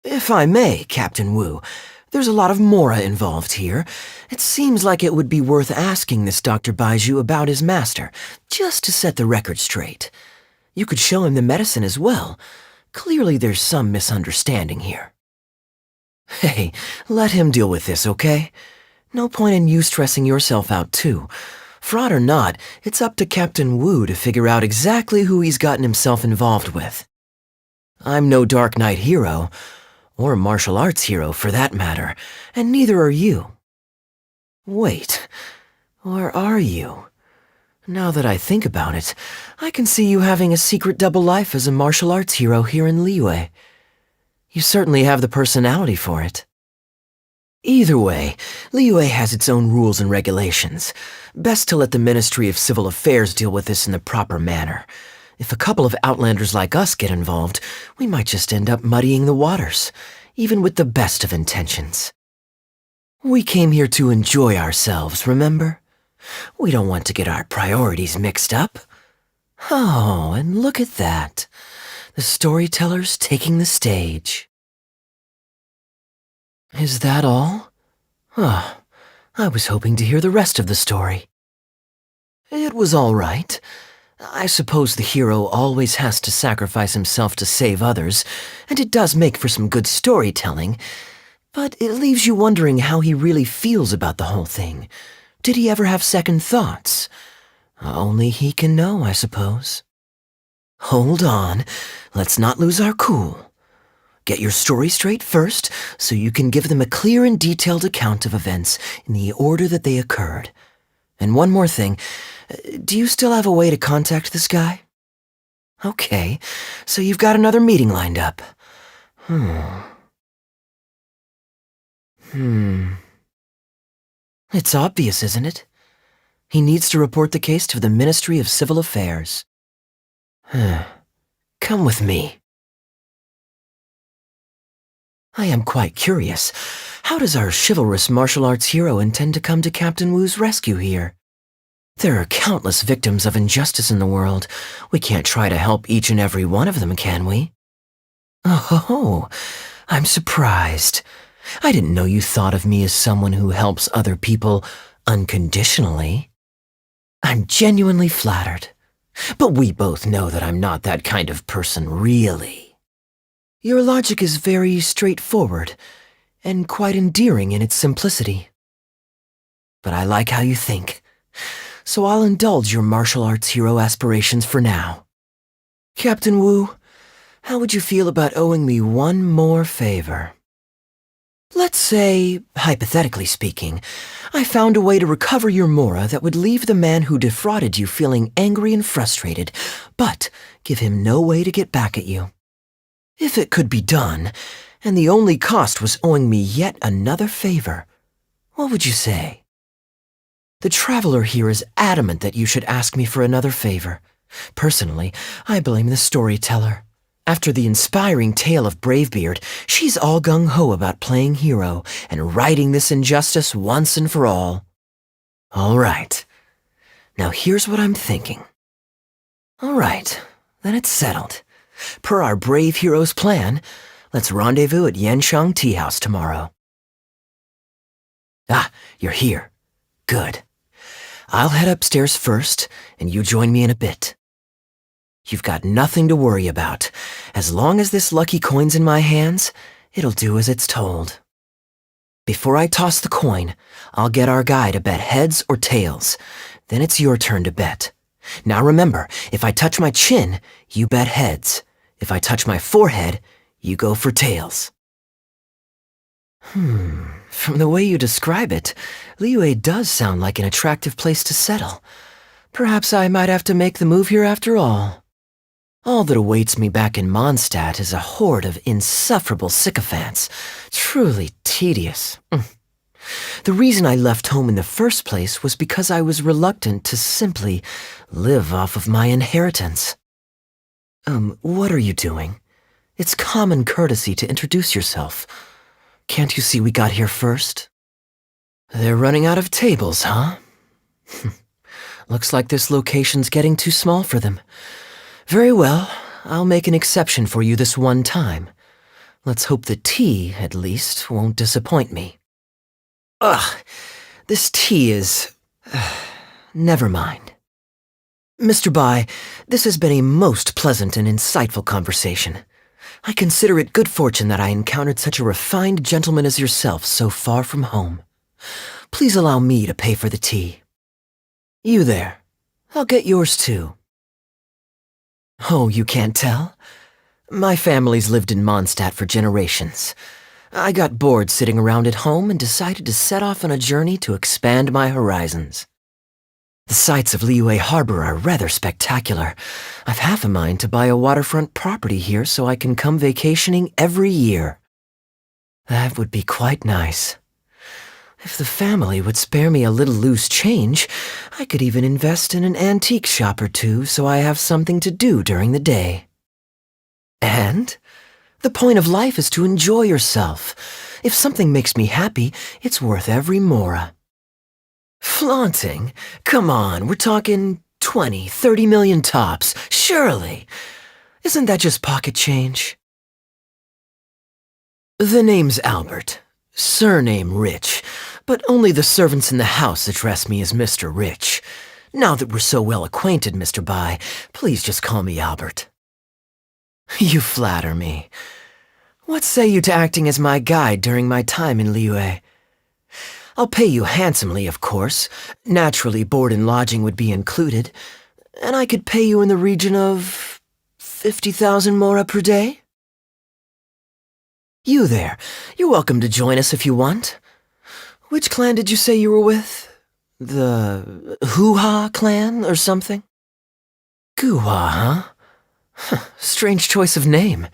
If I may, Captain Wu, there's a lot of mora involved here. It seems like it would be worth asking this Dr. Baiju about his master, just to set the record straight. You could show him the medicine as well. Clearly there's some misunderstanding here. Hey, let him deal with this, okay? No point in you stressing yourself out too. Fraud or not, it's up to Captain Wu to figure out exactly who he's gotten himself involved with. I'm no Dark Knight hero, or martial arts hero for that matter, and neither are you. Wait, or are you? Now that I think about it, I can see you having a secret double life as a martial arts hero here in Liyue. You certainly have the personality for it. Either way, Liyue has its own rules and regulations. Best to let the Ministry of Civil Affairs deal with this in the proper manner. If a couple of outlanders like us get involved, we might just end up muddying the waters, even with the best of intentions. We came here to enjoy ourselves, remember? We don't want to get our priorities mixed up. Oh, and look at that. The storyteller's taking the stage. Is that all? Oh, I was hoping to hear the rest of the story. It was all right. I suppose the hero always has to sacrifice himself to save others, and it does make for some good storytelling, but it leaves you wondering how he really feels about the whole thing. Did he ever have second thoughts? Only he can know, I suppose. Hold on, let's not lose our cool. Get your story straight first, so you can give them a clear and detailed account of events in the order that they occurred. And one more thing, do you still have a way to contact this guy? Okay, so you've got another meeting lined up. It's obvious, isn't it? He needs to report the case to the Ministry of Civil Affairs. Come with me. I am quite curious. How does our chivalrous martial arts hero intend to come to Captain Wu's rescue here? There are countless victims of injustice in the world. We can't try to help each and every one of them, can we? Oh, I'm surprised. I didn't know you thought of me as someone who helps other people unconditionally. I'm genuinely flattered. But we both know that I'm not that kind of person, really. Your logic is very straightforward and quite endearing in its simplicity. But I like how you think, so I'll indulge your martial arts hero aspirations for now. Captain Wu, how would you feel about owing me one more favor? Let's say, hypothetically speaking, I found a way to recover your mora that would leave the man who defrauded you feeling angry and frustrated, but give him no way to get back at you. If it could be done, and the only cost was owing me yet another favor, what would you say? The traveler here is adamant that you should ask me for another favor. Personally, I blame the storyteller. After the inspiring tale of Bravebeard, she's all gung-ho about playing hero and righting this injustice once and for all. All right. Now here's what I'm thinking. All right, then it's settled. Per our brave hero's plan, let's rendezvous at Yanshang Tea House tomorrow. Ah, you're here. Good. I'll head upstairs first, and you join me in a bit. You've got nothing to worry about. As long as this lucky coin's in my hands, it'll do as it's told. Before I toss the coin, I'll get our guy to bet heads or tails. Then it's your turn to bet. Now remember, if I touch my chin, you bet heads. If I touch my forehead, you go for tails. From the way you describe it, Liyue does sound like an attractive place to settle. Perhaps I might have to make the move here after all. All that awaits me back in Mondstadt is a horde of insufferable sycophants. Truly tedious. The reason I left home in the first place was because I was reluctant to simply live off of my inheritance. What are you doing? It's common courtesy to introduce yourself. Can't you see we got here first? They're running out of tables, huh? Looks like this location's getting too small for them. Very well, I'll make an exception for you this one time. Let's hope the tea, at least, won't disappoint me. Ugh, this tea is... never mind. Mr. Bai, this has been a most pleasant and insightful conversation. I consider it good fortune that I encountered such a refined gentleman as yourself so far from home. Please allow me to pay for the tea. You there. I'll get yours too. Oh, you can't tell? My family's lived in Mondstadt for generations. I got bored sitting around at home and decided to set off on a journey to expand my horizons. The sights of Liyue Harbor are rather spectacular. I've half a mind to buy a waterfront property here so I can come vacationing every year. That would be quite nice. If the family would spare me a little loose change, I could even invest in an antique shop or two so I have something to do during the day. And the point of life is to enjoy yourself. If something makes me happy, it's worth every mora. Flaunting? Come on, we're talking 20, 30 million tops, surely. Isn't that just pocket change? The name's Albert. Surname Rich, but only the servants in the house address me as Mr. Rich. Now that we're so well acquainted, Mr. Bai, please just call me Albert. You flatter me. What say you to acting as my guide during my time in Liyue? I'll pay you handsomely, of course. Naturally, board and lodging would be included, and I could pay you in the region of 50,000 mora per day. You there, you're welcome to join us if you want. Which clan did you say you were with? The Hoo-Ha clan or something? Goo-Ha, huh? Strange choice of name.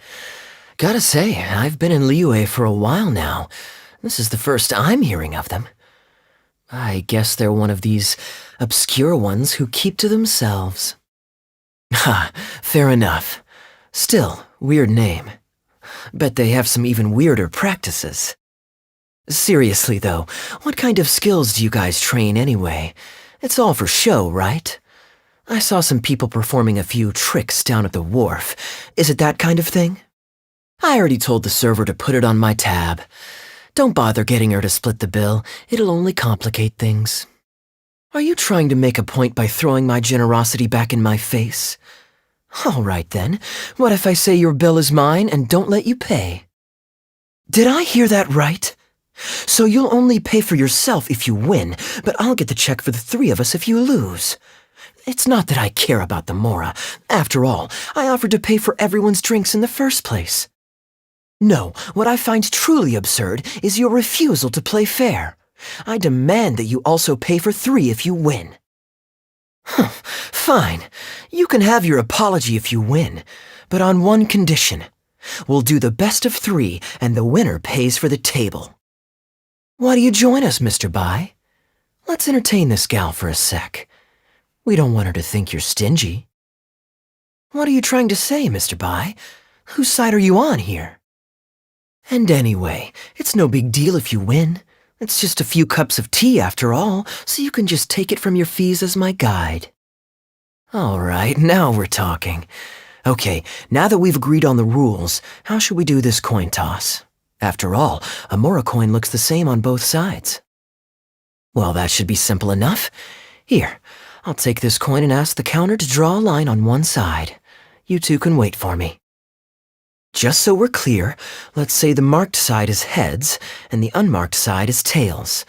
Gotta say, I've been in Liyue for a while now. This is the first I'm hearing of them. I guess they're one of these obscure ones who keep to themselves. Ha, fair enough. Still, weird name. Bet they have some even weirder practices. Seriously, though, what kind of skills do you guys train anyway? It's all for show, right? I saw some people performing a few tricks down at the wharf. Is it that kind of thing? I already told the server to put it on my tab. Don't bother getting her to split the bill. It'll only complicate things. Are you trying to make a point by throwing my generosity back in my face? All right, then. What if I say your bill is mine and don't let you pay? Did I hear that right? So you'll only pay for yourself if you win, but I'll get the check for the three of us if you lose. It's not that I care about the mora. After all, I offered to pay for everyone's drinks in the first place. No, what I find truly absurd is your refusal to play fair. I demand that you also pay for three if you win. Fine, you can have your apology if you win, but on one condition. We'll do the best of three, and the winner pays for the table. Why do you join us, Mr. Bai? Let's entertain this gal for a sec. We don't want her to think you're stingy. What are you trying to say, Mr. Bai? Whose side are you on here? And anyway, it's no big deal if you win. It's just a few cups of tea after all, so you can just take it from your fees as my guide. All right, now we're talking. Okay, now that we've agreed on the rules, how should we do this coin toss? After all, a mora coin looks the same on both sides. Well, that should be simple enough. Here, I'll take this coin and ask the counter to draw a line on one side. You two can wait for me. Just so we're clear, let's say the marked side is heads and the unmarked side is tails.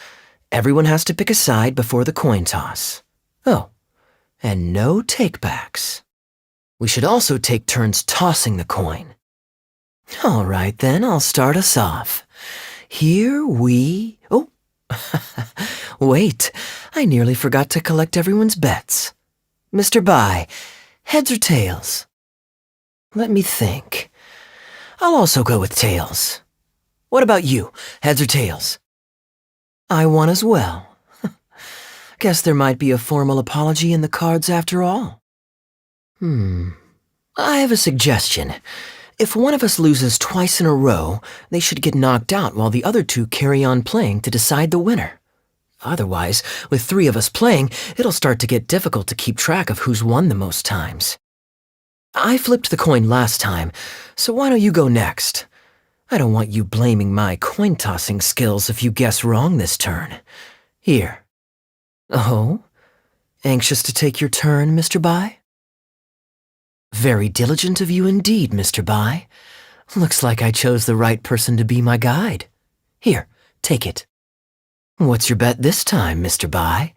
Everyone has to pick a side before the coin toss. Oh, and no takebacks. We should also take turns tossing the coin. All right, then, I'll start us off. Here we... Oh, wait, I nearly forgot to collect everyone's bets. Mr. Bai, heads or tails? Let me think. I'll also go with tails. What about you, heads or tails? I won as well. Guess there might be a formal apology in the cards after all. I have a suggestion. If one of us loses twice in a row, they should get knocked out while the other two carry on playing to decide the winner. Otherwise, with 3 of us playing, it'll start to get difficult to keep track of who's won the most times. I flipped the coin last time, so why don't you go next? I don't want you blaming my coin-tossing skills if you guess wrong this turn. Here. Oh? Anxious to take your turn, Mr. Bai? Very diligent of you indeed, Mr. Bai. Looks like I chose the right person to be my guide. Here, take it. What's your bet this time, Mr. Bai?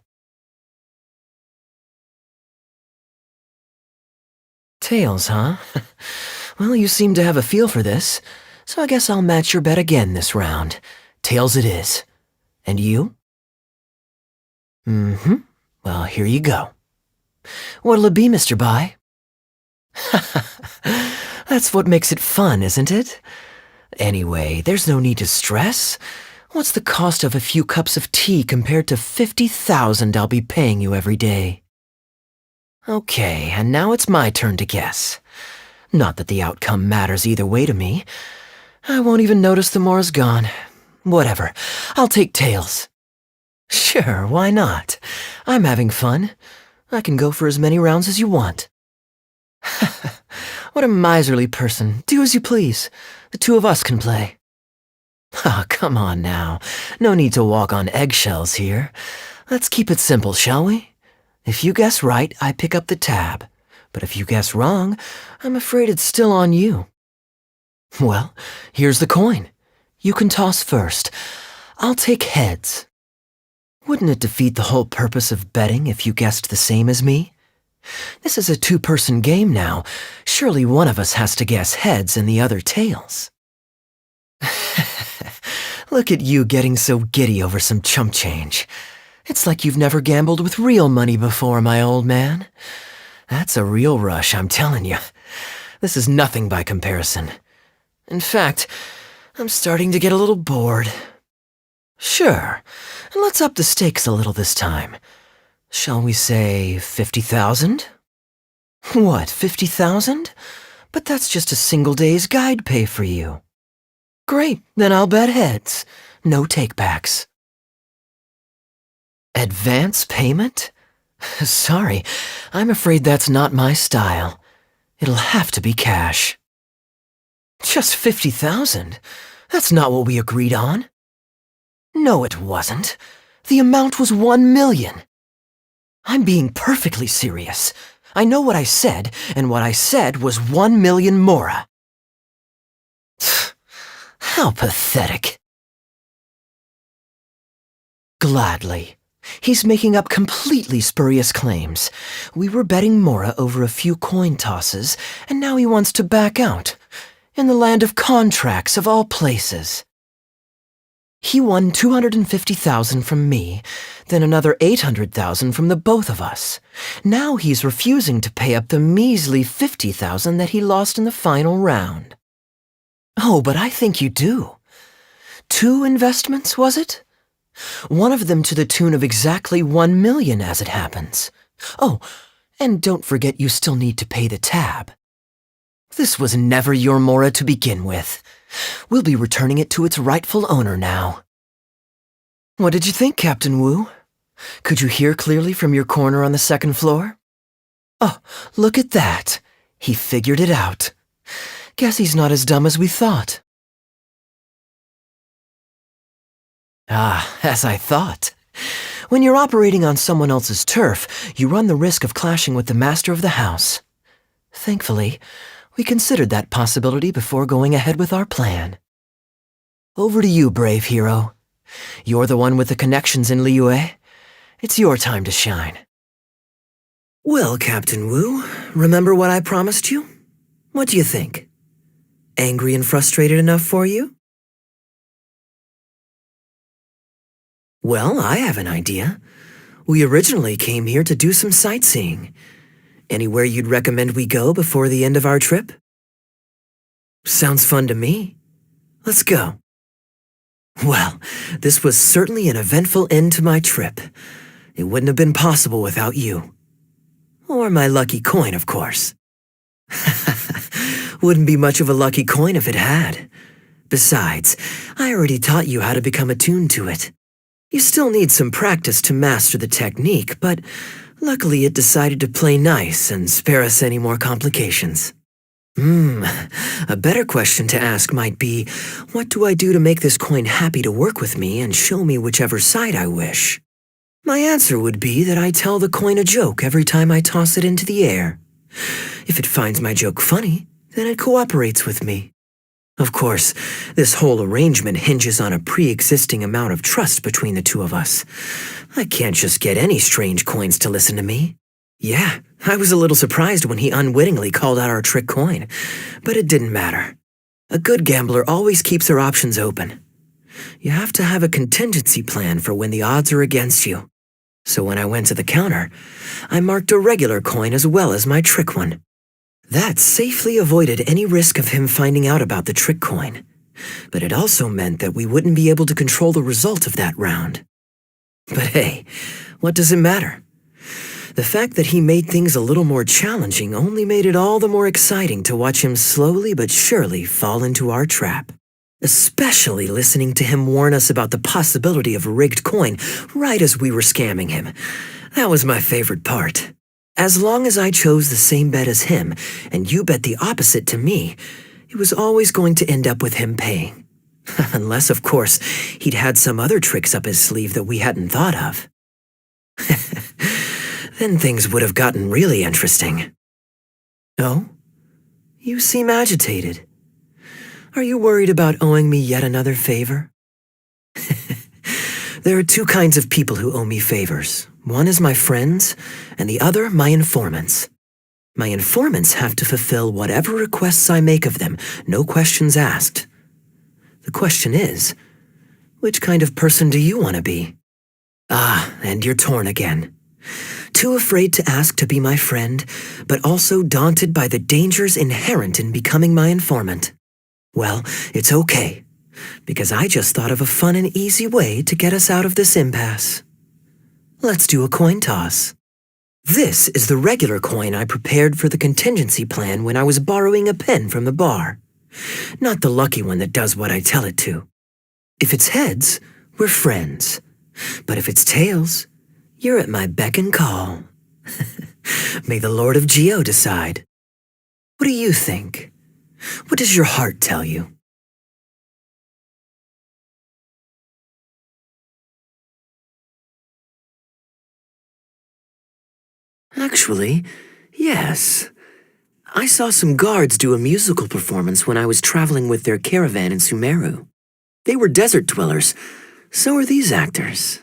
Tails, huh? Well, you seem to have a feel for this, so I guess I'll match your bet again this round. Tails it is. And you? Well, here you go. What'll it be, Mr. Bai? That's what makes it fun, isn't it? Anyway, there's no need to stress. What's the cost of a few cups of tea compared to 50,000 I'll be paying you every day? Okay, and now it's my turn to guess. Not that the outcome matters either way to me. I won't even notice the more's gone. Whatever, I'll take tails. Sure, why not? I'm having fun. I can go for as many rounds as you want. What a miserly person. Do as you please. The 2 of us can play. Ah, come on now. No need to walk on eggshells here. Let's keep it simple, shall we? If you guess right, I pick up the tab. But if you guess wrong, I'm afraid it's still on you. Well, here's the coin. You can toss first. I'll take heads. Wouldn't it defeat the whole purpose of betting if you guessed the same as me? This is a 2-person game now. Surely one of us has to guess heads and the other tails. Look at you getting so giddy over some chump change. It's like you've never gambled with real money before, my old man. That's a real rush, I'm telling you. This is nothing by comparison. In fact, I'm starting to get a little bored. Sure, and let's up the stakes a little this time. Shall we say 50,000? What, 50,000? But that's just a single day's guide pay for you. Great, then I'll bet heads. No takebacks. Advance payment? Sorry, I'm afraid that's not my style. It'll have to be cash. Just 50,000? That's not what we agreed on. No, it wasn't. The amount was 1 million. I'm being perfectly serious. I know what I said, and what I said was 1 million mora. How pathetic. Gladly. He's making up completely spurious claims. We were betting mora over a few coin tosses, and now he wants to back out. In the land of contracts, of all places. He won 250,000 from me, then another 800,000 from the both of us. Now he's refusing to pay up the measly 50,000 that he lost in the final round. Oh, but I think you do. 2 investments, was it? One of them to the tune of exactly 1 million as it happens. Oh, and don't forget you still need to pay the tab. This was never your mora to begin with. We'll be returning it to its rightful owner now. What did you think, Captain Wu? Could you hear clearly from your corner on the 2nd floor? Oh, look at that. He figured it out. Guess he's not as dumb as we thought. Ah, as I thought. When you're operating on someone else's turf, you run the risk of clashing with the master of the house. Thankfully, we considered that possibility before going ahead with our plan. Over to you, brave hero. You're the one with the connections in Liyue. It's your time to shine. Well, Captain Wu, remember what I promised you? What do you think? Angry and frustrated enough for you? Well, I have an idea. We originally came here to do some sightseeing. Anywhere you'd recommend we go before the end of our trip? Sounds fun to me. Let's go. Well, this was certainly an eventful end to my trip. It wouldn't have been possible without you. Or my lucky coin, of course. Wouldn't be much of a lucky coin if it had. Besides, I already taught you how to become attuned to it. You still need some practice to master the technique, but luckily it decided to play nice and spare us any more complications. A better question to ask might be, what do I do to make this coin happy to work with me and show me whichever side I wish? My answer would be that I tell the coin a joke every time I toss it into the air. If it finds my joke funny, then it cooperates with me. Of course, this whole arrangement hinges on a pre-existing amount of trust between the two of us. I can't just get any strange coins to listen to me. Yeah, I was a little surprised when he unwittingly called out our trick coin, but it didn't matter. A good gambler always keeps their options open. You have to have a contingency plan for when the odds are against you. So when I went to the counter, I marked a regular coin as well as my trick one. That safely avoided any risk of him finding out about the trick coin, but it also meant that we wouldn't be able to control the result of that round. But hey, what does it matter? The fact that he made things a little more challenging only made it all the more exciting to watch him slowly but surely fall into our trap. Especially listening to him warn us about the possibility of a rigged coin right as we were scamming him. That was my favorite part. As long as I chose the same bet as him, and you bet the opposite to me, it was always going to end up with him paying. Unless, of course, he'd had some other tricks up his sleeve that we hadn't thought of. Then things would have gotten really interesting. Oh? You seem agitated. Are you worried about owing me yet another favor? There are two kinds of people who owe me favors. One is my friends, and the other my informants. My informants have to fulfill whatever requests I make of them, no questions asked. The question is, which kind of person do you want to be? Ah, and you're torn again. Too afraid to ask to be my friend, but also daunted by the dangers inherent in becoming my informant. Well, it's okay, because I just thought of a fun and easy way to get us out of this impasse. Let's do a coin toss. This is the regular coin I prepared for the contingency plan when I was borrowing a pen from the bar. Not the lucky one that does what I tell it to. If it's heads, we're friends. But if it's tails, you're at my beck and call. May the Lord of Geo decide. What do you think? What does your heart tell you? Actually, yes. I saw some guards do a musical performance when I was traveling with their caravan in Sumeru. They were desert dwellers. So are these actors.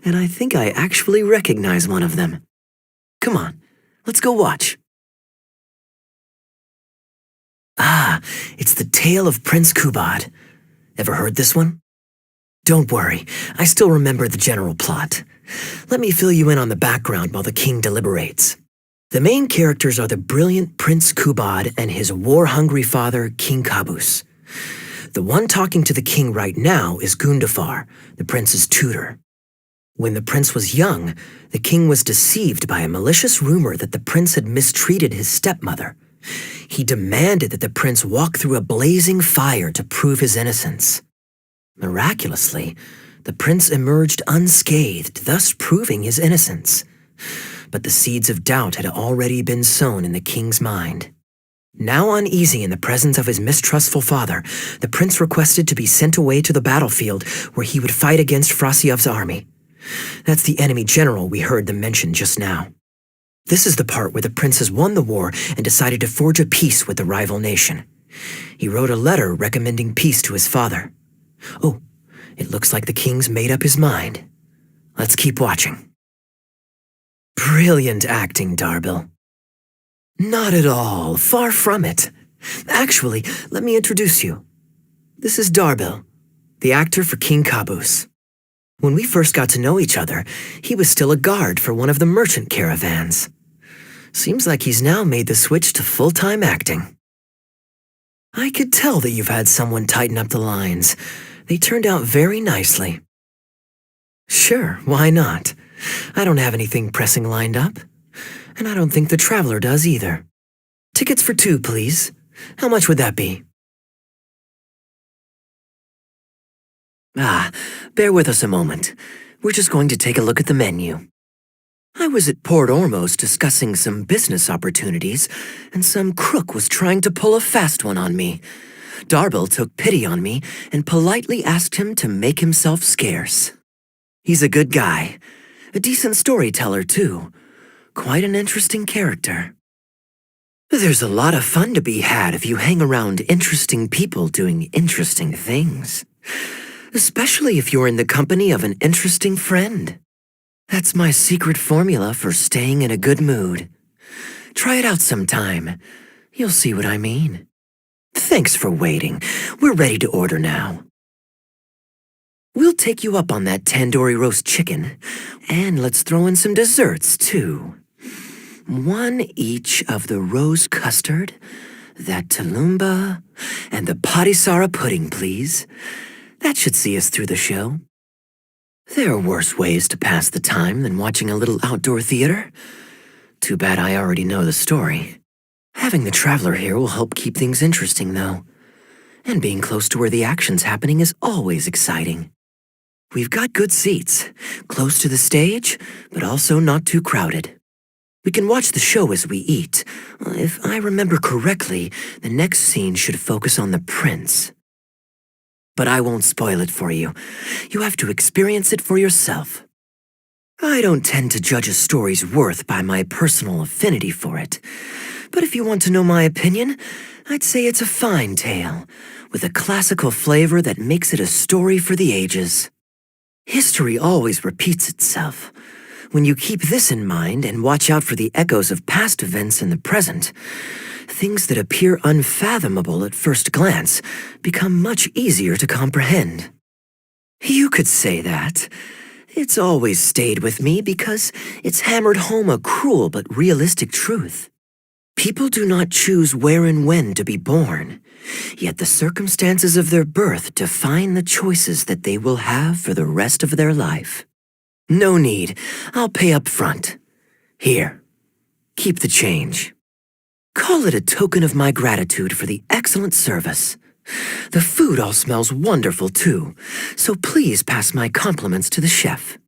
And I think I actually recognize one of them. Come on, let's go watch. Ah, it's the Tale of Prince Kubad. Ever heard this one? Don't worry, I still remember the general plot. Let me fill you in on the background while the king deliberates. The main characters are the brilliant Prince Kubad and his war-hungry father, King Kabus. The one talking to the king right now is Gundafar, the prince's tutor. When the prince was young, the king was deceived by a malicious rumor that the prince had mistreated his stepmother. He demanded that the prince walk through a blazing fire to prove his innocence. Miraculously, the prince emerged unscathed, thus proving his innocence. But the seeds of doubt had already been sown in the king's mind. Now uneasy in the presence of his mistrustful father, the prince requested to be sent away to the battlefield where he would fight against Frasiev's army. That's the enemy general we heard them mention just now. This is the part where the prince has won the war and decided to forge a peace with the rival nation. He wrote a letter recommending peace to his father. Oh, it looks like the king's made up his mind. Let's keep watching. Brilliant acting, Darbil. Not at all, far from it. Actually, let me introduce you. This is Darbil, the actor for King Kabus. When we first got to know each other, he was still a guard for one of the merchant caravans. Seems like he's now made the switch to full-time acting. I could tell that you've had someone tighten up the lines. They turned out very nicely. Sure, why not? I don't have anything pressing lined up. And I don't think the Traveler does either. Tickets for 2, please. How much would that be? Bear with us a moment. We're just going to take a look at the menu. I was at Port Ormos discussing some business opportunities, and some crook was trying to pull a fast one on me. Darbil took pity on me and politely asked him to make himself scarce. He's a good guy. A decent storyteller, too. Quite an interesting character. There's a lot of fun to be had if you hang around interesting people doing interesting things. Especially if you're in the company of an interesting friend. That's my secret formula for staying in a good mood. Try it out sometime. You'll see what I mean. Thanks for waiting. We're ready to order now. We'll take you up on that tandoori roast chicken. And let's throw in some desserts, too. 1 each of the rose custard, that tulumba, and the patisara pudding, please. That should see us through the show. There are worse ways to pass the time than watching a little outdoor theater. Too bad I already know the story. Having the Traveler here will help keep things interesting, though. And being close to where the action's happening is always exciting. We've got good seats, close to the stage, but also not too crowded. We can watch the show as we eat. If I remember correctly, the next scene should focus on the prince. But I won't spoil it for you. You have to experience it for yourself. I don't tend to judge a story's worth by my personal affinity for it. But if you want to know my opinion, I'd say it's a fine tale, with a classical flavor that makes it a story for the ages. History always repeats itself. When you keep this in mind and watch out for the echoes of past events in the present, things that appear unfathomable at first glance become much easier to comprehend. You could say that. It's always stayed with me because it's hammered home a cruel but realistic truth. People do not choose where and when to be born, yet the circumstances of their birth define the choices that they will have for the rest of their life. No need. I'll pay up front. Here. Keep the change. Call it a token of my gratitude for the excellent service. The food all smells wonderful, too, so please pass my compliments to the chef.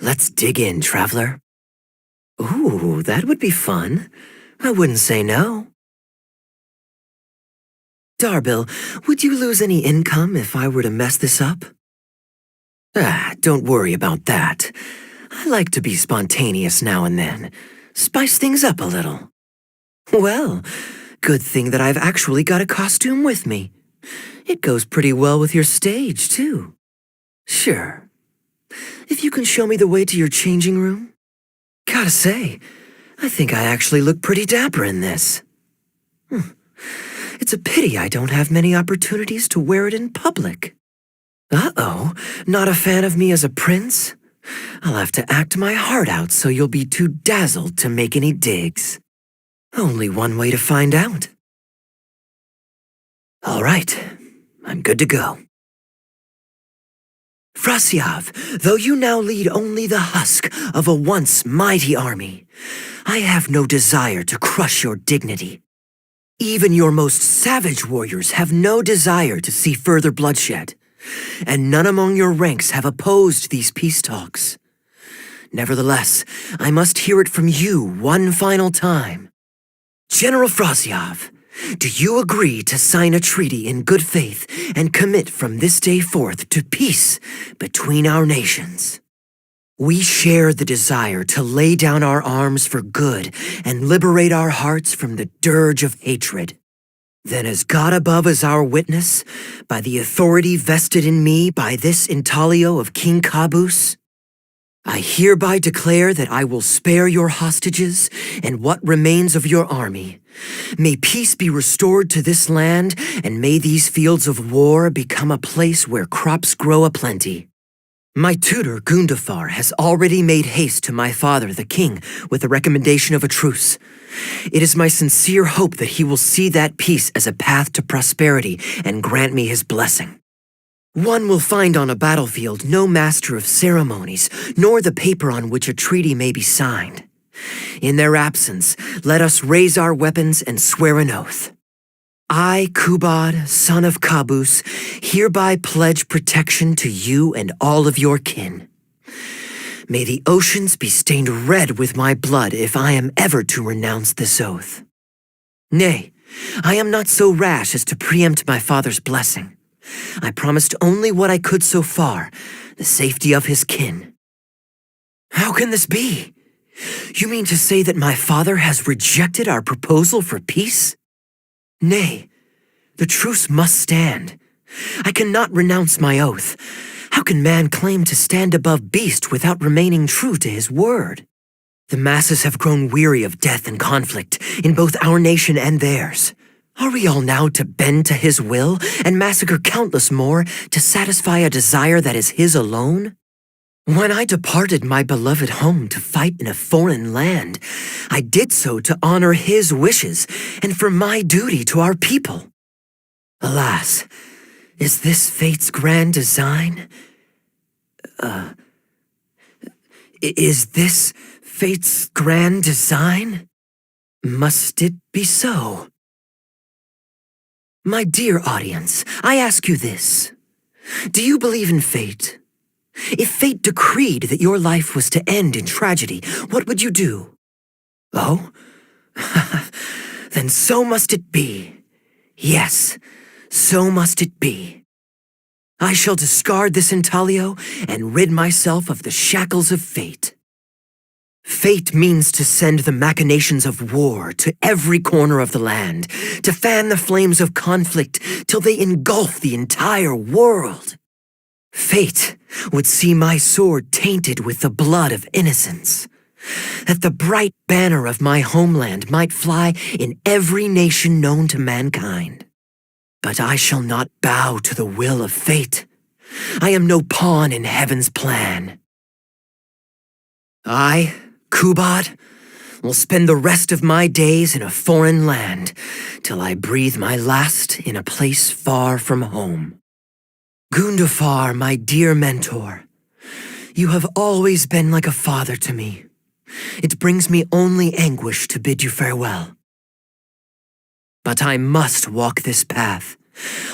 Let's dig in, Traveler. Ooh, that would be fun. I wouldn't say no. Darbil, would you lose any income if I were to mess this up? Don't worry about that. I like to be spontaneous now and then. Spice things up a little. Well, good thing that I've actually got a costume with me. It goes pretty well with your stage, too. Sure. If you can show me the way to your changing room. Gotta say, I think I actually look pretty dapper in this. It's a pity I don't have many opportunities to wear it in public. Uh-oh, not a fan of me as a prince? I'll have to act my heart out so you'll be too dazzled to make any digs. Only one way to find out. All right, I'm good to go. Frasyav, though you now lead only the husk of a once mighty army, I have no desire to crush your dignity. Even your most savage warriors have no desire to see further bloodshed, and none among your ranks have opposed these peace talks. Nevertheless, I must hear it from you one final time. General Frasyav, do you agree to sign a treaty in good faith and commit from this day forth to peace between our nations? We share the desire to lay down our arms for good and liberate our hearts from the dirge of hatred. Then as God above is our witness, by the authority vested in me by this intaglio of King Caboose, I hereby declare that I will spare your hostages and what remains of your army. May peace be restored to this land, and may these fields of war become a place where crops grow aplenty. My tutor, Gundafar, has already made haste to my father, the king, with the recommendation of a truce. It is my sincere hope that he will see that peace as a path to prosperity and grant me his blessing. One will find on a battlefield no master of ceremonies, nor the paper on which a treaty may be signed. In their absence, let us raise our weapons and swear an oath. I, Kubad, son of Kabus, hereby pledge protection to you and all of your kin. May the oceans be stained red with my blood if I am ever to renounce this oath. Nay, I am not so rash as to preempt my father's blessing. I promised only what I could so far, the safety of his kin. How can this be? You mean to say that my father has rejected our proposal for peace? Nay, the truce must stand. I cannot renounce my oath. How can man claim to stand above beast without remaining true to his word? The masses have grown weary of death and conflict in both our nation and theirs. Are we all now to bend to his will and massacre countless more to satisfy a desire that is his alone? When I departed my beloved home to fight in a foreign land, I did so to honor his wishes and for my duty to our people. Alas, is this fate's grand design? Is this fate's grand design? Must it be so? My dear audience, I ask you this. Do you believe in fate? If fate decreed that your life was to end in tragedy, what would you do? Oh? Then so must it be. Yes, so must it be. I shall discard this intaglio and rid myself of the shackles of fate. Fate means to send the machinations of war to every corner of the land, to fan the flames of conflict till they engulf the entire world. Fate would see my sword tainted with the blood of innocence, that the bright banner of my homeland might fly in every nation known to mankind. But I shall not bow to the will of fate. I am no pawn in heaven's plan. I, Kubad, will spend the rest of my days in a foreign land till I breathe my last in a place far from home. Gundafar, my dear mentor, you have always been like a father to me. It brings me only anguish to bid you farewell. But I must walk this path,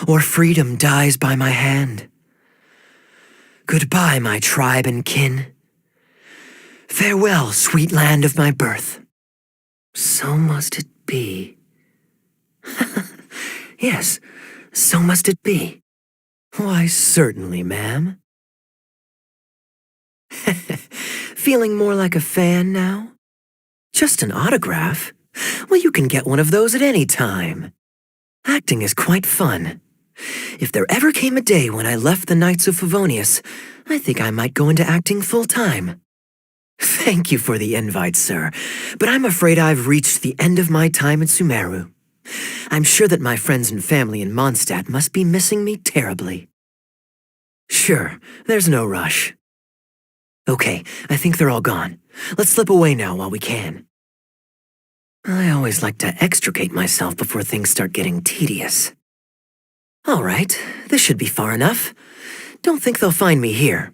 or freedom dies by my hand. Goodbye, my tribe and kin. Farewell, sweet land of my birth. So must it be. Yes, so must it be. Why, certainly, ma'am. Feeling more like a fan now? Just an autograph? Well, you can get one of those at any time. Acting is quite fun. If there ever came a day when I left the Knights of Favonius, I think I might go into acting full-time. Thank you for the invite, sir, but I'm afraid I've reached the end of my time at Sumeru. I'm sure that my friends and family in Mondstadt must be missing me terribly. Sure, there's no rush. Okay, I think they're all gone. Let's slip away now while we can. I always like to extricate myself before things start getting tedious. All right, this should be far enough. Don't think they'll find me here.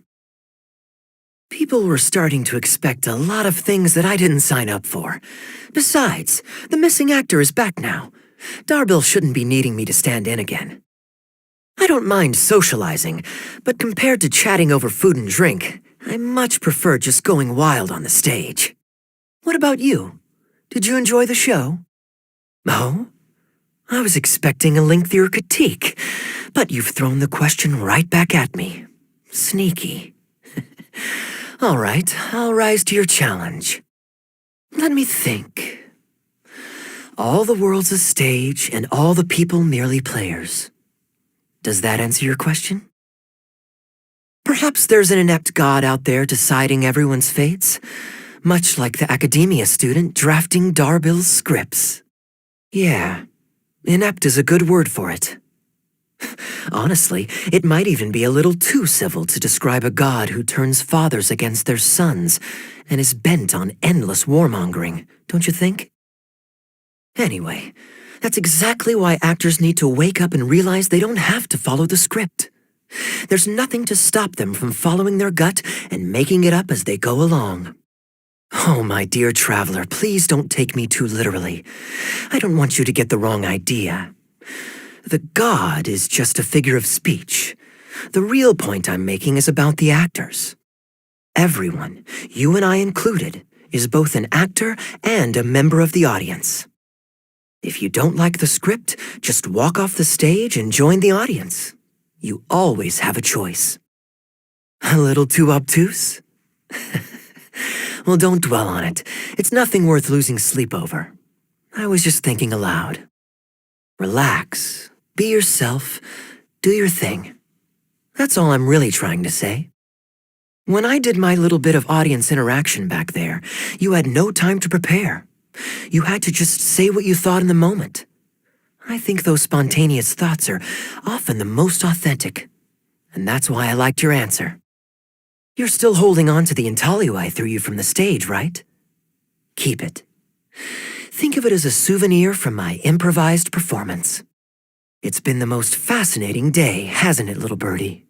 People were starting to expect a lot of things that I didn't sign up for. Besides, the missing actor is back now. Darbil shouldn't be needing me to stand in again. I don't mind socializing, but compared to chatting over food and drink, I much prefer just going wild on the stage. What about you? Did you enjoy the show? Oh? I was expecting a lengthier critique, but you've thrown the question right back at me. Sneaky. All right, I'll rise to your challenge. Let me think. All the world's a stage, and all the people merely players. Does that answer your question? Perhaps there's an inept god out there deciding everyone's fates, much like the academia student drafting Darbil's scripts. Yeah, inept is a good word for it. Honestly, it might even be a little too civil to describe a god who turns fathers against their sons and is bent on endless warmongering, don't you think? Anyway, that's exactly why actors need to wake up and realize they don't have to follow the script. There's nothing to stop them from following their gut and making it up as they go along. Oh, my dear traveler, please don't take me too literally. I don't want you to get the wrong idea. The god is just a figure of speech. The real point I'm making is about the actors. Everyone, you and I included, is both an actor and a member of the audience. If you don't like the script, just walk off the stage and join the audience. You always have a choice. A little too obtuse? Well, don't dwell on it. It's nothing worth losing sleep over. I was just thinking aloud. Relax, be yourself, do your thing. That's all I'm really trying to say. When I did my little bit of audience interaction back there, you had no time to prepare. You had to just say what you thought in the moment. I think those spontaneous thoughts are often the most authentic, and that's why I liked your answer. You're still holding on to the intaglio I threw you from the stage, right? Keep it. Think of it as a souvenir from my improvised performance. It's been the most fascinating day, hasn't it, little birdie?